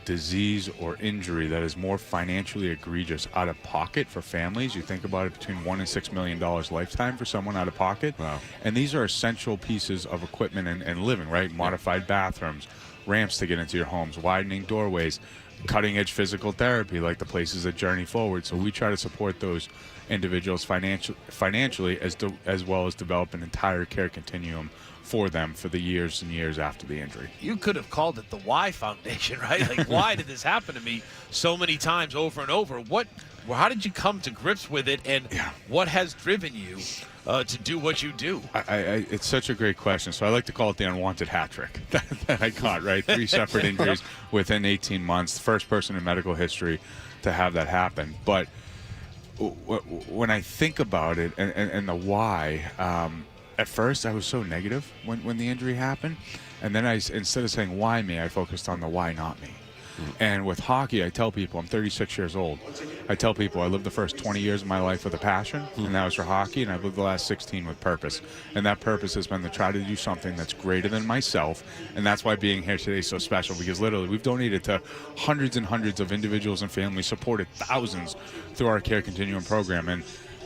Speaker 16: disease or injury that is more financially egregious out of pocket for families. You think about it, between $1 and $6 million lifetime for someone out of pocket.
Speaker 2: Wow.
Speaker 16: And these are essential pieces of equipment and living, right? Modified bathrooms, ramps to get into your homes, widening doorways, cutting-edge physical therapy like the places that Journey Forward. So we try to support those individuals financially as well as develop an entire care continuum for them for the years and years after the injury.
Speaker 9: You could have called it the Why Foundation, right? Like, why did this happen to me so many times over and over? How did you come to grips with it, and what has driven you to do what you do?
Speaker 16: It's such a great question. So I like to call it the unwanted hat trick that I caught, right? 3 separate injuries within 18 months. The first person in medical history to have that happen. But when I think about it and the why, at first I was so negative when the injury happened, and then instead of saying why me, I focused on the why not me. And with hockey, I tell people, I'm 36 years old. I tell people I lived the first 20 years of my life with a passion, and that was for hockey, and I've lived the last 16 with purpose. And that purpose has been to try to do something that's greater than myself, and that's why being here today is so special, because literally we've donated to hundreds and hundreds of individuals and families, supported thousands through our Care Continuum program. And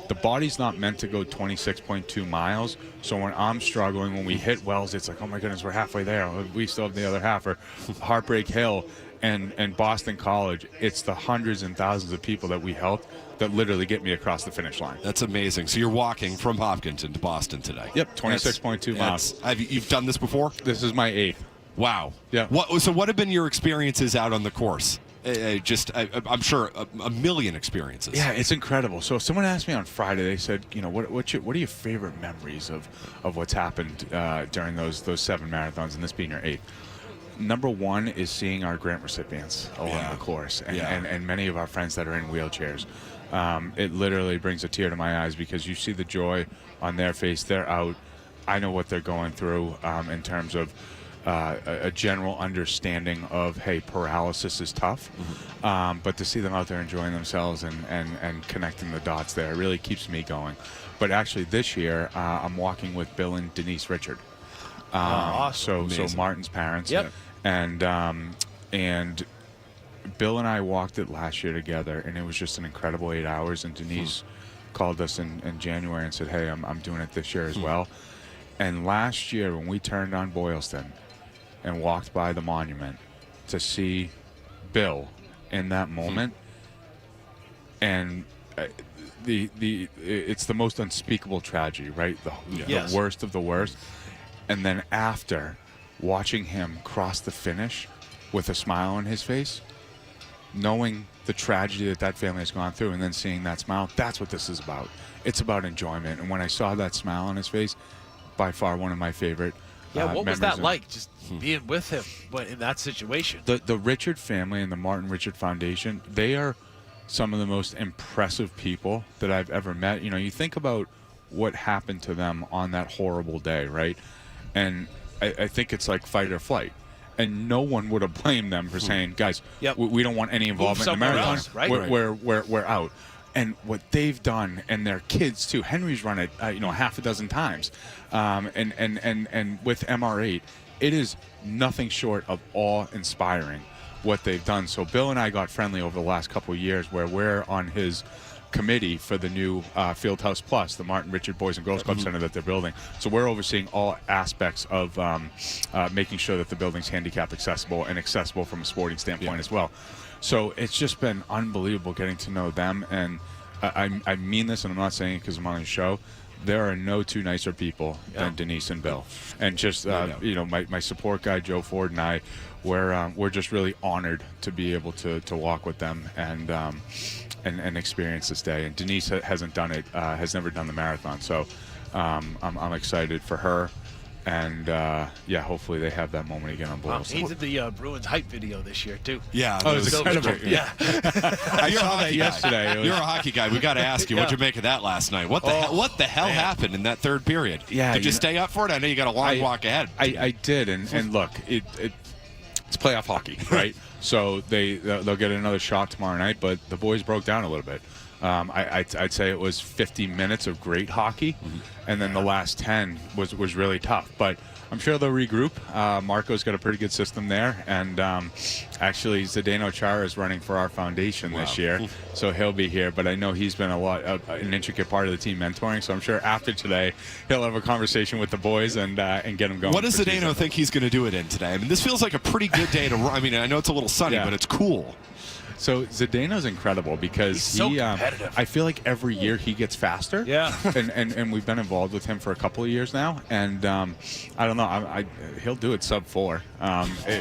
Speaker 16: the body's not meant to go 26.2 miles, so when I'm struggling, when we hit Wells, it's like, oh my goodness, we're halfway there. We still have the other half. Or Heartbreak Hill and Boston College, it's the hundreds and thousands of people that we helped that literally get me across the finish line.
Speaker 2: That's amazing. So you're walking from Hopkinton to Boston today.
Speaker 16: Yep, 26.2 miles.
Speaker 2: You've done this before?
Speaker 16: This is my 8th.
Speaker 2: Wow.
Speaker 16: Yeah.
Speaker 2: So what have been your experiences out on the course? I'm sure a million experiences.
Speaker 16: Yeah, it's incredible. So if someone asked me on Friday, they said, what are your favorite memories of what's happened during those 7 marathons, and this being your 8th? Number one is seeing our grant recipients along the course, and many of our friends that are in wheelchairs. It literally brings a tear to my eyes because you see the joy on their face. They're out. I know what they're going through in terms of a general understanding of, hey, paralysis is tough, but to see them out there enjoying themselves and connecting the dots there, it really keeps me going. But actually this year, I'm walking with Bill and Denise Richard.
Speaker 9: Awesome.
Speaker 16: So Martin's parents.
Speaker 9: Yep.
Speaker 16: And Bill and I walked it last year together, and it was just an incredible 8 hours. And Denise called us in January and said, hey, I'm doing it this year as well. And last year when we turned on Boylston and walked by the monument to see Bill in that moment, and it's the most unspeakable tragedy, right? The worst of the worst. And then after watching him cross the finish with a smile on his face, knowing the tragedy that family has gone through, and then seeing that smile, that's what this is about. It's about enjoyment. And when I saw that smile on his face, by far one of my favorite
Speaker 9: what was that
Speaker 16: memories.
Speaker 9: like, just being with him in that situation?
Speaker 16: The Richard family and the Martin Richard Foundation, they are some of the most impressive people that I've ever met. You think about what happened to them on that horrible day, right? And I think it's like fight or flight. And no one would have blamed them for saying, guys, we don't want any involvement in the marathon.
Speaker 9: Else, right?
Speaker 16: We're out. And what they've done, and their kids too. Henry's run it, half a dozen times. And with MR8, it is nothing short of awe-inspiring what they've done. So Bill and I got friendly over the last couple of years, where we're on his committee for the new Fieldhouse Plus, the Martin Richard Boys and Girls Club Center that they're building. So we're overseeing all aspects of making sure that the building's handicap accessible and accessible from a sporting standpoint as well. So it's just been unbelievable getting to know them. And I mean this, and I'm not saying it because I'm on the show. There are no two nicer people than Denise and Bill. And just, my support guy, Joe Ford, and I, we're just really honored to be able to walk with them and experience this day. And Denise hasn't done it, has never done the marathon. So I'm excited for her. And, hopefully they have that moment again on Boylston.
Speaker 9: He did the Bruins hype video this year, too.
Speaker 2: Yeah.
Speaker 16: Oh, it was incredible.
Speaker 9: Yeah.
Speaker 16: I saw that yesterday.
Speaker 2: You're a hockey guy. We got to ask you, what'd you make of that last night? What the hell happened in that third period?
Speaker 16: Yeah.
Speaker 2: Did you stay up for it? I know you got a long walk ahead.
Speaker 16: I did. And look, it's playoff hockey, right? So they'll get another shot tomorrow night, but the boys broke down a little bit. I'd say it was 50 minutes of great hockey, and then the last 10 was really tough. But I'm sure they'll regroup. Marco's got a pretty good system there, and actually Zdeno Chara is running for our foundation this year, so he'll be here. But I know he's been an intricate part of the team mentoring, so I'm sure after today he'll have a conversation with the boys and get them going.
Speaker 2: What does Zdeno think he's going to do it in today? I mean, this feels like a pretty good day to run. I mean, I know it's a little sunny, but it's cool.
Speaker 16: So Zdeno's incredible because
Speaker 9: he's so competitive.
Speaker 16: I feel like every year he gets faster.
Speaker 9: Yeah.
Speaker 16: and we've been involved with him for a couple of years now. And I don't know. He'll do it sub 4,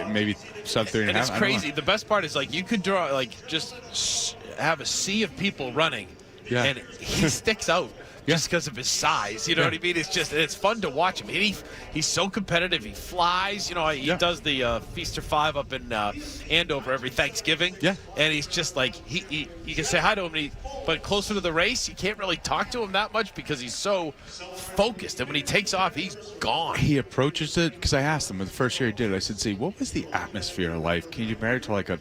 Speaker 16: maybe sub 3.5.
Speaker 9: And it's crazy. The best part is you could draw just have a sea of people running, and he sticks out. just because of his size. You know what I mean? It's fun to watch him. He's so competitive. He flies. You know, he does the Feaster 5 up in Andover every Thanksgiving.
Speaker 16: Yeah.
Speaker 9: And he's just like, you can say hi to him, but closer to the race, you can't really talk to him that much because he's so focused. And when he takes off, he's gone.
Speaker 16: He approaches it, because I asked him the first year he did it, I said, see, what was the atmosphere like? Can you compare it to like a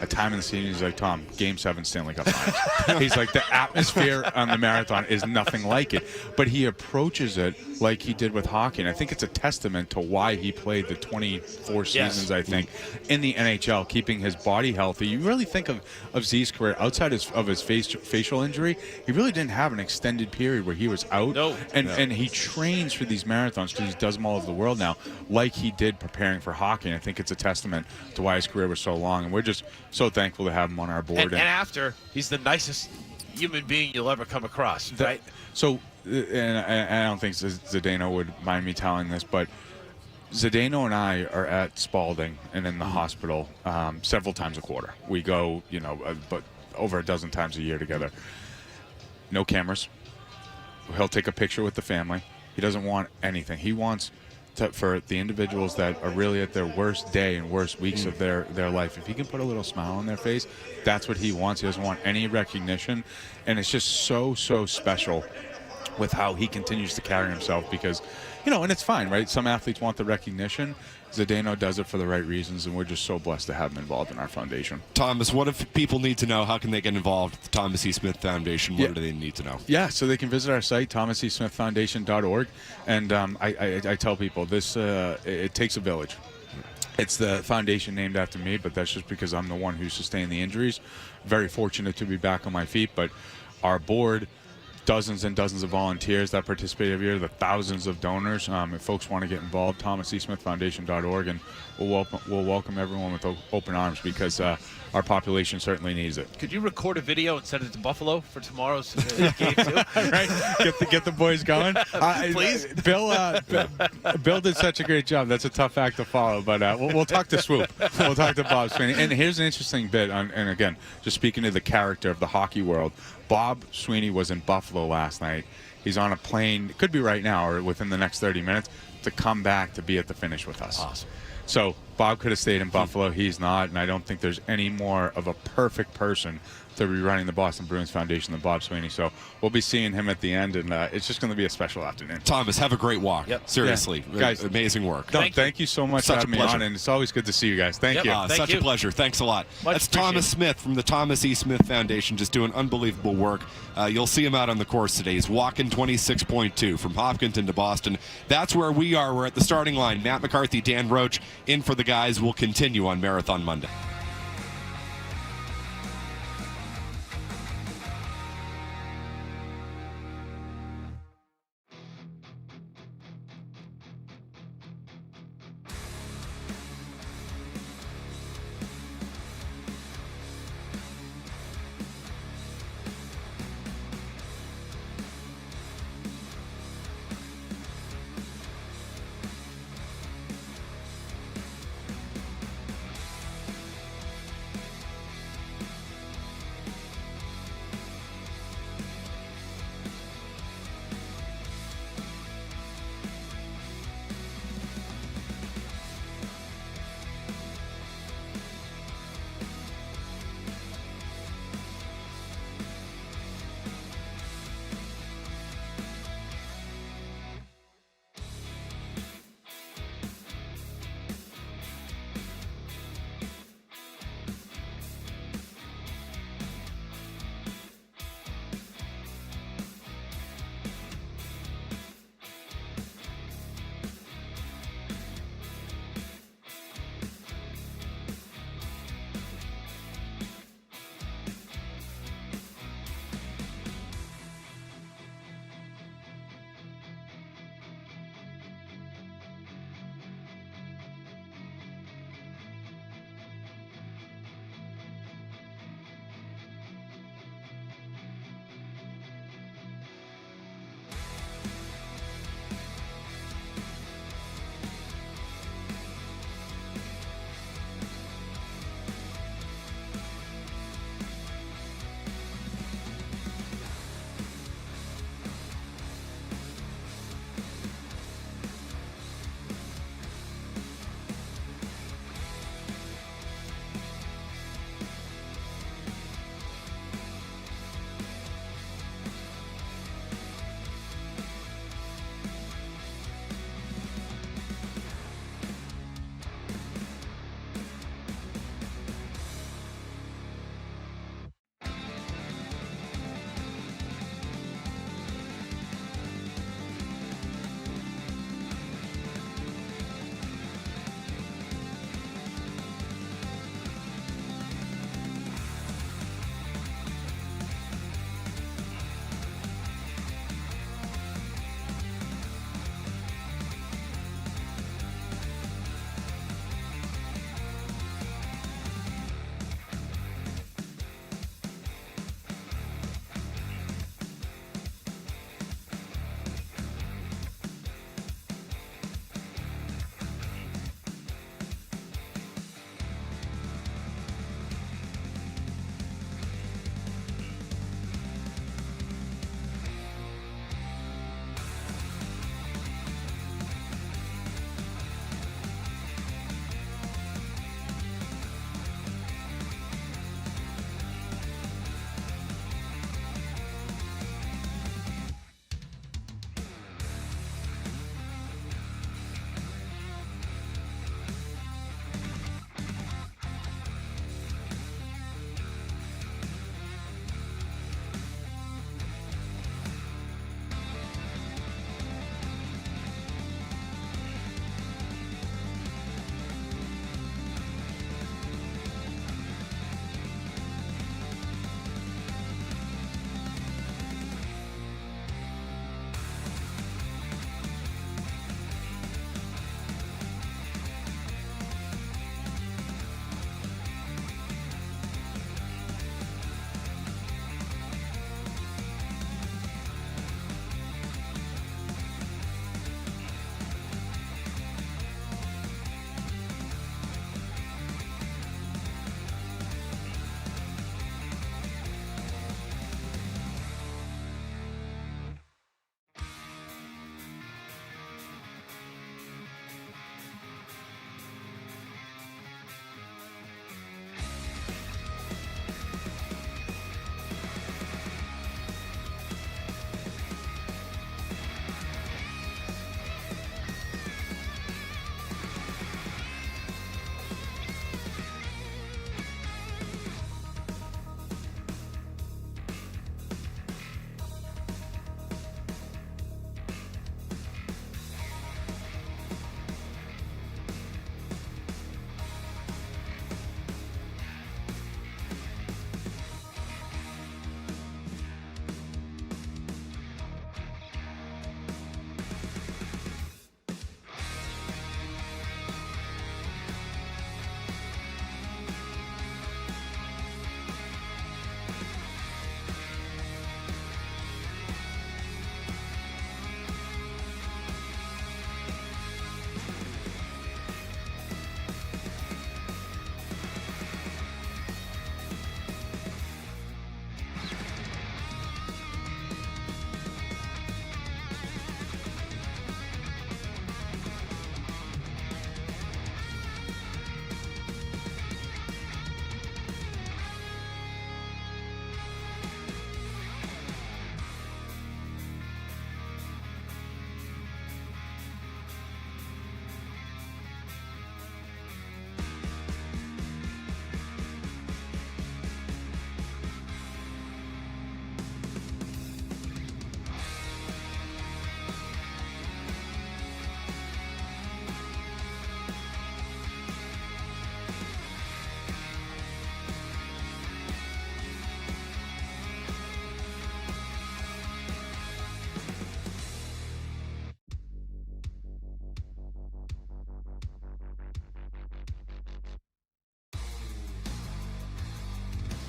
Speaker 16: time in the season? He's like, Tom, Game 7 Stanley Cup Finals. He's like, the atmosphere on the marathon is nothing like it. But he approaches it like he did with hockey. And I think it's a testament to why he played the 24 seasons, I think, in the NHL, keeping his body healthy. You really think of Z's career, outside of his facial injury, he really didn't have an extended period where he was out. And he trains for these marathons because he does them all over the world now, like he did preparing for hockey. And I think it's a testament to why his career was so long. And we're just so thankful to have him on our board.
Speaker 9: And after, he's the nicest human being you'll ever come across, right?
Speaker 16: So, and I don't think Zdeno would mind me telling this, but Zdeno and I are at Spalding and in the hospital several times a quarter. We go, but over a dozen times a year together. No cameras. He'll take a picture with the family. He doesn't want anything. He wants for the individuals that are really at their worst day and worst weeks of their life, if he can put a little smile on their face, that's what he wants. He doesn't want any recognition. And it's just so special with how he continues to carry himself because, and it's fine, right? Some athletes want the recognition. Zdeno does it for the right reasons, and we're just so blessed to have him involved in our foundation.
Speaker 2: Thomas, what if people need to know? How can they get involved with the Thomas E. Smith Foundation? What do they need to know?
Speaker 16: Yeah, so they can visit our site, thomasesmithfoundation.org, and I tell people this: it takes a village. It's the foundation named after me, but that's just because I'm the one who sustained the injuries. Very fortunate to be back on my feet, but our board, dozens and dozens of volunteers that participate every year, the thousands of donors. If folks want to get involved, thomasesmithfoundation.org, and we'll welcome everyone with open arms because our population certainly needs it.
Speaker 9: Could you record a video and send it to Buffalo for tomorrow's game too?
Speaker 16: Right? Get the boys going.
Speaker 9: Please.
Speaker 16: Bill did such a great job. That's a tough act to follow, but we'll talk to Swoop. We'll talk to Bob Sweeney. And here's an interesting bit, and again, just speaking to the character of the hockey world, Bob Sweeney was in Buffalo last night. He's on a plane, it could be right now or within the next 30 minutes, to come back to be at the finish with us.
Speaker 9: Awesome.
Speaker 16: So Bob could have stayed in Buffalo. He's not, and I don't think there's any more of a perfect person to be running the Boston Bruins Foundation than Bob Sweeney. So we'll be seeing him at the end, and it's just going to be a special afternoon.
Speaker 2: Thomas, have a great walk.
Speaker 16: Yep.
Speaker 2: Seriously.
Speaker 16: Yeah. Guys,
Speaker 2: amazing work.
Speaker 16: Thank you so much for having me on, and it's always good to see you guys. Thank you.
Speaker 2: Such a pleasure. Thanks a lot. That's Thomas Smith from the Thomas E. Smith Foundation, just doing unbelievable work. You'll see him out on the course today. He's walking 26.2 from Hopkinton to Boston. That's where we are. We're at the starting line. Matt McCarthy, Dan Roach, in for the guys. We'll continue on Marathon Monday.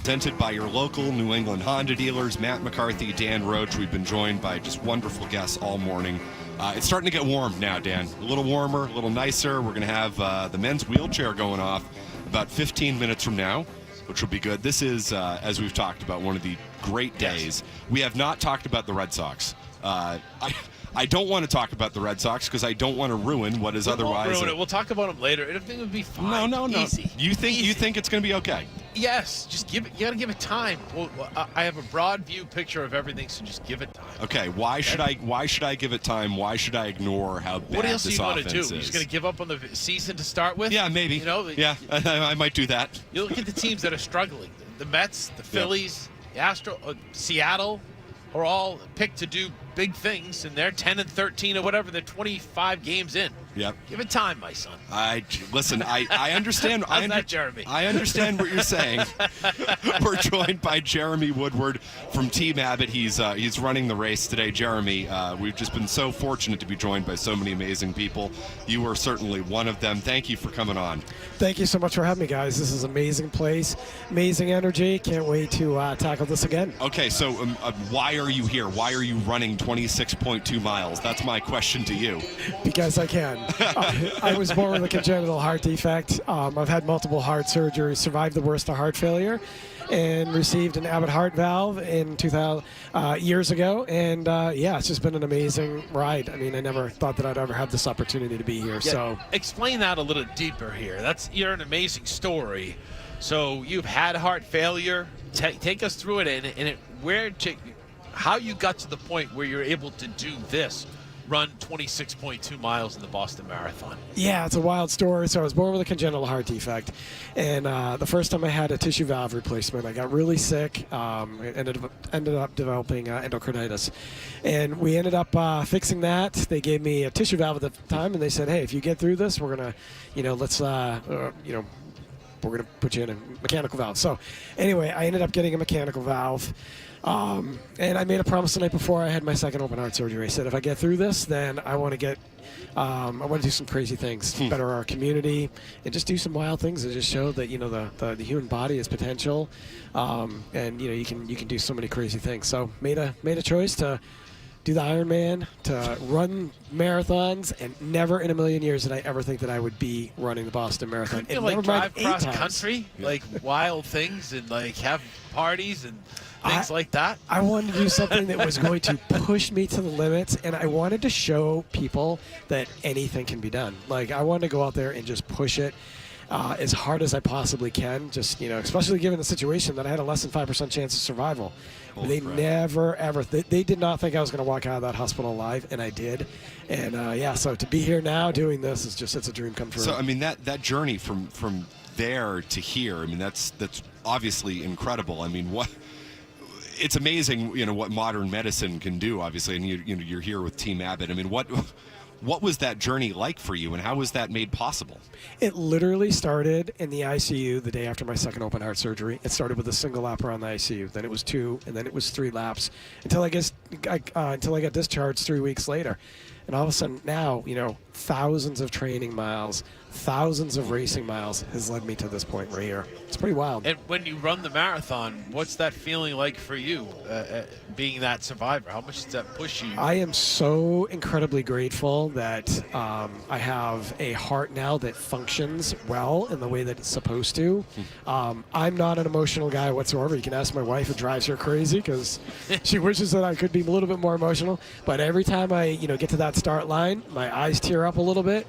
Speaker 2: presented by your local New England Honda dealers, Matt McCarthy, Dan Roach. We've been joined by just wonderful guests all morning. It's starting to get warm now, Dan. A little warmer, a little nicer. We're going to have the men's wheelchair going off about 15 minutes from now, which will be good. This is, as we've talked about, one of the great days. We have not talked about the Red Sox. I don't want to talk about the Red Sox because I don't want to ruin what is otherwise.
Speaker 17: Won't ruin it. We'll talk about them later. I think it would be fine.
Speaker 2: No.
Speaker 17: Easy.
Speaker 2: You think it's going to be okay?
Speaker 17: Yes. Just give it. You got to give it time. Well, I have a broad view picture of everything, so just give it time.
Speaker 2: Okay. Why should I give it time? Why should I ignore how bad
Speaker 17: what else
Speaker 2: this
Speaker 17: are you going to do?
Speaker 2: offense
Speaker 17: You're
Speaker 2: is?
Speaker 17: just going to give up on the season to start with?
Speaker 2: Yeah, maybe. Yeah, I might do that.
Speaker 17: You look at the teams that are struggling. The Mets, the Phillies, the Astros, Seattle are all picked to do big things, and they're 10-13 or whatever. They're 25 games in.
Speaker 2: Yep.
Speaker 17: Give it time, my son.
Speaker 2: Listen. I understand.
Speaker 17: Jeremy?
Speaker 2: I understand what you're saying. We're joined by Jeremy Woodward from Team Abbott. He's running the race today. Jeremy, we've just been so fortunate to be joined by so many amazing people. You are certainly one of them. Thank you for coming on.
Speaker 18: Thank you so much for having me, guys. This is an amazing place, amazing energy. Can't wait to tackle this again.
Speaker 2: Okay, so why are you here? Why are you running 26.2 miles? That's my question to you.
Speaker 18: Because I can. I was born with a congenital heart defect. I've had multiple heart surgeries, survived the worst of heart failure, and received an Abbott heart valve in 2000 years ago. And it's just been an amazing ride. I mean, I never thought that I'd ever have this opportunity to be here.
Speaker 17: Yeah,
Speaker 18: So
Speaker 17: explain that a little deeper here. You're an amazing story. So you've had heart failure. Take us through it how you got to the point where you're able to do this. Run 26.2 miles in the Boston Marathon.
Speaker 18: Yeah, it's a wild story. So I was born with a congenital heart defect, and the first time I had a tissue valve replacement, I got really sick. Ended up developing endocarditis, and we ended up fixing that. They gave me a tissue valve at the time, and they said, "Hey, if you get through this, we're gonna, we're going to put you in a mechanical valve." So anyway, I ended up getting a mechanical valve. And I made a promise the night before I had my second open heart surgery. I said, if I get through this, then I want to do some crazy things, better our community, and just do some wild things to just show that, the human body has potential. And, you can do so many crazy things. So made a choice to do the Ironman, to run marathons, and never in a million years did I ever think that I would be running the Boston Marathon.
Speaker 17: Couldn't you drive cross country, wild things, and have parties and things like that?
Speaker 18: I wanted to do something that was going to push me to the limits, and I wanted to show people that anything can be done. I wanted to go out there and just push it as hard as I possibly can, just, especially given the situation that I had a less than 5% chance of survival. They never, ever, they did not think I was going to walk out of that hospital alive, and I did. And, so to be here now doing this it's a dream come true.
Speaker 2: So, I mean, that journey from there to here, I mean, that's obviously incredible. I mean, it's amazing, what modern medicine can do, obviously, and you're here with Team Abbott. I mean, what was that journey like for you, and how was that made possible?
Speaker 18: It literally started in the ICU the day after my second open heart surgery. It started with a single lap around the ICU, then it was 2, and then it was 3 laps until I got discharged 3 weeks later. And all of a sudden now, thousands of training miles, thousands of racing miles has led me to this point right here. It's pretty wild.
Speaker 17: And when you run the marathon, what's that feeling like for you, being that survivor? How much does that push you?
Speaker 18: I am so incredibly grateful that I have a heart now that functions well in the way that it's supposed to. I'm not an emotional guy whatsoever. You can ask my wife. It drives her crazy because she wishes that I could be a little bit more emotional. But every time I get to that start line, my eyes tear up a little bit.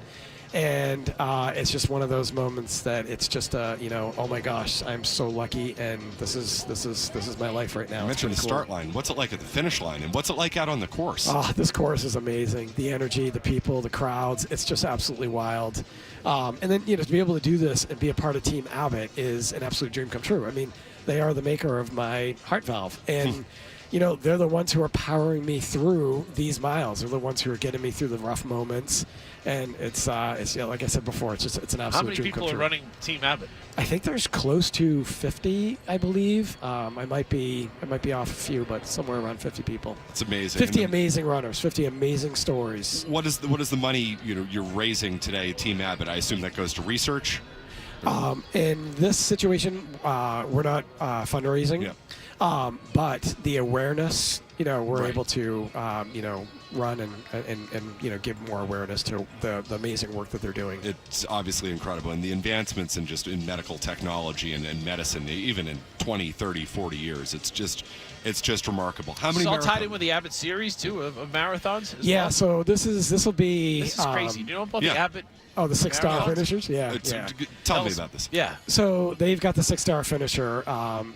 Speaker 18: And it's just one of those moments that it's just oh my gosh, I'm so lucky, and this is my life right now.
Speaker 2: You mentioned the start line. What's it like at the finish line, and what's it like out on the course?
Speaker 18: This course is amazing. The energy, the people, the crowds, it's just absolutely wild. And then to be able to do this and be a part of Team Abbott is an absolute dream come true. I mean, they are the maker of my heart valve, and they're the ones who are powering me through these miles. They're the ones who are getting me through the rough moments. And it's like I said before, it's an absolute dream come true.
Speaker 17: How many people are running Team Abbott?
Speaker 18: I think there's close to 50, I believe. I might be off a few, but somewhere around 50 people.
Speaker 2: It's amazing.
Speaker 18: 50 amazing runners, 50 amazing stories.
Speaker 2: What is the money you're raising today, Team Abbott? I assume that goes to research.
Speaker 18: In this situation, we're not fundraising, but the awareness, we're able to, run and give more awareness to the amazing work that they're doing.
Speaker 2: It's obviously incredible. And the advancements in medical technology and medicine, even in 20, 30, 40 years, it's just remarkable. How many
Speaker 17: It's all tied
Speaker 2: marathons?
Speaker 17: in with the Abbott series, too, of marathons?
Speaker 18: Yeah, so this will be...
Speaker 17: This is crazy. Do you know about the Abbott...
Speaker 18: Oh, the 6-star
Speaker 17: marathons?
Speaker 18: finishers? Yeah.
Speaker 2: Tell me about this.
Speaker 17: Yeah.
Speaker 18: So they've got the 6-star finisher.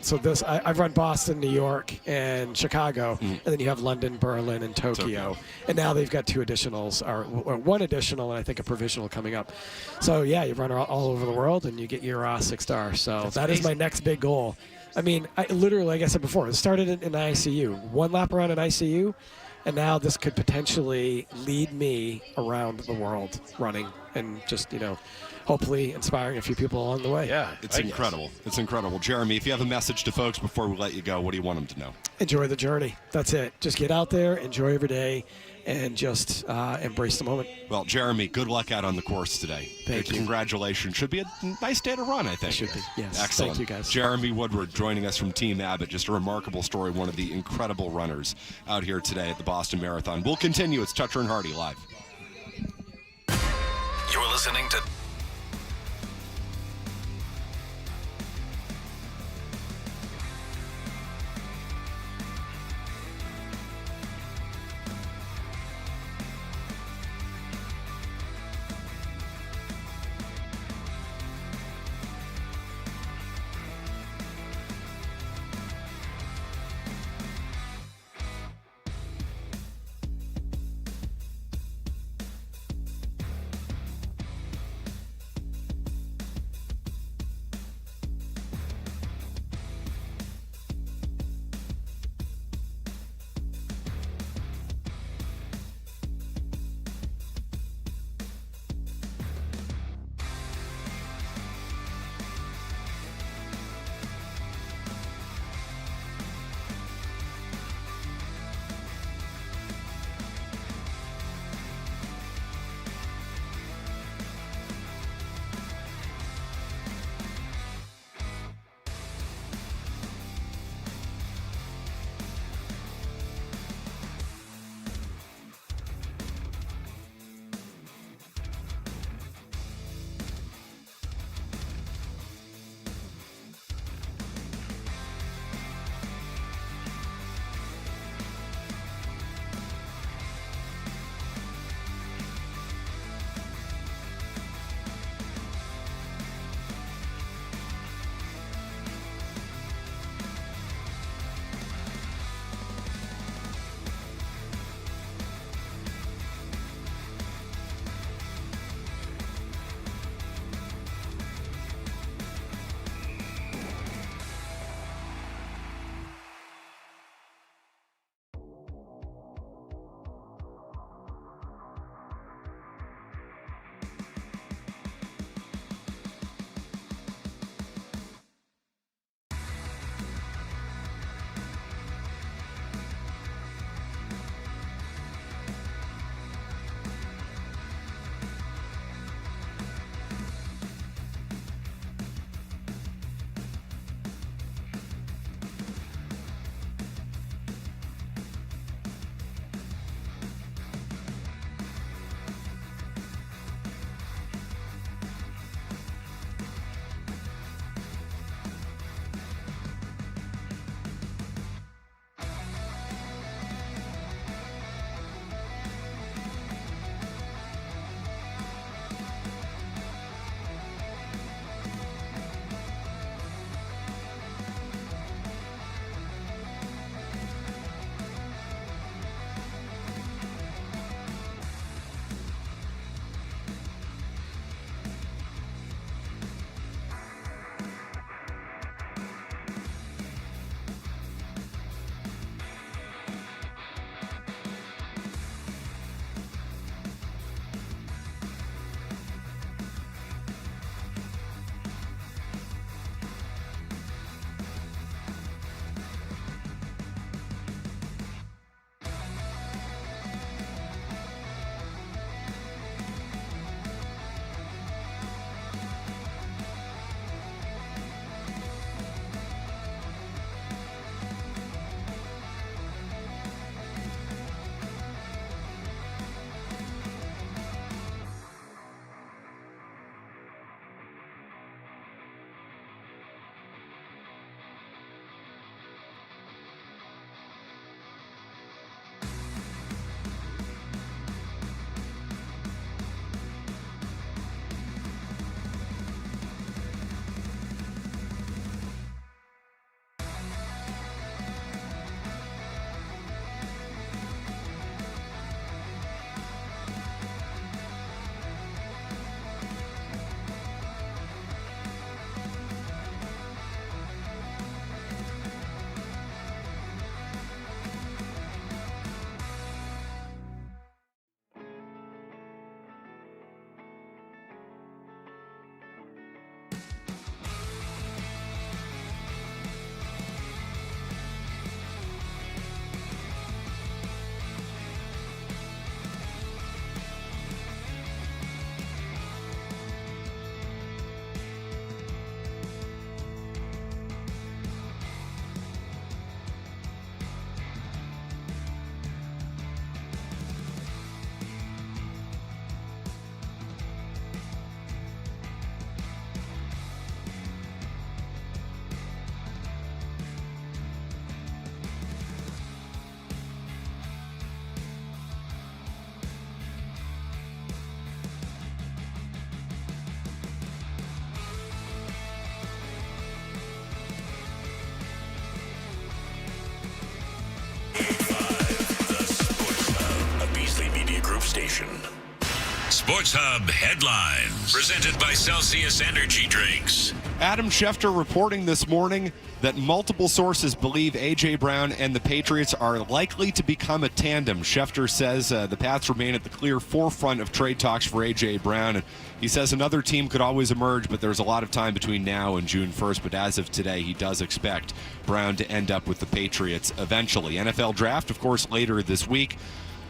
Speaker 18: So I've run Boston, New York, and Chicago, and then you have London, Berlin, and Tokyo. And now they've got 2 additionals, or one additional, and I think a provisional coming up. So yeah, you run all over the world, and you get your 6-star. So that is my next big goal. I mean, I literally, like I said before, it started in ICU. 1 lap around in ICU. And now this could potentially lead me around the world running and just, hopefully inspiring a few people along the way.
Speaker 17: Yeah.
Speaker 2: It's incredible. It's incredible. Jeremy, if you have a message to folks before we let you go, what do you want them to know?
Speaker 18: Enjoy the journey. That's it. Just get out there, enjoy every day, and just embrace the moment.
Speaker 2: Well, Jeremy, good luck out on the course today.
Speaker 18: Thank you.
Speaker 2: Congratulations. Should be a nice day to run, I think.
Speaker 18: It should be, yes.
Speaker 2: Excellent.
Speaker 18: Thank you, guys.
Speaker 2: Jeremy Woodward joining us from Team Abbott. Just a remarkable story. One of the incredible runners out here today at the Boston Marathon. We'll continue. It's Toucher and Hardy live.
Speaker 1: You're listening to station. Sports Hub headlines presented by Celsius Energy Drinks.
Speaker 2: Adam Schefter reporting this morning that multiple sources believe A.J. Brown and the Patriots are likely to become a tandem. Schefter says the Pats remain at the clear forefront of trade talks for A.J. Brown. And he says another team could always emerge, but there's a lot of time between now and June 1st. But as of today, he does expect Brown to end up with the Patriots eventually. NFL draft, of course, later this week.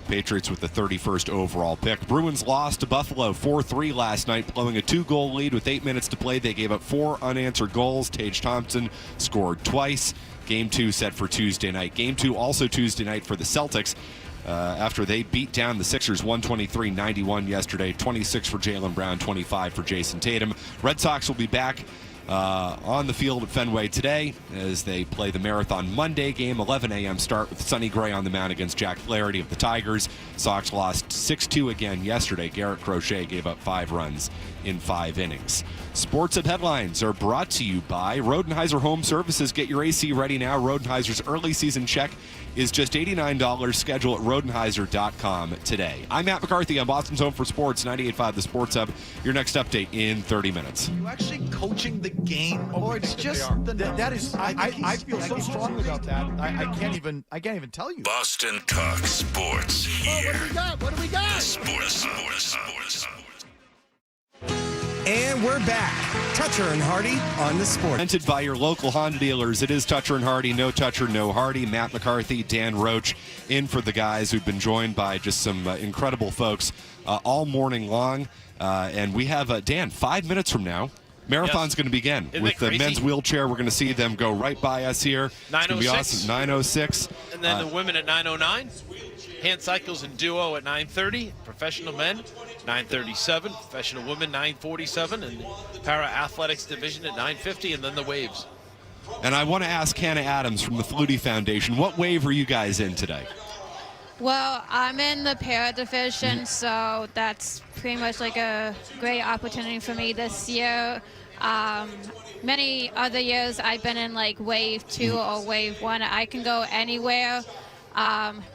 Speaker 2: Patriots with the 31st overall pick. Bruins lost to Buffalo 4-3 last night, blowing a 2-goal lead with 8 minutes to play. They gave up 4 unanswered goals. Tage Thompson scored twice. Game 2 set for Tuesday night. Game 2 also Tuesday night for the Celtics after they beat down the Sixers 123-91 yesterday. 26 for Jaylen Brown, 25 for Jason Tatum. Red Sox will be back on the field at Fenway today as they play the Marathon Monday game, 11 a.m. start with Sonny Gray on the mound against Jack Flaherty of the Tigers. Sox lost 6-2 again yesterday. Garrett Crochet gave up 5 runs in 5 innings. Sports Hub headlines are brought to you by Rodenhiser Home Services. Get your AC ready now. Rodenhiser's early season check is just $89. Schedule at rodenhiser.com today. I'm Matt McCarthy on Boston's Home for Sports, 98.5 The Sports Hub. Your next update in 30 minutes.
Speaker 8: Are you actually coaching the game?
Speaker 19: Oh, it's just that is. I feel so strongly about that. I can't even tell you.
Speaker 1: Boston Talk Sports here.
Speaker 19: What do we got?
Speaker 1: Sports.
Speaker 20: And we're back. Toucher and Hardy on the Sport.
Speaker 2: Presented by your local Honda dealers. It is Toucher and Hardy. No Toucher, no Hardy. Matt McCarthy, Dan Roach in for the guys who've been joined by just some incredible folks all morning long. And we have, Dan, 5 minutes from now, Marathon's going to begin. With the men's wheelchair, we're going to see them go right by us here. It's going to be awesome. 9:06.
Speaker 17: And then the women at 9:09. Hand cycles and duo at 9:30. Professional men, 9:37. Professional women, 9:47. And para athletics division at 9:50. And then the waves.
Speaker 2: And I want to ask Hannah Adams from the Flutie Foundation, what wave are you guys in today?
Speaker 21: Well, I'm in the para division, so that's pretty much like a great opportunity for me this year. Many other years I've been in like wave 2 or wave 1. I can go anywhere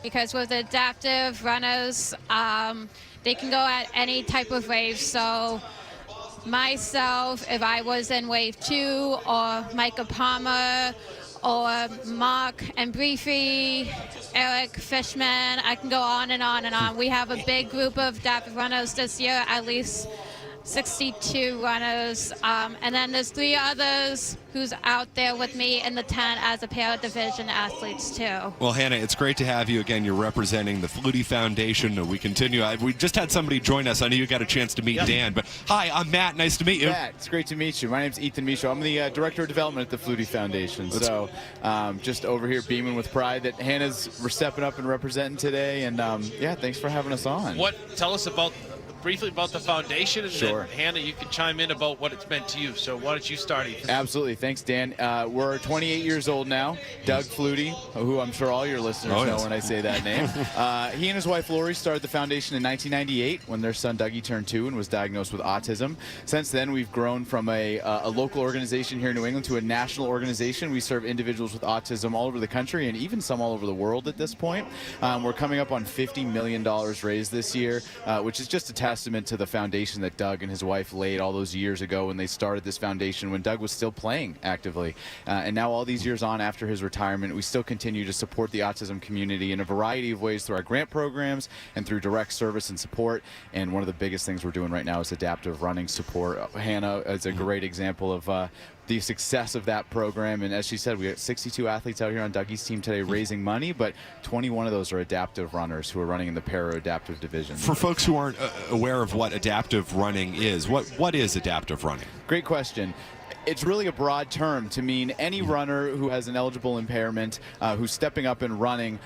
Speaker 21: because with adaptive runners, they can go at any type of wave. So myself, if I was in wave 2 or Micah Palmer or Mark and Briefy, Eric Fishman, I can go on and on and on. We have a big group of adaptive runners this year, at least 62 runners, and then there's 3 others who's out there with me in the 10 as a para division athletes too.
Speaker 2: Well, Hannah, it's great to have you again. You're representing the Flutie Foundation. We continue. We just had somebody join us. I know you got a chance to meet Dan, but hi, I'm Matt. Nice to meet you.
Speaker 22: Matt, it's great to meet you. My name's Ethan Michaud. I'm the Director of Development at the Flutie Foundation. So just over here beaming with pride that Hannah's stepping up and representing today. And yeah, thanks for having us on.
Speaker 17: Tell us briefly about the foundation, and
Speaker 22: Sure.
Speaker 17: then Hannah, you can chime in about what it's meant to you. So why don't you start, Ethan?
Speaker 22: Absolutely. Thanks, Dan. We're 28 years old now. Doug Flutie, who I'm sure all your listeners know when I say that name. He and his wife Lori started the foundation in 1998 when their son Dougie turned 2 and was diagnosed with autism. Since then, we've grown from a local organization here in New England to a national organization. We serve individuals with autism all over the country and even some all over the world at this point. We're coming up on $50 million raised this year, which is just a testament to the foundation that Doug and his wife laid all those years ago when they started this foundation when Doug was still playing actively. And now all these years on after his retirement, we still continue to support the autism community in a variety of ways through our grant programs and through direct service and support. And one of the biggest things we're doing right now is adaptive running support. Hannah is a great example of the success of that program. And as she said, we got 62 athletes out here on Dougie's team today raising money, but 21 of those are adaptive runners who are running in the para-adaptive division.
Speaker 2: For folks who aren't aware of what adaptive running is, what is adaptive running?
Speaker 22: Great question. It's really a broad term to mean any runner who has an eligible impairment who's stepping up and running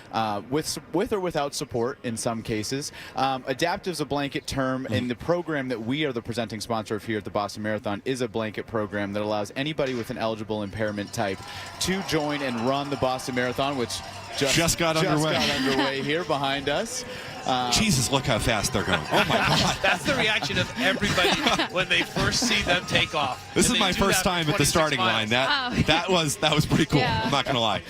Speaker 22: with or without support in some cases. Adaptive is a blanket term, and the program that we are the presenting sponsor of here at the Boston Marathon is a blanket program that allows anybody with an eligible impairment type to join and run the Boston Marathon, which
Speaker 2: just got
Speaker 22: underway here behind us.
Speaker 2: Jesus, look how fast they're going. Oh, my God.
Speaker 17: That's the reaction of everybody when they first see them take off.
Speaker 2: This is my first time at the starting line. That was pretty cool.
Speaker 21: Yeah.
Speaker 2: I'm not going to lie.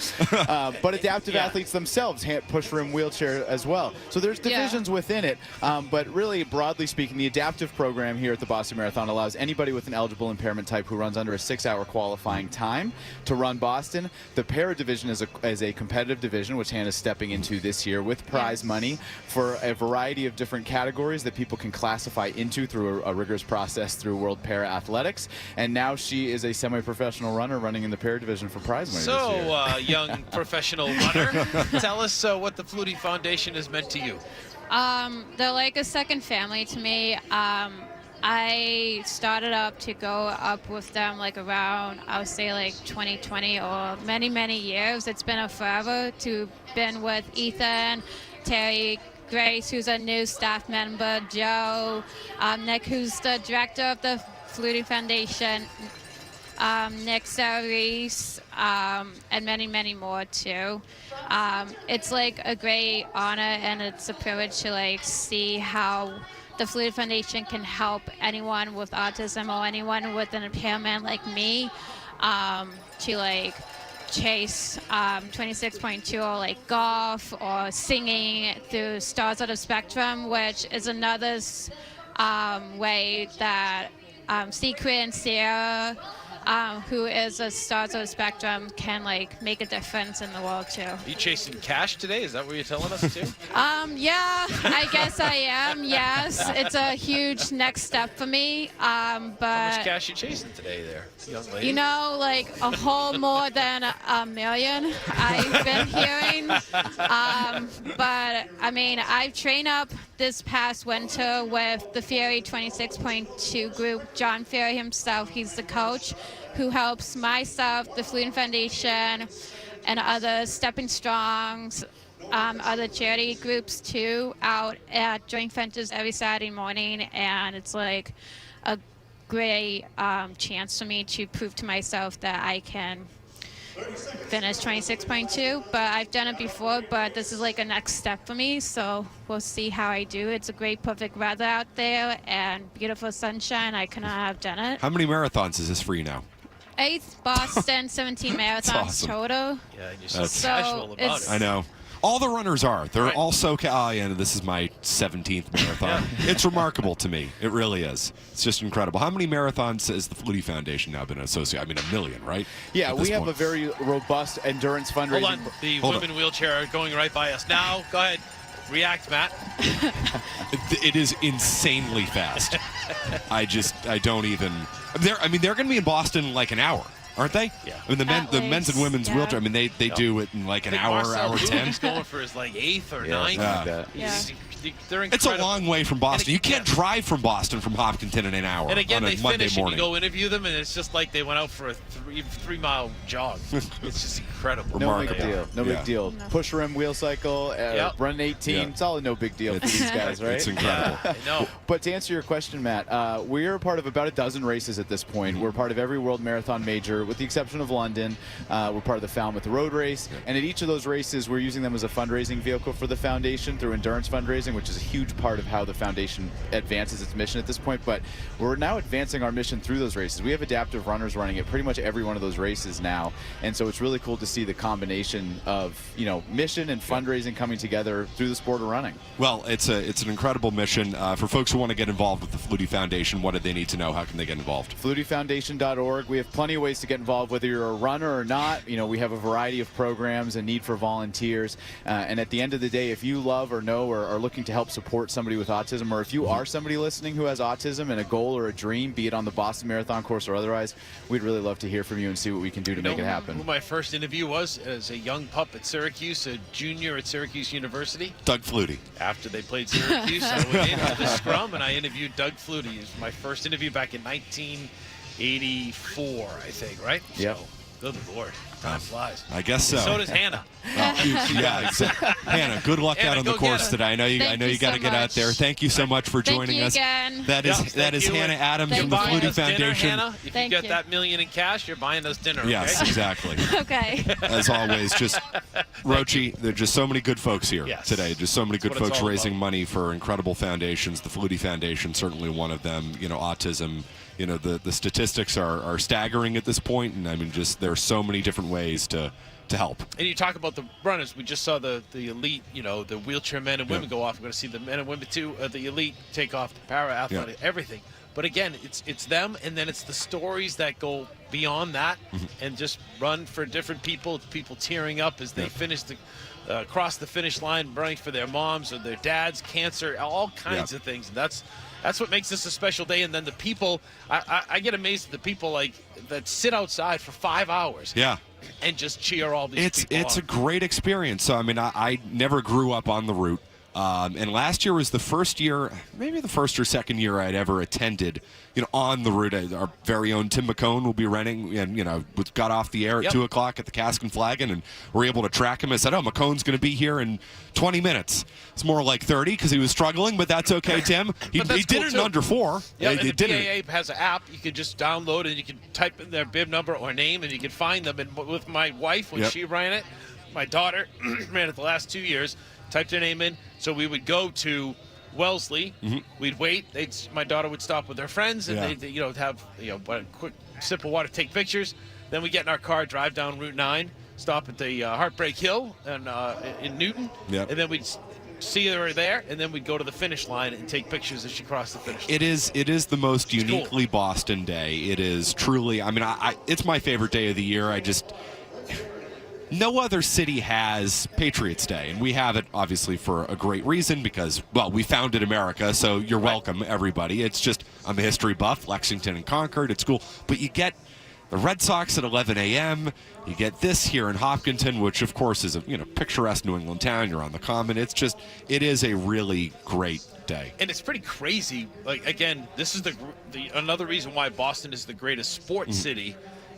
Speaker 22: But adaptive athletes themselves push room wheelchair as well. So there's divisions within it. But really, broadly speaking, the adaptive program here at the Boston Marathon allows anybody with an eligible impairment type who runs under a 6-hour qualifying time to run Boston. The para division is a competitive division, which Hannah's stepping into this year with prize money for a variety of different categories that people can classify into through a rigorous process through World Para Athletics. And now she is a semi-professional runner running in the para division for prize money this year.
Speaker 17: Young professional runner, tell us what the Flutie Foundation has meant to you.
Speaker 21: They're like a second family to me. I started up to go up with them like around, I would say like 2020 or many years. It's been a forever to been with Ethan, Terry, Grace, who's a new staff member, Joe, Nick, who's the director of the Flutie Foundation, Nick Saris, and many more too. It's like a great honor and it's a privilege to like see how the Flutie Foundation can help anyone with autism or anyone with an impairment like me to like chase 26.2 or like golf or singing through Stars of the Spectrum, which is another way that Secret and Sarah, who is a Stars of the Spectrum, can like make a difference in the world too.
Speaker 17: Are you chasing cash today? Is that what you're telling us too?
Speaker 21: Yeah, I guess I am. Yes, it's a huge next step for me. But
Speaker 17: how much cash you chasing today, there, young lady?
Speaker 21: You know, like a whole more than $1 million. I've been hearing. But I mean, I've trained up this past winter with the Fury 26.2 group. John Fury himself, he's the coach who helps myself, the Flutie Foundation, and other Stepping Strongs, other charity groups too, out at joint ventures every Saturday morning, and it's like a great chance for me to prove to myself that I can finish 26.2, but I've done it before, but this is like a next step for me, so we'll see how I do. It's a great perfect weather out there and beautiful sunshine. I could not have done it.
Speaker 2: How many marathons is this for you now?
Speaker 21: 8th Boston, 17 marathons
Speaker 2: awesome.
Speaker 21: total.
Speaker 17: Yeah, you're so casual about it.
Speaker 2: I know. All the runners are. They're all so and this is my 17th marathon. It's remarkable to me. It really is. It's just incredible. How many marathons has the Flutie Foundation now been associated? I mean, 1 million, right?
Speaker 22: Yeah, we have a very robust endurance fundraising.
Speaker 17: Hold on. The women wheelchair are going right by us now. Go ahead. React, Matt.
Speaker 2: It is insanely fast. I don't even. They're going to be in Boston in like an hour, aren't they?
Speaker 17: Yeah.
Speaker 2: I mean, the men's and women's wheelchair. I mean, they do it in like an hour, hour 10.
Speaker 17: He's going for his like 8th or 9th. They're incredible.
Speaker 2: It's a long way from Boston. You can't drive from Boston from Hopkinton in an hour.
Speaker 17: And again,
Speaker 2: on a
Speaker 17: they
Speaker 2: Monday
Speaker 17: finish
Speaker 2: morning.
Speaker 17: and you go interview them, and it's just like they went out for a 3-mile jog. It's just incredible.
Speaker 22: No big deal. No big deal. Push rim wheel cycle, run 18. It's all a no big deal for these guys, right?
Speaker 2: It's incredible.
Speaker 17: I know.
Speaker 22: But to answer your question, Matt, we're part of about a dozen races at this point. We're part of every World Marathon major, with the exception of London. We're part of the Falmouth Road Race, and at each of those races, we're using them as a fundraising vehicle for the foundation through endurance fundraising, which is a huge part of how the foundation advances its mission at this point. But we're now advancing our mission through those races. We have adaptive runners running at pretty much every one of those races now, and so it's really cool to see the combination of mission and fundraising coming together through the sport of running.
Speaker 2: Well, it's an incredible mission. For folks who want to get involved with the Flutie Foundation, what do they need to know? How can they get involved?
Speaker 22: FlutieFoundation.org. We have plenty of ways to get involved, whether you're a runner or not. We have a variety of programs and need for volunteers. And at the end of the day, if you love or know or are looking to help support somebody with autism, or if you are somebody listening who has autism and a goal or a dream, be it on the Boston Marathon course or otherwise, we'd really love to hear from you and see what we can do to make it happen.
Speaker 17: Who my first interview was as a young pup at Syracuse, a junior at Syracuse University.
Speaker 2: Doug Flutie.
Speaker 17: After they played Syracuse, I went into the scrum and I interviewed Doug Flutie. It was my first interview back in 1984, I think, right?
Speaker 22: Yep.
Speaker 17: So, good Lord. Time flies.
Speaker 2: I guess so.
Speaker 17: So does Hannah.
Speaker 2: Yeah, exactly. Hannah, good luck out on the course today. I know you got to get out there. Thank you so much for joining us.
Speaker 21: Again.
Speaker 2: That is Hannah Adams from the Flutie Foundation.
Speaker 17: Hannah. If you get that $1 million in cash, you're buying us dinner.
Speaker 2: Yes,
Speaker 17: okay?
Speaker 2: exactly.
Speaker 21: Okay.
Speaker 2: As always, just Rochie, there are just so many good folks here today. Just so many good
Speaker 17: That's what
Speaker 2: folks
Speaker 17: it's all
Speaker 2: raising
Speaker 17: about.
Speaker 2: money for incredible foundations. The Flutie Foundation, certainly one of them. Autism. The statistics are staggering at this point, and I mean, just there are so many different ways to help.
Speaker 17: And you talk about the runners. We just saw the elite, the wheelchair men and women go off. We're going to see the men and women too, the elite take off, the para athletic, everything. But again, it's them, and then it's the stories that go beyond that, and just run for different people. It's people tearing up as they finish cross the finish line, running for their moms or their dads, cancer, all kinds of things. And that's what makes this a special day. And then the people, I get amazed at the people that sit outside for 5 hours.
Speaker 2: Yeah.
Speaker 17: And just cheer all these people
Speaker 2: It's
Speaker 17: on.
Speaker 2: a great experience. So, I mean, I never grew up on the route. And last year was the first year, maybe the first or second year I'd ever attended, on the route. Our very own Tim McCone will be running, and, got off the air at 2 o'clock at the Cask and Flagon, and we're able to track him. I said, McCone's going to be here in 20 minutes. It's more like 30 because he was struggling, but that's okay, Tim. He did it in under 4.
Speaker 17: Yeah,
Speaker 2: he
Speaker 17: and the
Speaker 2: did it.
Speaker 17: PAA has an app you can just download, and you can type in their bib number or name, and you can find them. And with my wife, when she ran it, my daughter ran it the last 2 years, typed her name in. So we would go to Wellesley. We'd wait. My daughter would stop with her friends, and they'd have a quick sip of water, take pictures. Then we get in our car, drive down Route 9, stop at the Heartbreak Hill and in Newton, and then we'd see her there, and then we'd go to the finish line and take pictures as she crossed the finish line.
Speaker 2: It is the most uniquely Boston day. It is truly. I mean, it's my favorite day of the year. No other city has Patriots Day, and we have it obviously for a great reason because, well, we founded America, so you're welcome, everybody. It's just, I'm a history buff, Lexington and Concord, it's cool. But you get the Red Sox at 11 a.m., you get this here in Hopkinton, which of course is a picturesque New England town. You're on the Common. It is a really great day.
Speaker 17: And it's pretty crazy. Like, again, this is another reason why Boston is the greatest sports city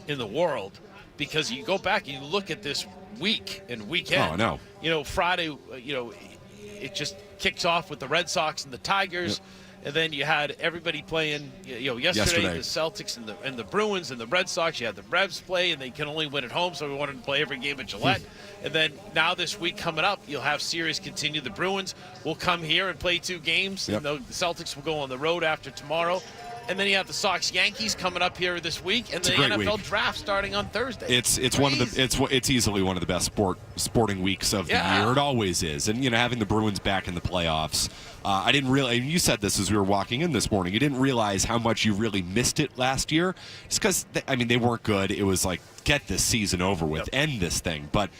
Speaker 17: in the world. Because you go back and you look at this week and weekend.
Speaker 2: Oh, I know.
Speaker 17: Friday, it just kicks off with the Red Sox and the Tigers. And then you had everybody playing, yesterday. The Celtics and the Bruins and the Red Sox. You had the Revs play, and they can only win at home, so we wanted to play every game at Gillette. And then now this week coming up, you'll have series continue. The Bruins will come here and play 2 games. And the Celtics will go on the road after tomorrow. And then you have the Sox-Yankees coming up here this week, and the NFL draft starting on Thursday.
Speaker 2: It's easily one of the best sporting weeks of the year. It always is. And having the Bruins back in the playoffs, I didn't really. And you said this as we were walking in this morning. You didn't realize how much you really missed it last year, just because they weren't good. It was like, get this season over with, end this thing. But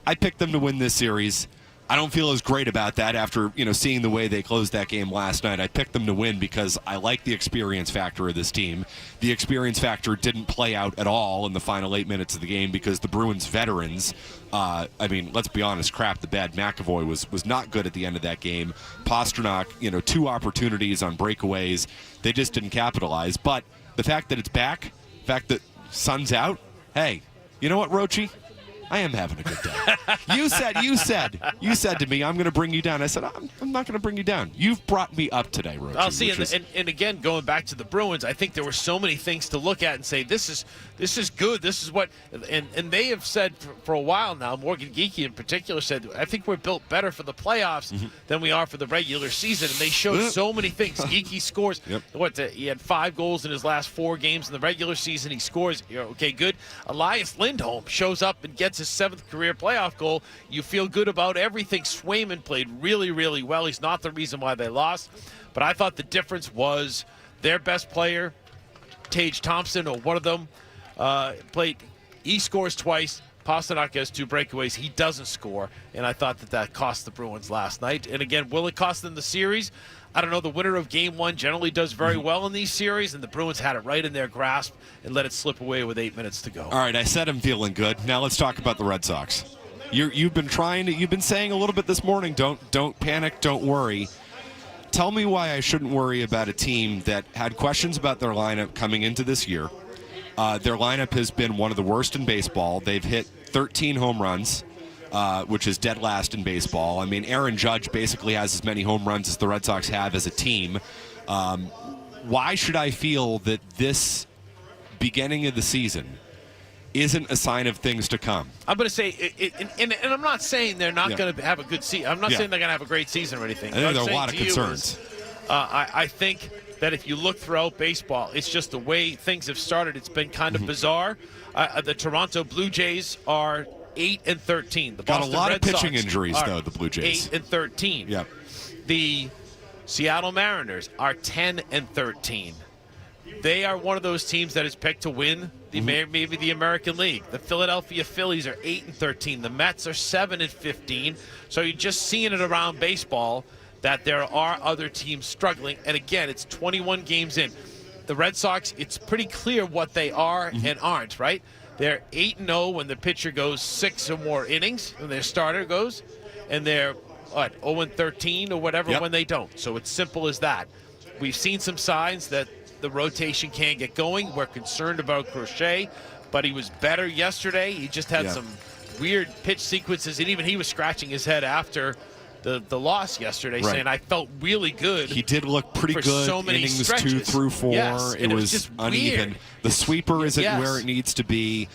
Speaker 2: I picked them to win this series. I don't feel as great about that after, seeing the way they closed that game last night. I picked them to win because I like the experience factor of this team. The experience factor didn't play out at all in the final 8 minutes of the game because the Bruins veterans, let's be honest, crap the bed. McAvoy was not good at the end of that game. Pastrnak, 2 opportunities on breakaways. They just didn't capitalize. But the fact that it's back, the fact that sun's out, hey, you know what, Rochie? I am having a good day. You said to me, I'm going to bring you down. I said, I'm not going to bring you down. You've brought me up today, Rochie.
Speaker 17: I'll see. And again, going back to the Bruins, I think there were so many things to look at and say, this is good. This is what, and they have said for a while now, Morgan Geekie in particular said, I think we're built better for the playoffs than we are for the regular season. And they showed so many things. Geekie scores, he had 5 goals in his last 4 games in the regular season. He scores, okay, good. Elias Lindholm shows up and gets his 7th career playoff goal. You feel good about everything. Swayman played really, really well. He's not the reason why they lost. But I thought the difference was their best player, Tage Thompson, or one of them, played. He scores twice. Pastrnak has 2 breakaways. He doesn't score. And I thought that cost the Bruins last night. And again, will it cost them the series? I don't know. The winner of Game 1 generally does very well in these series, and the Bruins had it right in their grasp and let it slip away with 8 minutes to go.
Speaker 2: All right, I said I'm feeling good. Now let's talk about the Red Sox. You've been saying a little bit this morning, don't panic, don't worry. Tell me why I shouldn't worry about a team that had questions about their lineup coming into this year, Their lineup has been one of the worst in baseball. They've hit 13 home runs, which is dead last in baseball. I mean, Aaron Judge basically has as many home runs as the Red Sox have as a team. Why should I feel that this beginning of the season isn't a sign of things to come?
Speaker 17: I'm going to say, and I'm not saying they're not going to have a good season. I'm not saying they're going to have a great season or anything.
Speaker 2: I think there are a lot of concerns.
Speaker 17: I think that if you look throughout baseball, it's just the way things have started. It's been kind of bizarre. The Toronto Blue Jays are 8-13. The
Speaker 2: Got
Speaker 17: Boston
Speaker 2: a lot
Speaker 17: Red
Speaker 2: of pitching
Speaker 17: Sox
Speaker 2: injuries, though, the Blue Jays.
Speaker 17: 8-13.
Speaker 2: Yep.
Speaker 17: The Seattle Mariners are 10-13. They are one of those teams that is picked to win maybe the American League. The Philadelphia Phillies are 8-13. The Mets are 7-15. So you're just seeing it around baseball that there are other teams struggling. And again, it's 21 games in. The Red Sox, it's pretty clear what they are and aren't, right? They're 8-0 when the pitcher goes 6 or more innings, when their starter goes, and they're 0-13 or whatever when they don't. So it's simple as that. We've seen some signs that the rotation can't get going. We're concerned about Crochet, but he was better yesterday. He just had some weird pitch sequences, and even he was scratching his head after the loss yesterday, saying, I felt really good.
Speaker 2: He did look pretty
Speaker 17: for
Speaker 2: good.
Speaker 17: So many
Speaker 2: innings
Speaker 17: stretches.
Speaker 2: 2 through 4.
Speaker 17: Yes,
Speaker 2: it was
Speaker 17: just
Speaker 2: uneven.
Speaker 17: weird.
Speaker 2: The sweeper isn't where it needs to be.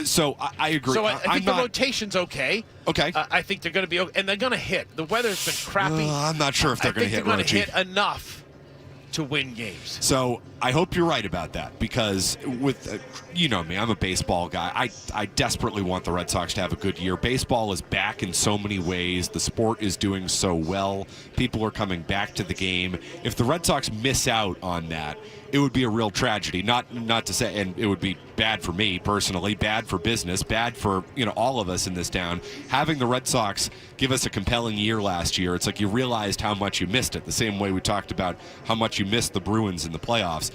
Speaker 2: So I agree.
Speaker 17: So I think the rotation's okay.
Speaker 2: Okay.
Speaker 17: I think they're going to be okay, and they're going to hit. The weather's been crappy.
Speaker 2: I'm not sure if they're going to hit,
Speaker 17: They're going to
Speaker 2: Rochie.
Speaker 17: hit enough to win games.
Speaker 2: So I hope you're right about that, because with you know me, I'm a baseball guy. I desperately want the Red Sox to have a good year. Baseball is back in so many ways. The sport is doing so well. People are coming back to the game. If the Red Sox miss out on that, it would be a real tragedy. Not to say, and it would be bad for me personally, bad for business, bad for all of us in this town. Having the Red Sox give us a compelling year last year, it's like you realized how much you missed it. The same way we talked about how much you missed the Bruins in the playoffs.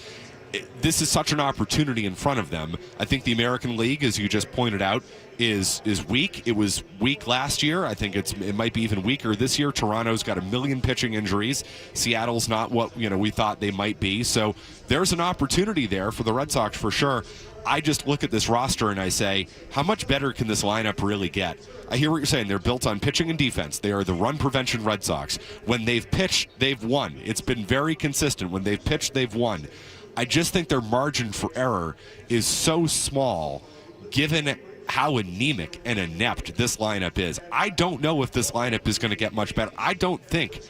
Speaker 2: This is such an opportunity in front of them. I think the American League, as you just pointed out, is weak. It was weak last year. I think it might be even weaker this year. Toronto's got 1 million pitching injuries. Seattle's not what we thought they might be. So there's an opportunity there for the Red Sox for sure. I just look at this roster and I say, how much better can this lineup really get? I hear what you're saying. They're built on pitching and defense. They are the run prevention Red Sox. When they've pitched, they've won. It's been very consistent. When they've pitched, they've won. I just think their margin for error is so small, given how anemic and inept this lineup is. I don't know if this lineup is going to get much better. I don't think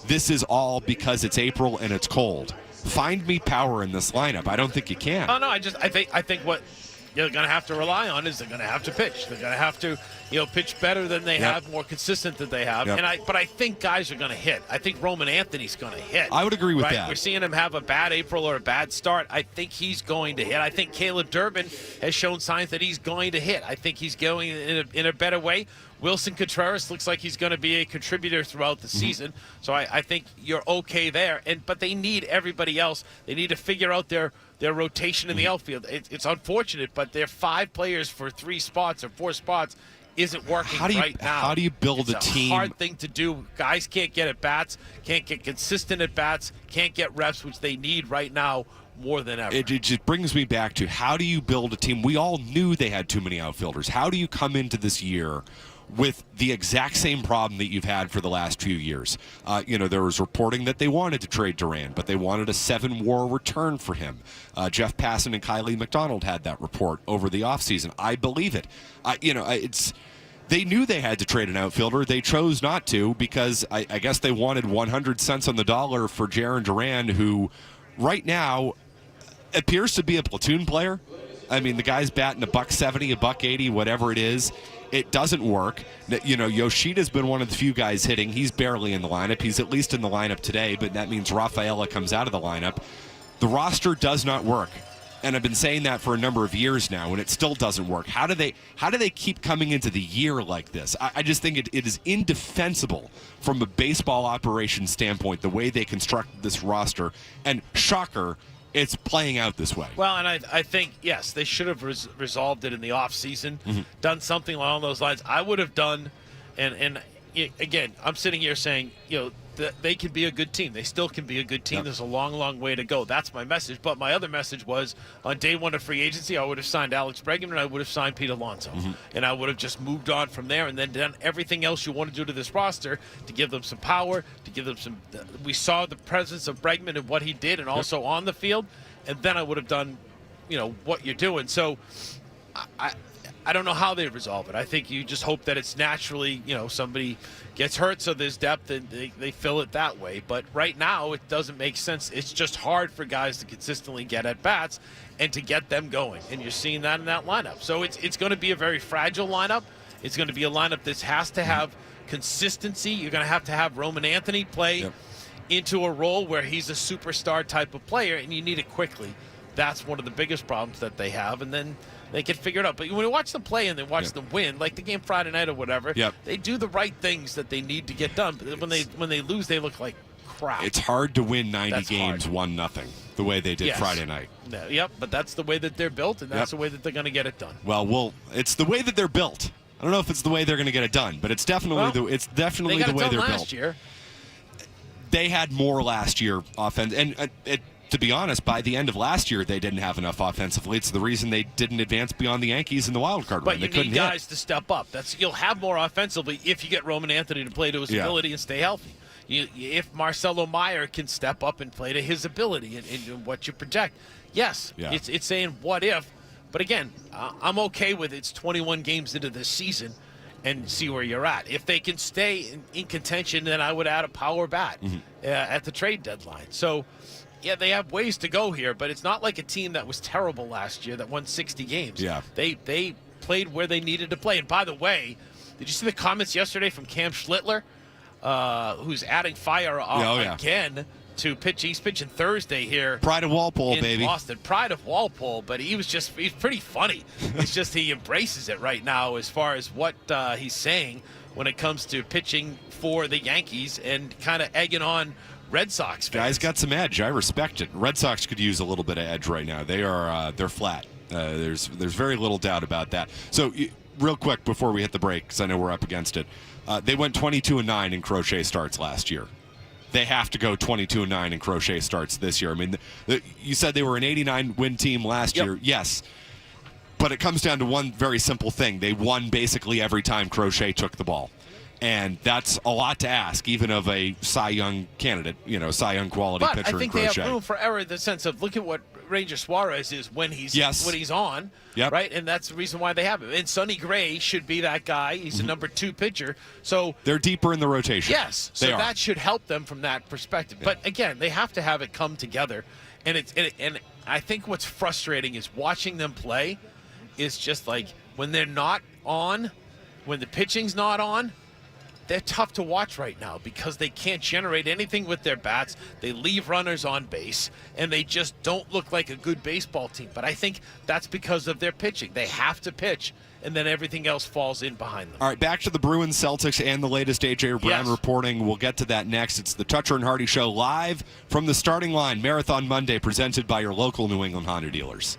Speaker 2: this is all because it's April and it's cold. Find me power in this lineup. I don't think you can.
Speaker 17: Oh no, I think what you're going to have to rely on is they're going to have to pitch. They're going to have to, pitch better than they have, more consistent than they have. But I think guys are going to hit. I think Roman Anthony's going to hit.
Speaker 2: I would agree with that.
Speaker 17: We're seeing him have a bad April or a bad start. I think he's going to hit. I think Caleb Durbin has shown signs that he's going to hit. I think he's going in a better way. Wilson Contreras looks like he's going to be a contributor throughout the season. So I think you're okay there. But they need everybody else. They need to figure out their rotation in the outfield. It's unfortunate, but their 5 players for 3 spots or 4 spots isn't working right now.
Speaker 2: How do you build a team?
Speaker 17: It's a hard thing to do. Guys can't get at bats, can't get consistent at bats, can't get reps, which they need right now more than ever.
Speaker 2: It just brings me back to, how do you build a team? We all knew they had too many outfielders. How do you come into this year with the exact same problem that you've had for the last few years? There was reporting that they wanted to trade Duran, but they wanted a 7-WAR return for him. Jeff Passan and Kylie McDonald had that report over the offseason. I believe it. They knew they had to trade an outfielder. They chose not to because I guess they wanted 100 cents on the dollar for Jarren Duran, who right now appears to be a platoon player. I mean, the guy's batting $170, $180, whatever it is. It doesn't work. Yoshida's been one of the few guys hitting. He's barely in the lineup. He's at least in the lineup today, but that means Rafaela comes out of the lineup. The roster does not work. And I've been saying that for a number of years now, and it still doesn't work. How do they keep coming into the year like this? I just think it is indefensible from a baseball operation standpoint, the way they construct this roster. And shocker, it's playing out this way.
Speaker 17: Well, and I think, yes, they should have resolved it in the offseason, done something along those lines. I would have done, and again, I'm sitting here saying, they can be a good team. They still can be a good team. Yep. There's a long, long way to go. That's my message. But my other message was on day one of free agency, I would have signed Alex Bregman and I would have signed Pete Alonso. And I would have just moved on from there and then done everything else you want to do to this roster to give them some power, to give them some. We saw the presence of Bregman and what he did and also on the field. And then I would have done, what you're doing. So I don't know how they resolve it. I think you just hope that it's naturally, somebody gets hurt so there's depth and they fill it that way. But right now it doesn't make sense. It's just hard for guys to consistently get at bats and to get them going. And you're seeing that in that lineup. So it's going to be a very fragile lineup. It's going to be a lineup that has to have consistency. You're going to have Roman Anthony play into a role where he's a superstar type of player, and you need it quickly. That's one of the biggest problems that they have. And then they can figure it out. But when you watch them play and then watch them win, like the game Friday night or whatever, they do the right things that they need to get done. But when they lose, they look like crap.
Speaker 2: It's hard to win 90 games 1-0 the way they did Friday night.
Speaker 17: Yep, but that's the way that they're built, and that's the way that they're going to get it done.
Speaker 2: Well, it's the way that they're built. I don't know if it's the way they're going to get it done, but it's definitely the way they're built.
Speaker 17: Last year.
Speaker 2: They had more last year offense, and to be honest, by the end of last year, they didn't have enough offensively. It's the reason they didn't advance beyond the Yankees in the wild card run.
Speaker 17: But you need guys to step up. You'll have more offensively if you get Roman Anthony to play to his ability and stay healthy. If Marcelo Meyer can step up and play to his ability and what you project, it's saying what if. But again, I'm okay with it's 21 games into this season and see where you're at. If they can stay in contention, then I would add a power bat at the trade deadline. So, they have ways to go here, but it's not like a team that was terrible last year that won 60 games. They played where they needed to play. And by the way, did you see the comments yesterday from Cam Schlittler, who's adding fire again to pitch? He's pitching Thursday here.
Speaker 2: Pride of Walpole,
Speaker 17: in
Speaker 2: baby.
Speaker 17: Boston. Pride of Walpole, but he's pretty funny. It's just he embraces it right now as far as what he's saying when it comes to pitching for the Yankees and kind of egging on Red Sox fans.
Speaker 2: Guys got some edge. I respect it. Red Sox could use a little bit of edge right now. They're flat. There's very little doubt about that. So real quick before we hit the break, because I know we're up against it, they went 22-9 in crochet starts last year. They have to go 22-9 in crochet starts this year. I mean, you said they were an 89 win team last year. Yes. But it comes down to one very simple thing. They won basically every time Crochet took the ball. And that's a lot to ask, even of a Cy Young candidate, Cy Young quality pitcher in Crochet.
Speaker 17: But I think they have room for error in the sense of look at what Ranger Suarez is when he's on, right? And that's the reason why they have him. And Sonny Gray should be that guy. He's a number 2 pitcher. So
Speaker 2: they're deeper in the rotation.
Speaker 17: Yes. So that should help them from that perspective. Yeah. But again, they have to have it come together. And and I think what's frustrating is watching them play is just like when they're not on, when the pitching's not on, they're tough to watch right now because they can't generate anything with their bats. They leave runners on base, and they just don't look like a good baseball team. But I think that's because of their pitching. They have to pitch, and then everything else falls in behind them.
Speaker 2: All right, back to the Bruins, Celtics, and the latest A.J. Brown reporting. We'll get to that next. It's the Toucher and Hardy Show live from the starting line, Marathon Monday, presented by your local New England Honda dealers.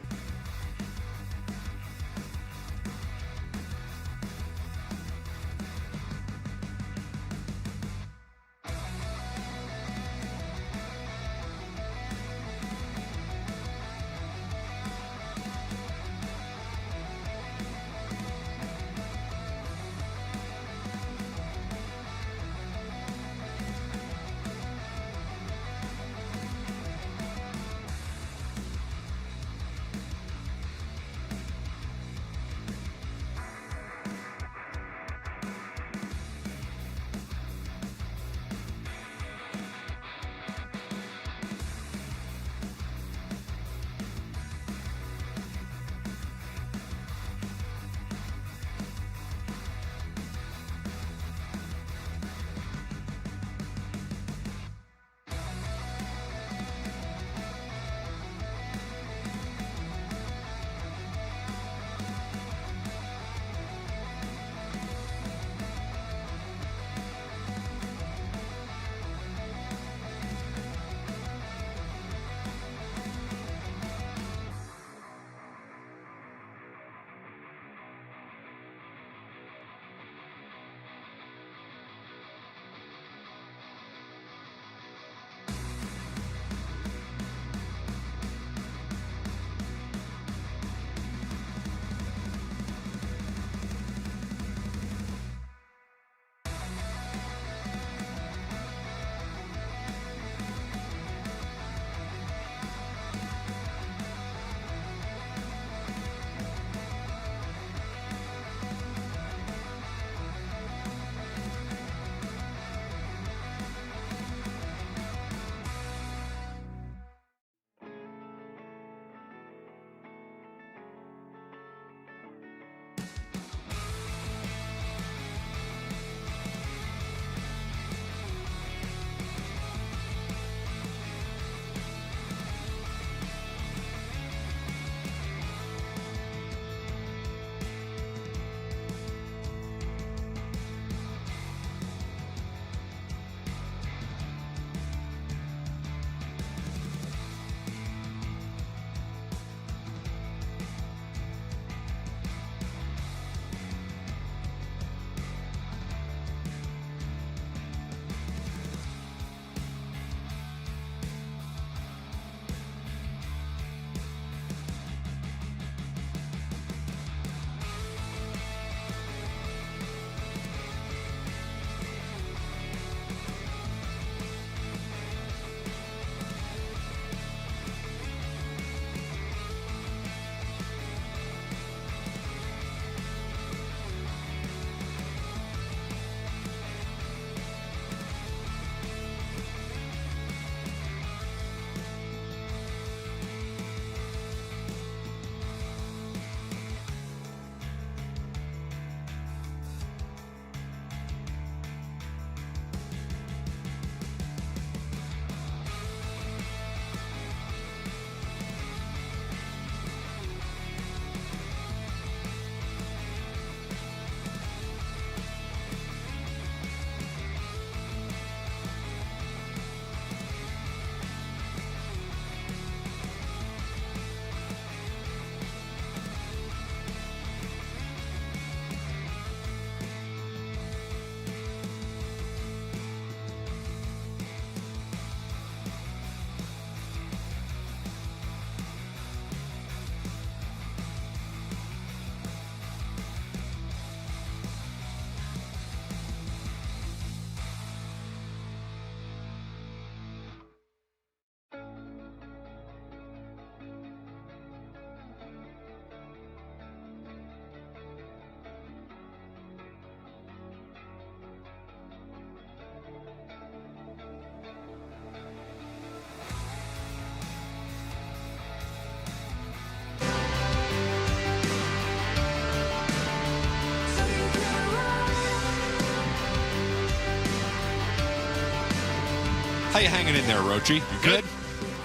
Speaker 2: How you hanging in there, Rochie? You good?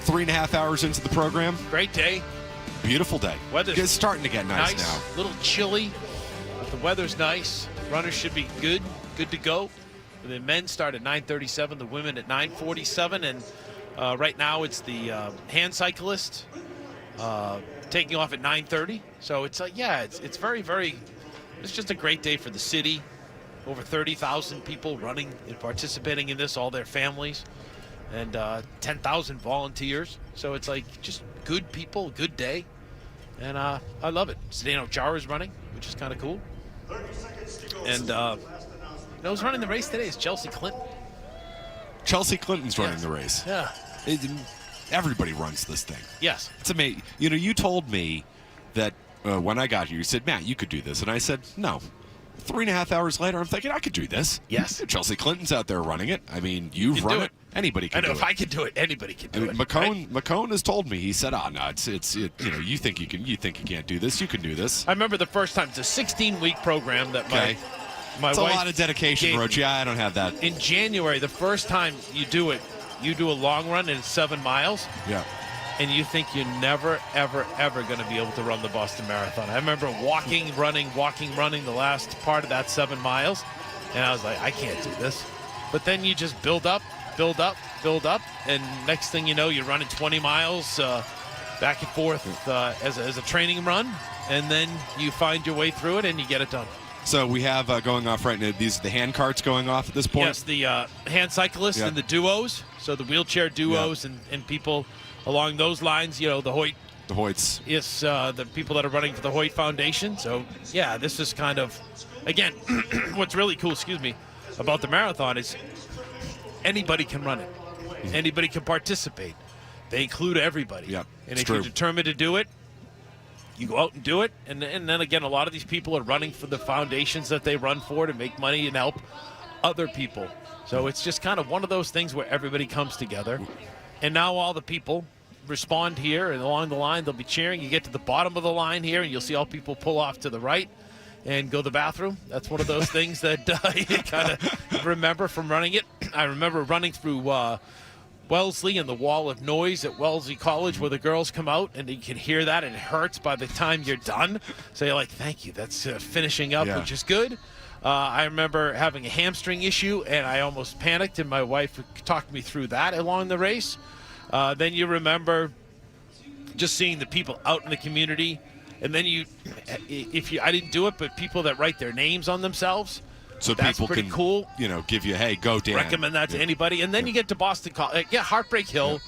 Speaker 2: 3.5 hours into the program.
Speaker 17: Great day.
Speaker 2: Beautiful day.
Speaker 17: Weather's
Speaker 2: starting to get nice now.
Speaker 17: A little chilly, but the weather's nice. Runners should be good to go. The men start at 9:37, the women at 9:47, and right now it's the hand cyclist taking off at 9:30. So it's it's very, very. It's just a great day for the city. Over 30,000 people running and participating in this, all their families, and 10,000 volunteers. So it's like just good people, good day, and I love it. Zdeno Chara's running, which is kind of cool. And who's running the race today is Chelsea Clinton.
Speaker 2: Chelsea Clinton's running the race.
Speaker 17: Yeah.
Speaker 2: Everybody runs this thing.
Speaker 17: Yes.
Speaker 2: It's amazing. You told me that when I got here, you said, Matt, you could do this. And I said, no. 3.5 hours later, I'm thinking, I could do this.
Speaker 17: Yes.
Speaker 2: Chelsea Clinton's out there running it. I mean, you've run it. Anybody can do it.
Speaker 17: I know, if I could do it, anybody can do it.
Speaker 2: McCone has told me, he said, no, you think you can't do this, you can do this.
Speaker 17: I remember the first time, it's a 16-week program that my
Speaker 2: it's a
Speaker 17: wife
Speaker 2: lot of dedication, Rochie. I don't have that.
Speaker 17: In January, the first time you do it, you do a long run and it's 7 miles.
Speaker 2: Yeah.
Speaker 17: And you think you're never, ever, ever going to be able to run the Boston Marathon. I remember walking, running the last part of that 7 miles, and I was like, I can't do this. But then you just build up, and next thing you know, you're running 20 miles back and forth as a training run, and then you find your way through it and you get it done.
Speaker 2: So we have going off right now, these are the hand carts going off at this point?
Speaker 17: Yes, the hand cyclists and the duos, so the wheelchair duos and people along those lines, the Hoyt.
Speaker 2: The Hoyts.
Speaker 17: Yes, the people that are running for the Hoyt Foundation. So, yeah, this is kind of, again, what's really cool, about the marathon is anybody can run it. Anybody can participate. They include everybody.
Speaker 2: Yeah,
Speaker 17: and if you're determined to do it, you go out and do it. And then, again, a lot of these people are running for the foundations that they run for to make money and help other people. So it's just kind of one of those things where everybody comes together. And now all the people respond here, and along the line they'll be cheering. You get to the bottom of the line here, and you'll see all people pull off to the right and go to the bathroom. That's one of those things that you kind of remember from running it. I remember running through Wellesley and the wall of noise at Wellesley College where the girls come out, and you can hear that, and it hurts by the time you're done. So you're like, thank you. That's finishing up, which is good. I remember having a hamstring issue, and I almost panicked, and my wife talked me through that along the race. Then you remember just seeing the people out in the community, and then I didn't do it, but people that write their names on themselves.
Speaker 2: So
Speaker 17: that's
Speaker 2: people
Speaker 17: pretty
Speaker 2: can,
Speaker 17: cool.
Speaker 2: Give you, hey, go Dan.
Speaker 17: Recommend that to anybody. And then you get to Boston College. Heartbreak Hill.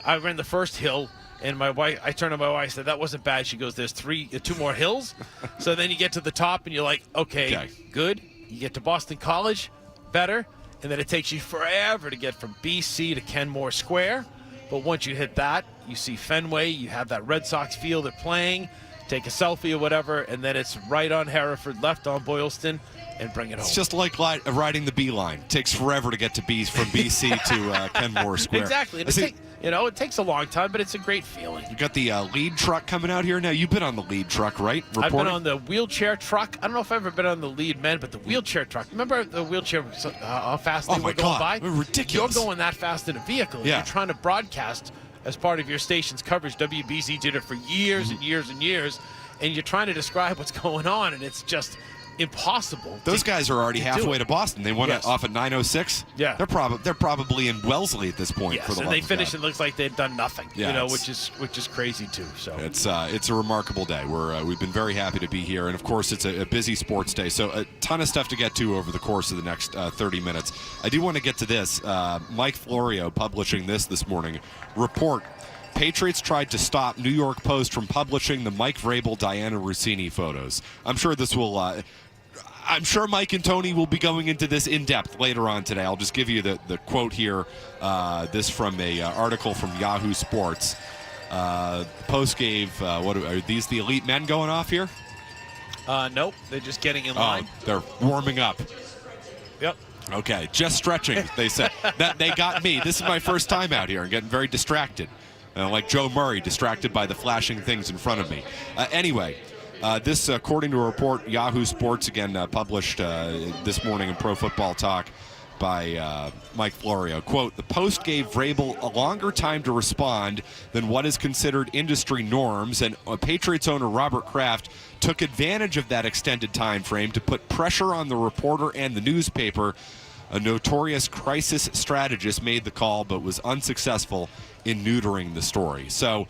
Speaker 17: I ran the first hill. And my wife, I turned to my wife and said, that wasn't bad. She goes, there's 2 more hills. So then you get to the top and you're like, okay, good. You get to Boston College, better. And then it takes you forever to get from BC to Kenmore Square. But once you hit that, you see Fenway, you have that Red Sox field they're playing, take a selfie or whatever, and then it's right on Hereford, left on Boylston, and bring it home.
Speaker 2: It's just like riding the B line. It takes forever to get to from BC to Kenmore Square.
Speaker 17: Exactly. It takes a long time, but it's a great feeling.
Speaker 2: You got the lead truck coming out here now. You've been on the lead truck, right? Reporting?
Speaker 17: I've been on the wheelchair truck. I don't know if I've ever been on the lead men, but the wheelchair truck. Remember the wheelchair, how fast they were going by?
Speaker 2: Ridiculous.
Speaker 17: You're going that fast in a vehicle.
Speaker 2: Yeah.
Speaker 17: You're trying to broadcast as part of your station's coverage. WBZ did it for years and years and years, and you're trying to describe what's going on, and it's just impossible.
Speaker 2: Those guys are already halfway to Boston. They went off at 9:06.
Speaker 17: Yeah,
Speaker 2: they're probably in Wellesley at this point. For the
Speaker 17: and they finished. It looks like they'd done nothing.
Speaker 2: Yeah,
Speaker 17: which is crazy too. So
Speaker 2: it's a remarkable day. We've been very happy to be here, and of course it's a busy sports day. So a ton of stuff to get to over the course of the next 30 minutes. I do want to get to this. Mike Florio publishing this morning report. Patriots tried to stop New York Post from publishing the Mike Vrabel, Diana Rossini photos. I'm sure this will. I'm sure Mike and Tony will be going into this in depth later on today. I'll just give you the quote here. This from a article from Yahoo Sports. Post gave what are these the elite men going off here?
Speaker 17: Nope, they're just getting in line.
Speaker 2: They're warming up.
Speaker 17: Yep.
Speaker 2: Okay, just stretching. They said that they got me. This is my first time out here and getting very distracted, like Joe Murray, distracted by the flashing things in front of me. Anyway. This, according to a report, Yahoo Sports, again, published this morning in Pro Football Talk, by Mike Florio. Quote, the Post gave Vrabel a longer time to respond than what is considered industry norms, and Patriots owner Robert Kraft took advantage of that extended time frame to put pressure on the reporter and the newspaper. A notorious crisis strategist made the call but was unsuccessful in neutering the story. So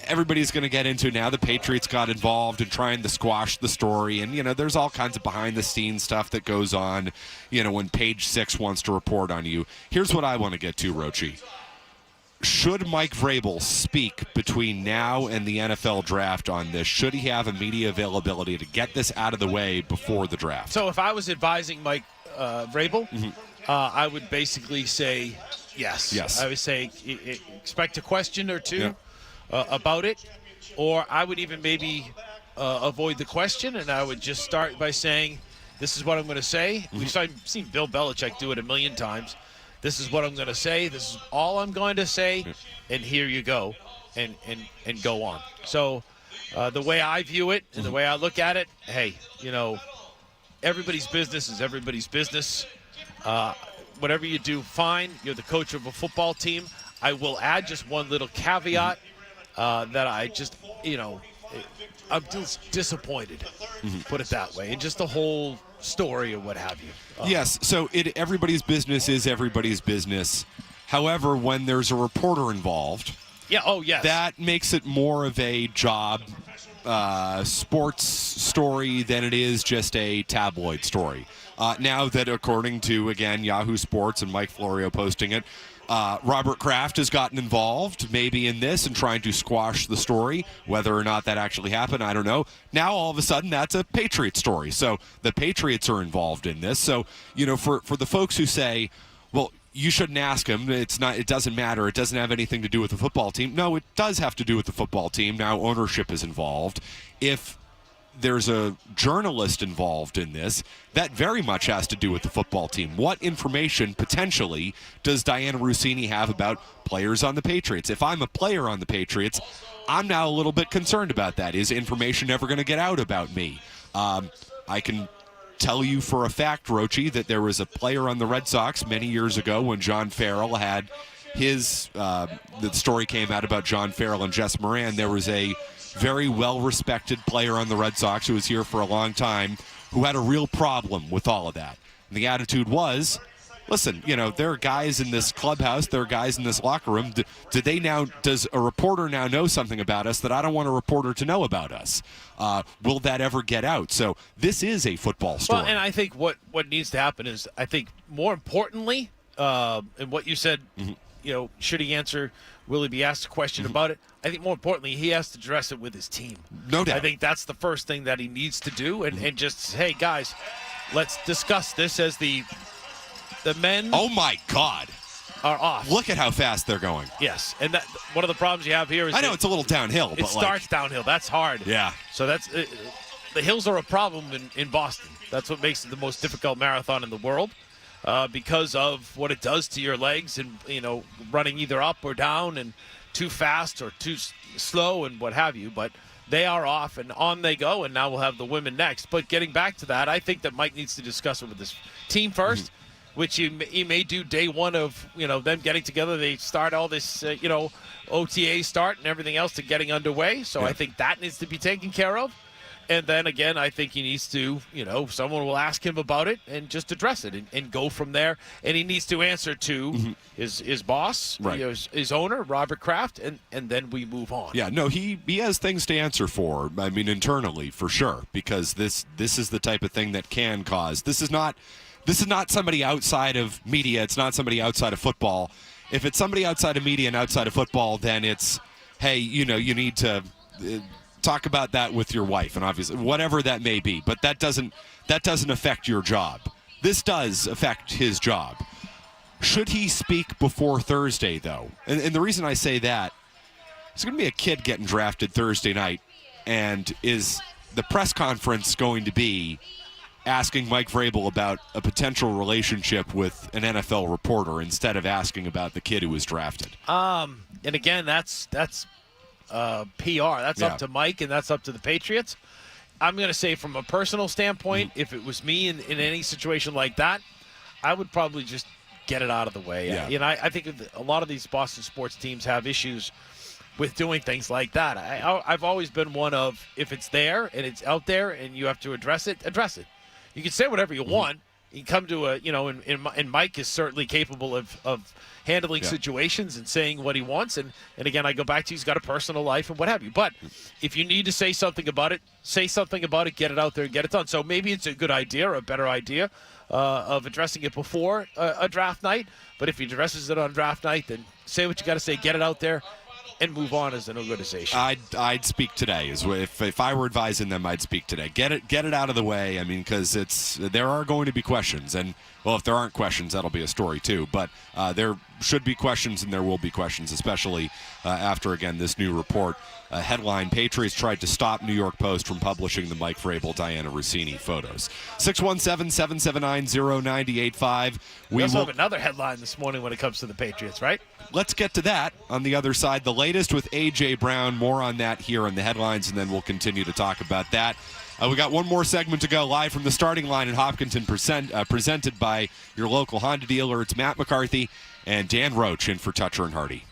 Speaker 2: everybody's going to get into now the Patriots got involved in trying to squash the story. And, there's all kinds of behind-the-scenes stuff that goes on, when Page 6 wants to report on you. Here's what I want to get to, Rochie. Should Mike Vrabel speak between now and the NFL draft on this? Should he have a media availability to get this out of the way before the draft?
Speaker 17: So if I was advising Mike Vrabel, I would basically say yes.
Speaker 2: Yes.
Speaker 17: I would say expect a question or two about it, or I would even maybe avoid the question, and I would just start by saying, this is what I'm going to say. We've seen Bill Belichick do it a million times. This is what I'm going to say. This is all I'm going to say, and here you go, and go on. So the way I view it and the way I look at it, hey, everybody's business is everybody's business. Whatever you do, fine. You're the coach of a football team. I will add just one little caveat that I just, I'm just disappointed, put it that way, and just the whole story or what have you.
Speaker 2: Yes, so everybody's business is everybody's business. However, when there's a reporter involved, that makes it more of a job sports story than it is just a tabloid story. Now that, according to, again, Yahoo Sports and Mike Florio posting it, Robert Kraft has gotten involved maybe in this and trying to squash the story. Whether or not that actually happened, I don't know. Now, all of a sudden, that's a Patriot story. So the Patriots are involved in this. So, for the folks who say, well, you shouldn't ask him. It doesn't matter. It doesn't have anything to do with the football team. No, it does have to do with the football team. Now ownership is involved. If there's a journalist involved in this, that very much has to do with the football team. What information, potentially, does Diana Russini have about players on the Patriots? If I'm a player on the Patriots, I'm now a little bit concerned about that. Is information ever going to get out about me? I can tell you for a fact, Rochie, that there was a player on the Red Sox many years ago when John Farrell had his, the story came out about John Farrell and Jess Moran. There was a very well-respected player on the Red Sox who was here for a long time who had a real problem with all of that. And the attitude was, listen, there are guys in this clubhouse, there are guys in this locker room. Does a reporter now know something about us that I don't want a reporter to know about us? Will that ever get out? So this is a football story.
Speaker 17: Well, and I think what needs to happen is, I think more importantly, and what you said, should he answer, will he be asked a question about it? I think more importantly, he has to address it with his team.
Speaker 2: No doubt.
Speaker 17: I think that's the first thing that he needs to do, and just, hey, guys, let's discuss this as the men.
Speaker 2: Oh, my God.
Speaker 17: Are off.
Speaker 2: Look at how fast they're going.
Speaker 17: Yes, and that one of the problems you have here is
Speaker 2: I know it's a little downhill.
Speaker 17: It starts downhill. That's hard.
Speaker 2: Yeah.
Speaker 17: So that's the hills are a problem in Boston. That's what makes it the most difficult marathon in the world, because of what it does to your legs and running either up or down and too fast or too slow and what have you. But they are off and on they go, and now we'll have the women next. But getting back to that, I think that Mike needs to discuss it with his team first. Which he may do day one of them getting together. They start all this OTA start and everything else to getting underway. So I think that needs to be taken care of. And then again, I think he needs to someone will ask him about it and just address it and go from there. And he needs to answer to his boss,
Speaker 2: right.
Speaker 17: his owner, Robert Kraft, and then we move on.
Speaker 2: Yeah, no, he has things to answer for. I mean, internally for sure, because this is the type of thing that can cause. This is not somebody outside of media. It's not somebody outside of football. If it's somebody outside of media and outside of football, then it's, hey, you need to talk about that with your wife, and obviously whatever that may be. But that doesn't affect your job. This does affect his job. Should he speak before Thursday, though? And the reason I say that, there's going to be a kid getting drafted Thursday night, and is the press conference going to be asking Mike Vrabel about a potential relationship with an NFL reporter instead of asking about the kid who was drafted?
Speaker 17: And again, that's PR. That's up to Mike, and that's up to the Patriots. I'm going to say from a personal standpoint, if it was me in any situation like that, I would probably just get it out of the way.
Speaker 2: Yeah.
Speaker 17: You know, I think a lot of these Boston sports teams have issues with doing things like that. I've always been one of, if it's there and it's out there and you have to address it, address it. You can say whatever you want. You can come to and Mike is certainly capable of handling situations and saying what he wants. And again, I go back to he's got a personal life and what have you. But if you need to say something about it, get it out there and get it done. So maybe it's a good idea or a better idea of addressing it before a draft night. But if he addresses it on draft night, then say what you got to say, get it out there, and move on as an organization.
Speaker 2: I'd speak today. If I were advising them, I'd speak today. Get it out of the way. I mean, because there are going to be questions, and well, if there aren't questions, that'll be a story too. But there should be questions, and there will be questions, especially after again this new report. Headline: Patriots tried to stop New York Post from publishing the Mike Vrabel, Diana Rossini photos. 617-779-0985.
Speaker 17: We also have another headline this morning when it comes to the Patriots, right?
Speaker 2: Let's get to that on the other side. The latest with A.J. Brown. More on that here in the headlines, and then we'll continue to talk about that. We got one more segment to go, live from the starting line in Hopkinton, presented by your local Honda dealer. It's Matt McCarthy and Dan Roach in for Toucher and Hardy.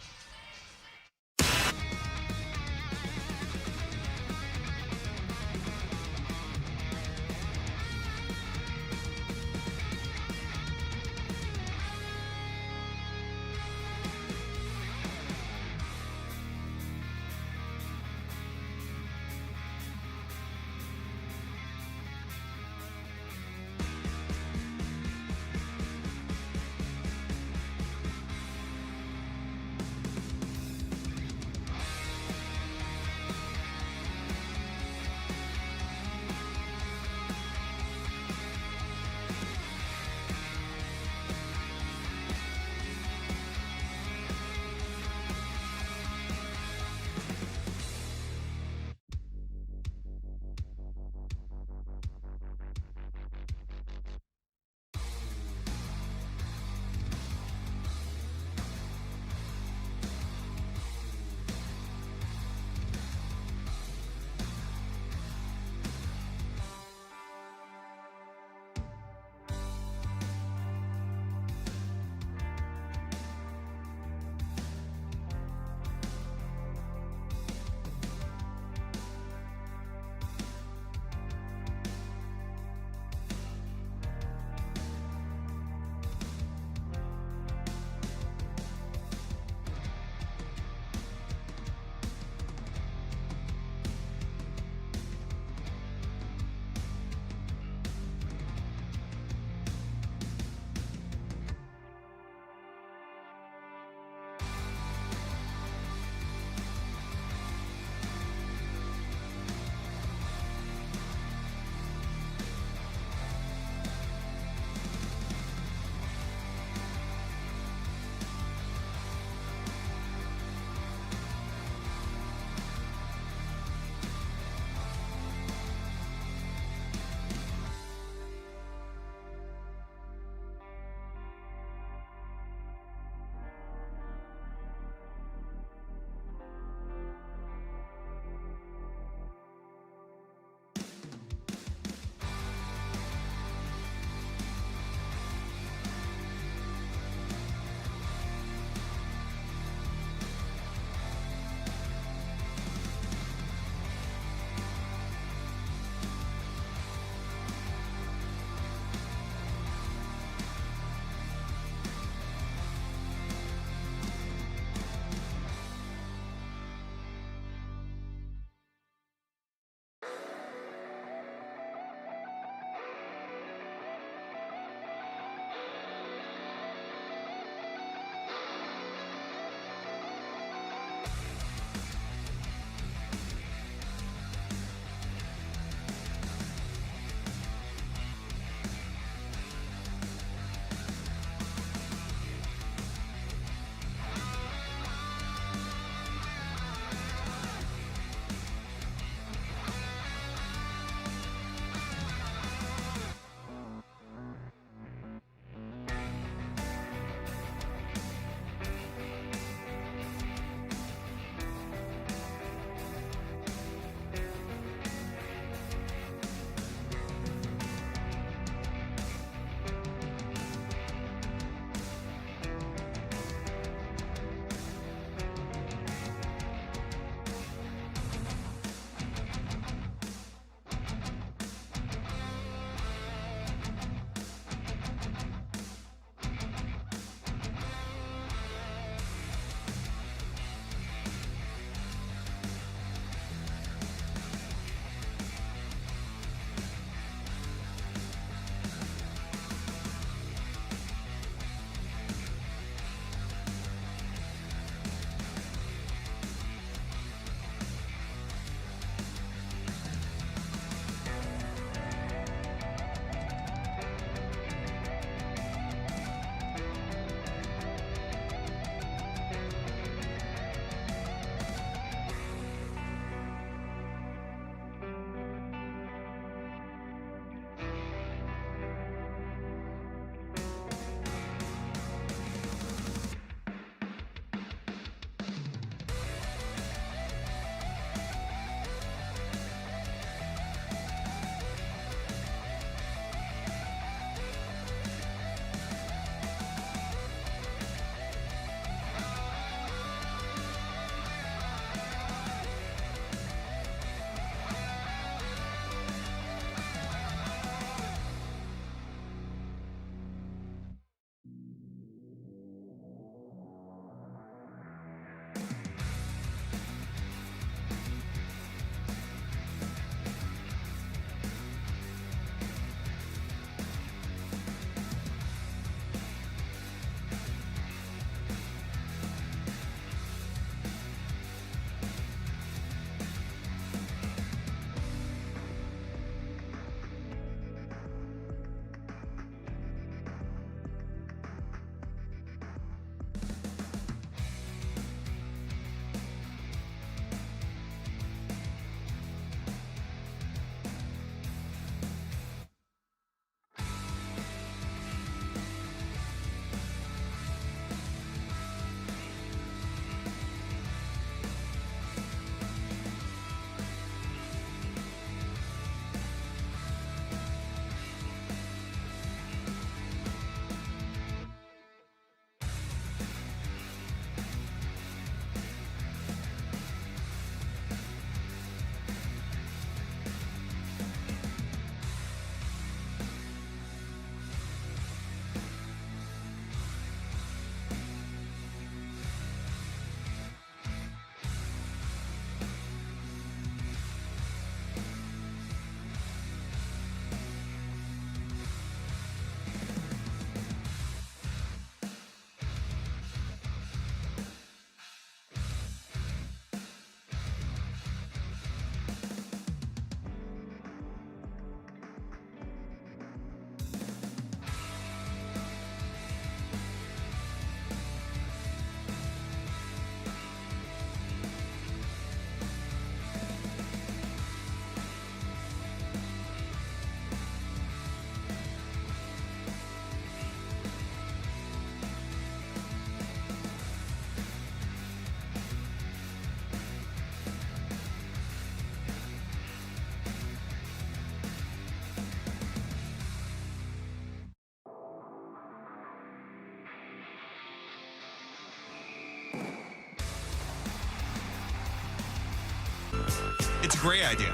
Speaker 20: It's a great idea.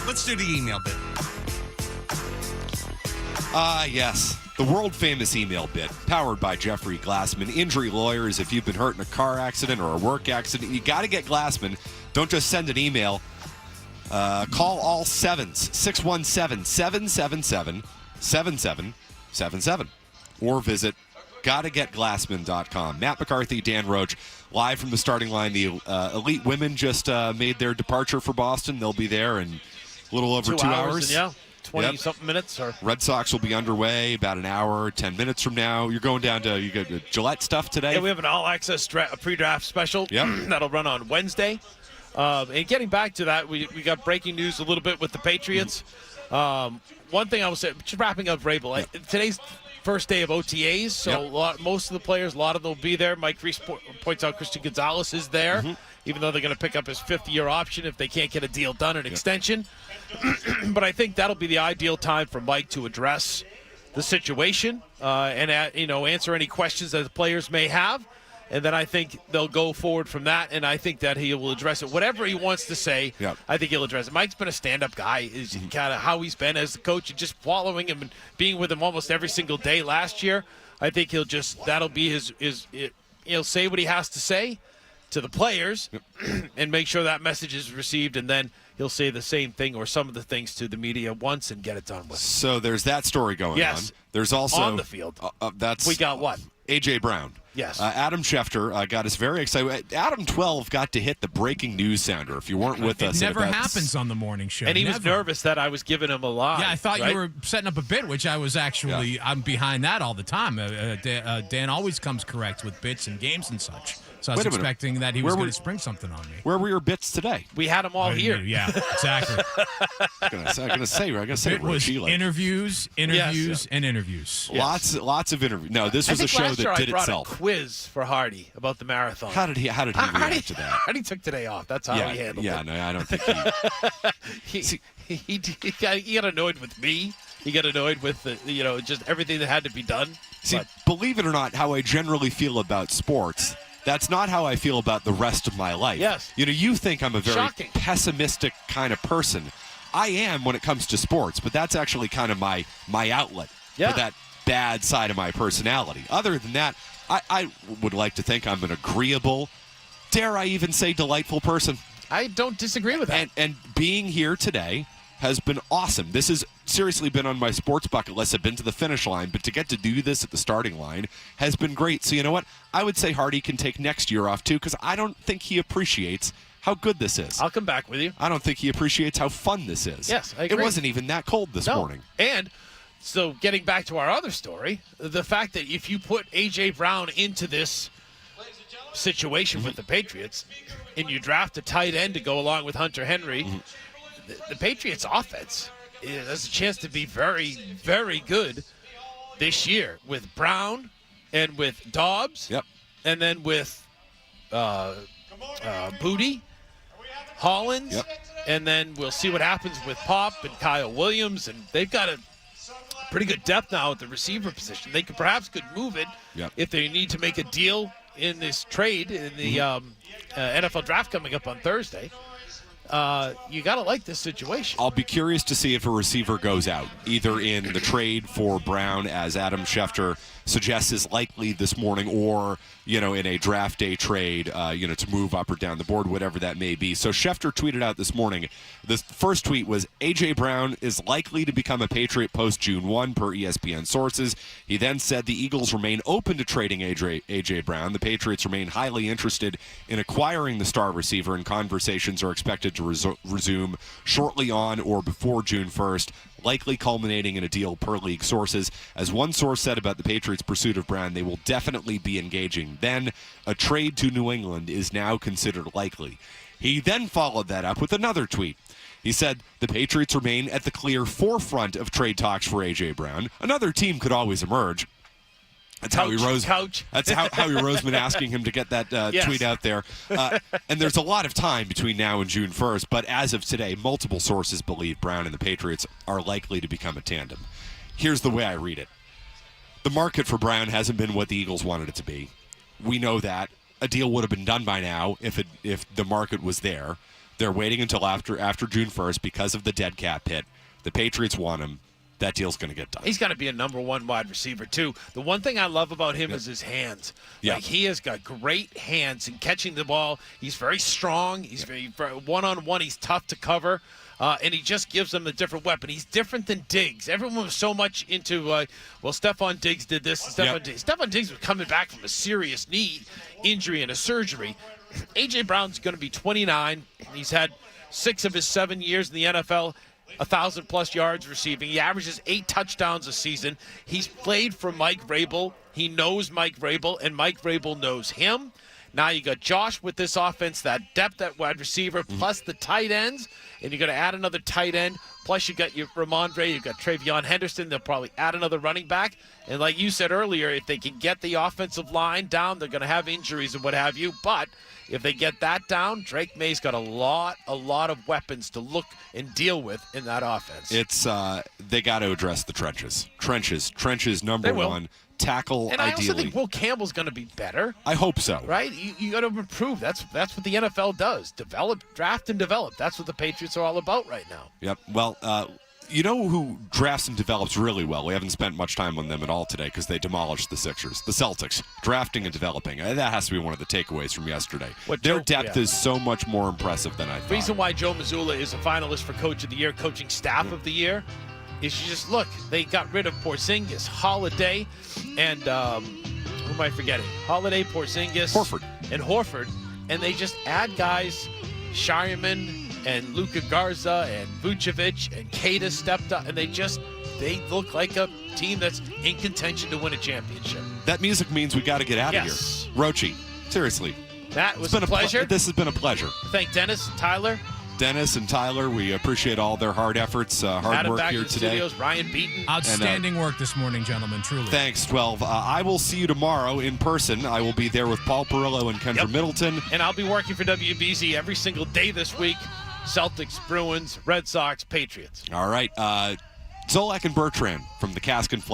Speaker 20: Let's do the email bit.
Speaker 2: Yes. The world-famous email bit, powered by Jeffrey Glassman. Injury lawyers, if you've been hurt in a car accident or a work accident, you got to get Glassman. Don't just send an email. Call all sevens, 617-777-7777. Or visit GottaGetGlassman.com. Matt McCarthy, Dan Roach, live from the starting line. The elite women just made their departure for Boston. They'll be there in a little over 2 hours.
Speaker 17: And 20-something minutes. Or
Speaker 2: Red Sox will be underway about an hour, 10 minutes from now. You're going down to, you got Gillette stuff today?
Speaker 17: Yeah, we have an all-access pre-draft special that'll run on Wednesday. And getting back to that, we got breaking news a little bit with the Patriots. One thing I will say, just wrapping up Vrabel, today's first day of OTAs, so most of the players, a lot of them will be there. Mike Reese points out Christian Gonzalez is there, even though they're going to pick up his fifth-year option if they can't get a deal done, an extension. But I think that'll be the ideal time for Mike to address the situation and answer any questions that the players may have. And then I think they'll go forward from that, and I think that he will address it. Whatever he wants to say, I think he'll address it. Mike's been a stand-up guy, is kind of how he's been as the coach, and just following him and being with him almost every single day last year. I think that'll be he'll say what he has to say to the players and make sure that message is received, and then he'll say the same thing or some of the things to the media once and get it done with.
Speaker 2: So there's that story going on. There's also
Speaker 17: on the field. We got what?
Speaker 2: A.J. Brown.
Speaker 17: Yes.
Speaker 2: Adam Schefter got us very excited. Adam 12 got to hit the breaking news sounder. If you weren't with us,
Speaker 10: it never happens on the morning show.
Speaker 17: And he was nervous that I was giving him a lie.
Speaker 10: Yeah, I thought you were setting up a bit, which I was actually. I'm behind that all the time. Dan always comes correct with bits and games and such. So I was expecting that he was going to spring something on me.
Speaker 2: Where were your bits today?
Speaker 17: We had them all here.
Speaker 10: Yeah, exactly.
Speaker 2: I'm gonna say
Speaker 10: it was interviews, and interviews.
Speaker 2: Lots of interviews. No, this was a show that did itself.
Speaker 17: A quiz for Hardy about the marathon.
Speaker 2: How did he react to that?
Speaker 17: Hardy took today off. That's how he handled it.
Speaker 2: Yeah, no, I don't think
Speaker 17: he got annoyed with me. He got annoyed with just everything that had to be done.
Speaker 2: See, believe it or not, how I generally feel about sports, that's not how I feel about the rest of my life.
Speaker 17: Yes.
Speaker 2: You think I'm a very pessimistic kind of person. I am when it comes to sports, but that's actually kind of my outlet for that bad side of my personality. Other than that, I would like to think I'm an agreeable, dare I even say delightful person.
Speaker 17: I don't disagree with that.
Speaker 2: And being here today has been awesome. This has seriously been on my sports bucket list. I've been to the finish line, but to get to do this at the starting line has been great. So you know what? I would say Hardy can take next year off too, because I don't think he appreciates how good this is.
Speaker 17: I'll come back with you.
Speaker 2: I don't think he appreciates how fun this is.
Speaker 17: Yes, I agree.
Speaker 2: It wasn't even that cold this morning.
Speaker 17: And so getting back to our other story, the fact that if you put A.J. Brown into this situation with the Patriots and you draft a tight end to go along with Hunter Henry, the Patriots offense has a chance to be very, very good this year with Brown and with Dobbs and then with Booty, Hollins, and then we'll see what happens with Pop and Kyle Williams, and they've got a pretty good depth now at the receiver position. They could move it if they need to make a deal in this trade in the NFL draft coming up on Thursday. You got to like this situation.
Speaker 2: I'll be curious to see if a receiver goes out, either in the trade for Brown, as Adam Schefter suggests is likely this morning, or, in a draft day trade, to move up or down the board, whatever that may be. So Schefter tweeted out this morning, the first tweet was, A.J. Brown is likely to become a Patriot post June 1 per ESPN sources. He then said the Eagles remain open to trading A.J. Brown. The Patriots remain highly interested in acquiring the star receiver, and conversations are expected to resume shortly on or before June 1st, likely culminating in a deal per league sources. As one source said about the Patriots' pursuit of Brown, they will definitely be engaging. Then, a trade to New England is now considered likely. He then followed that up with another tweet. He said, the Patriots remain at the clear forefront of trade talks for A.J. Brown. Another team could always emerge. That's Howie Roseman asking him to get that tweet out there. And there's a lot of time between now and June 1st, but as of today, multiple sources believe Brown and the Patriots are likely to become a tandem. Here's the way I read it. The market for Brown hasn't been what the Eagles wanted it to be. We know that. A deal would have been done by now if the market was there. They're waiting until after June 1st because of the dead cap hit. The Patriots want him. That deal's going to get done.
Speaker 17: He's got to be a number one wide receiver, too. The one thing I love about him is his hands.
Speaker 2: Yeah.
Speaker 17: Like, he has got great hands in catching the ball. He's very strong. He's very one-on-one. He's tough to cover. And he just gives them a different weapon. He's different than Diggs. Everyone was so much into, Stephon Diggs did this. Stephon Diggs was coming back from a serious knee injury and a surgery. A.J. Brown's going to be 29. He's had 6 of his 7 years in the NFL. 1,000-plus yards receiving. He averages 8 touchdowns a season. He's played for Mike Vrabel. He knows Mike Vrabel, and Mike Vrabel knows him. Now you got Josh with this offense, that depth at wide receiver, plus the tight ends, and you're going to add another tight end. Plus you got your Ramondre, you've got Travion Henderson. They'll probably add another running back. And like you said earlier, if they can get the offensive line down, they're going to have injuries and what have you. But if they get that down, Drake May's got a lot of weapons to look and deal with in that offense.
Speaker 2: It's they got to address the trenches. Trenches number one. Tackle
Speaker 17: and I
Speaker 2: ideally.
Speaker 17: also think Will Campbell's going to be better.
Speaker 2: I hope so.
Speaker 17: Right? You got to improve. That's what the NFL does. Develop, draft, and develop. That's what the Patriots are all about right now.
Speaker 2: Yep. Well, you know who drafts and develops really well? We haven't spent much time on them at all today because they demolished the Sixers. The Celtics, drafting and developing. That has to be one of the takeaways from yesterday. Their depth is so much more impressive than I thought.
Speaker 17: The reason why Joe Mazzulla is a finalist for Coach of the Year, Coaching Staff of the Year, is you just look, they got rid of Porzingis, Holiday, and who am I forgetting? Holiday, Porzingis, Horford, and they just add guys, Shireman and Luka Garza and Vucevic and Keita stepped up, and they look like a team that's in contention to win a championship.
Speaker 2: That music means we got to get out of here. Rochie, seriously.
Speaker 17: That was a pleasure.
Speaker 2: This has been a pleasure.
Speaker 17: Thank Dennis and Tyler.
Speaker 2: Dennis and Tyler, we appreciate all their hard efforts, hard work here today.
Speaker 17: Studios, Ryan Beaton.
Speaker 10: Outstanding work this morning, gentlemen, truly.
Speaker 2: Thanks, 12. I will see you tomorrow in person. I will be there with Paul Perillo and Kendra Middleton.
Speaker 17: And I'll be working for WBZ every single day this week. Celtics, Bruins, Red Sox, Patriots.
Speaker 2: All right. Zolak and Bertrand from the Cask and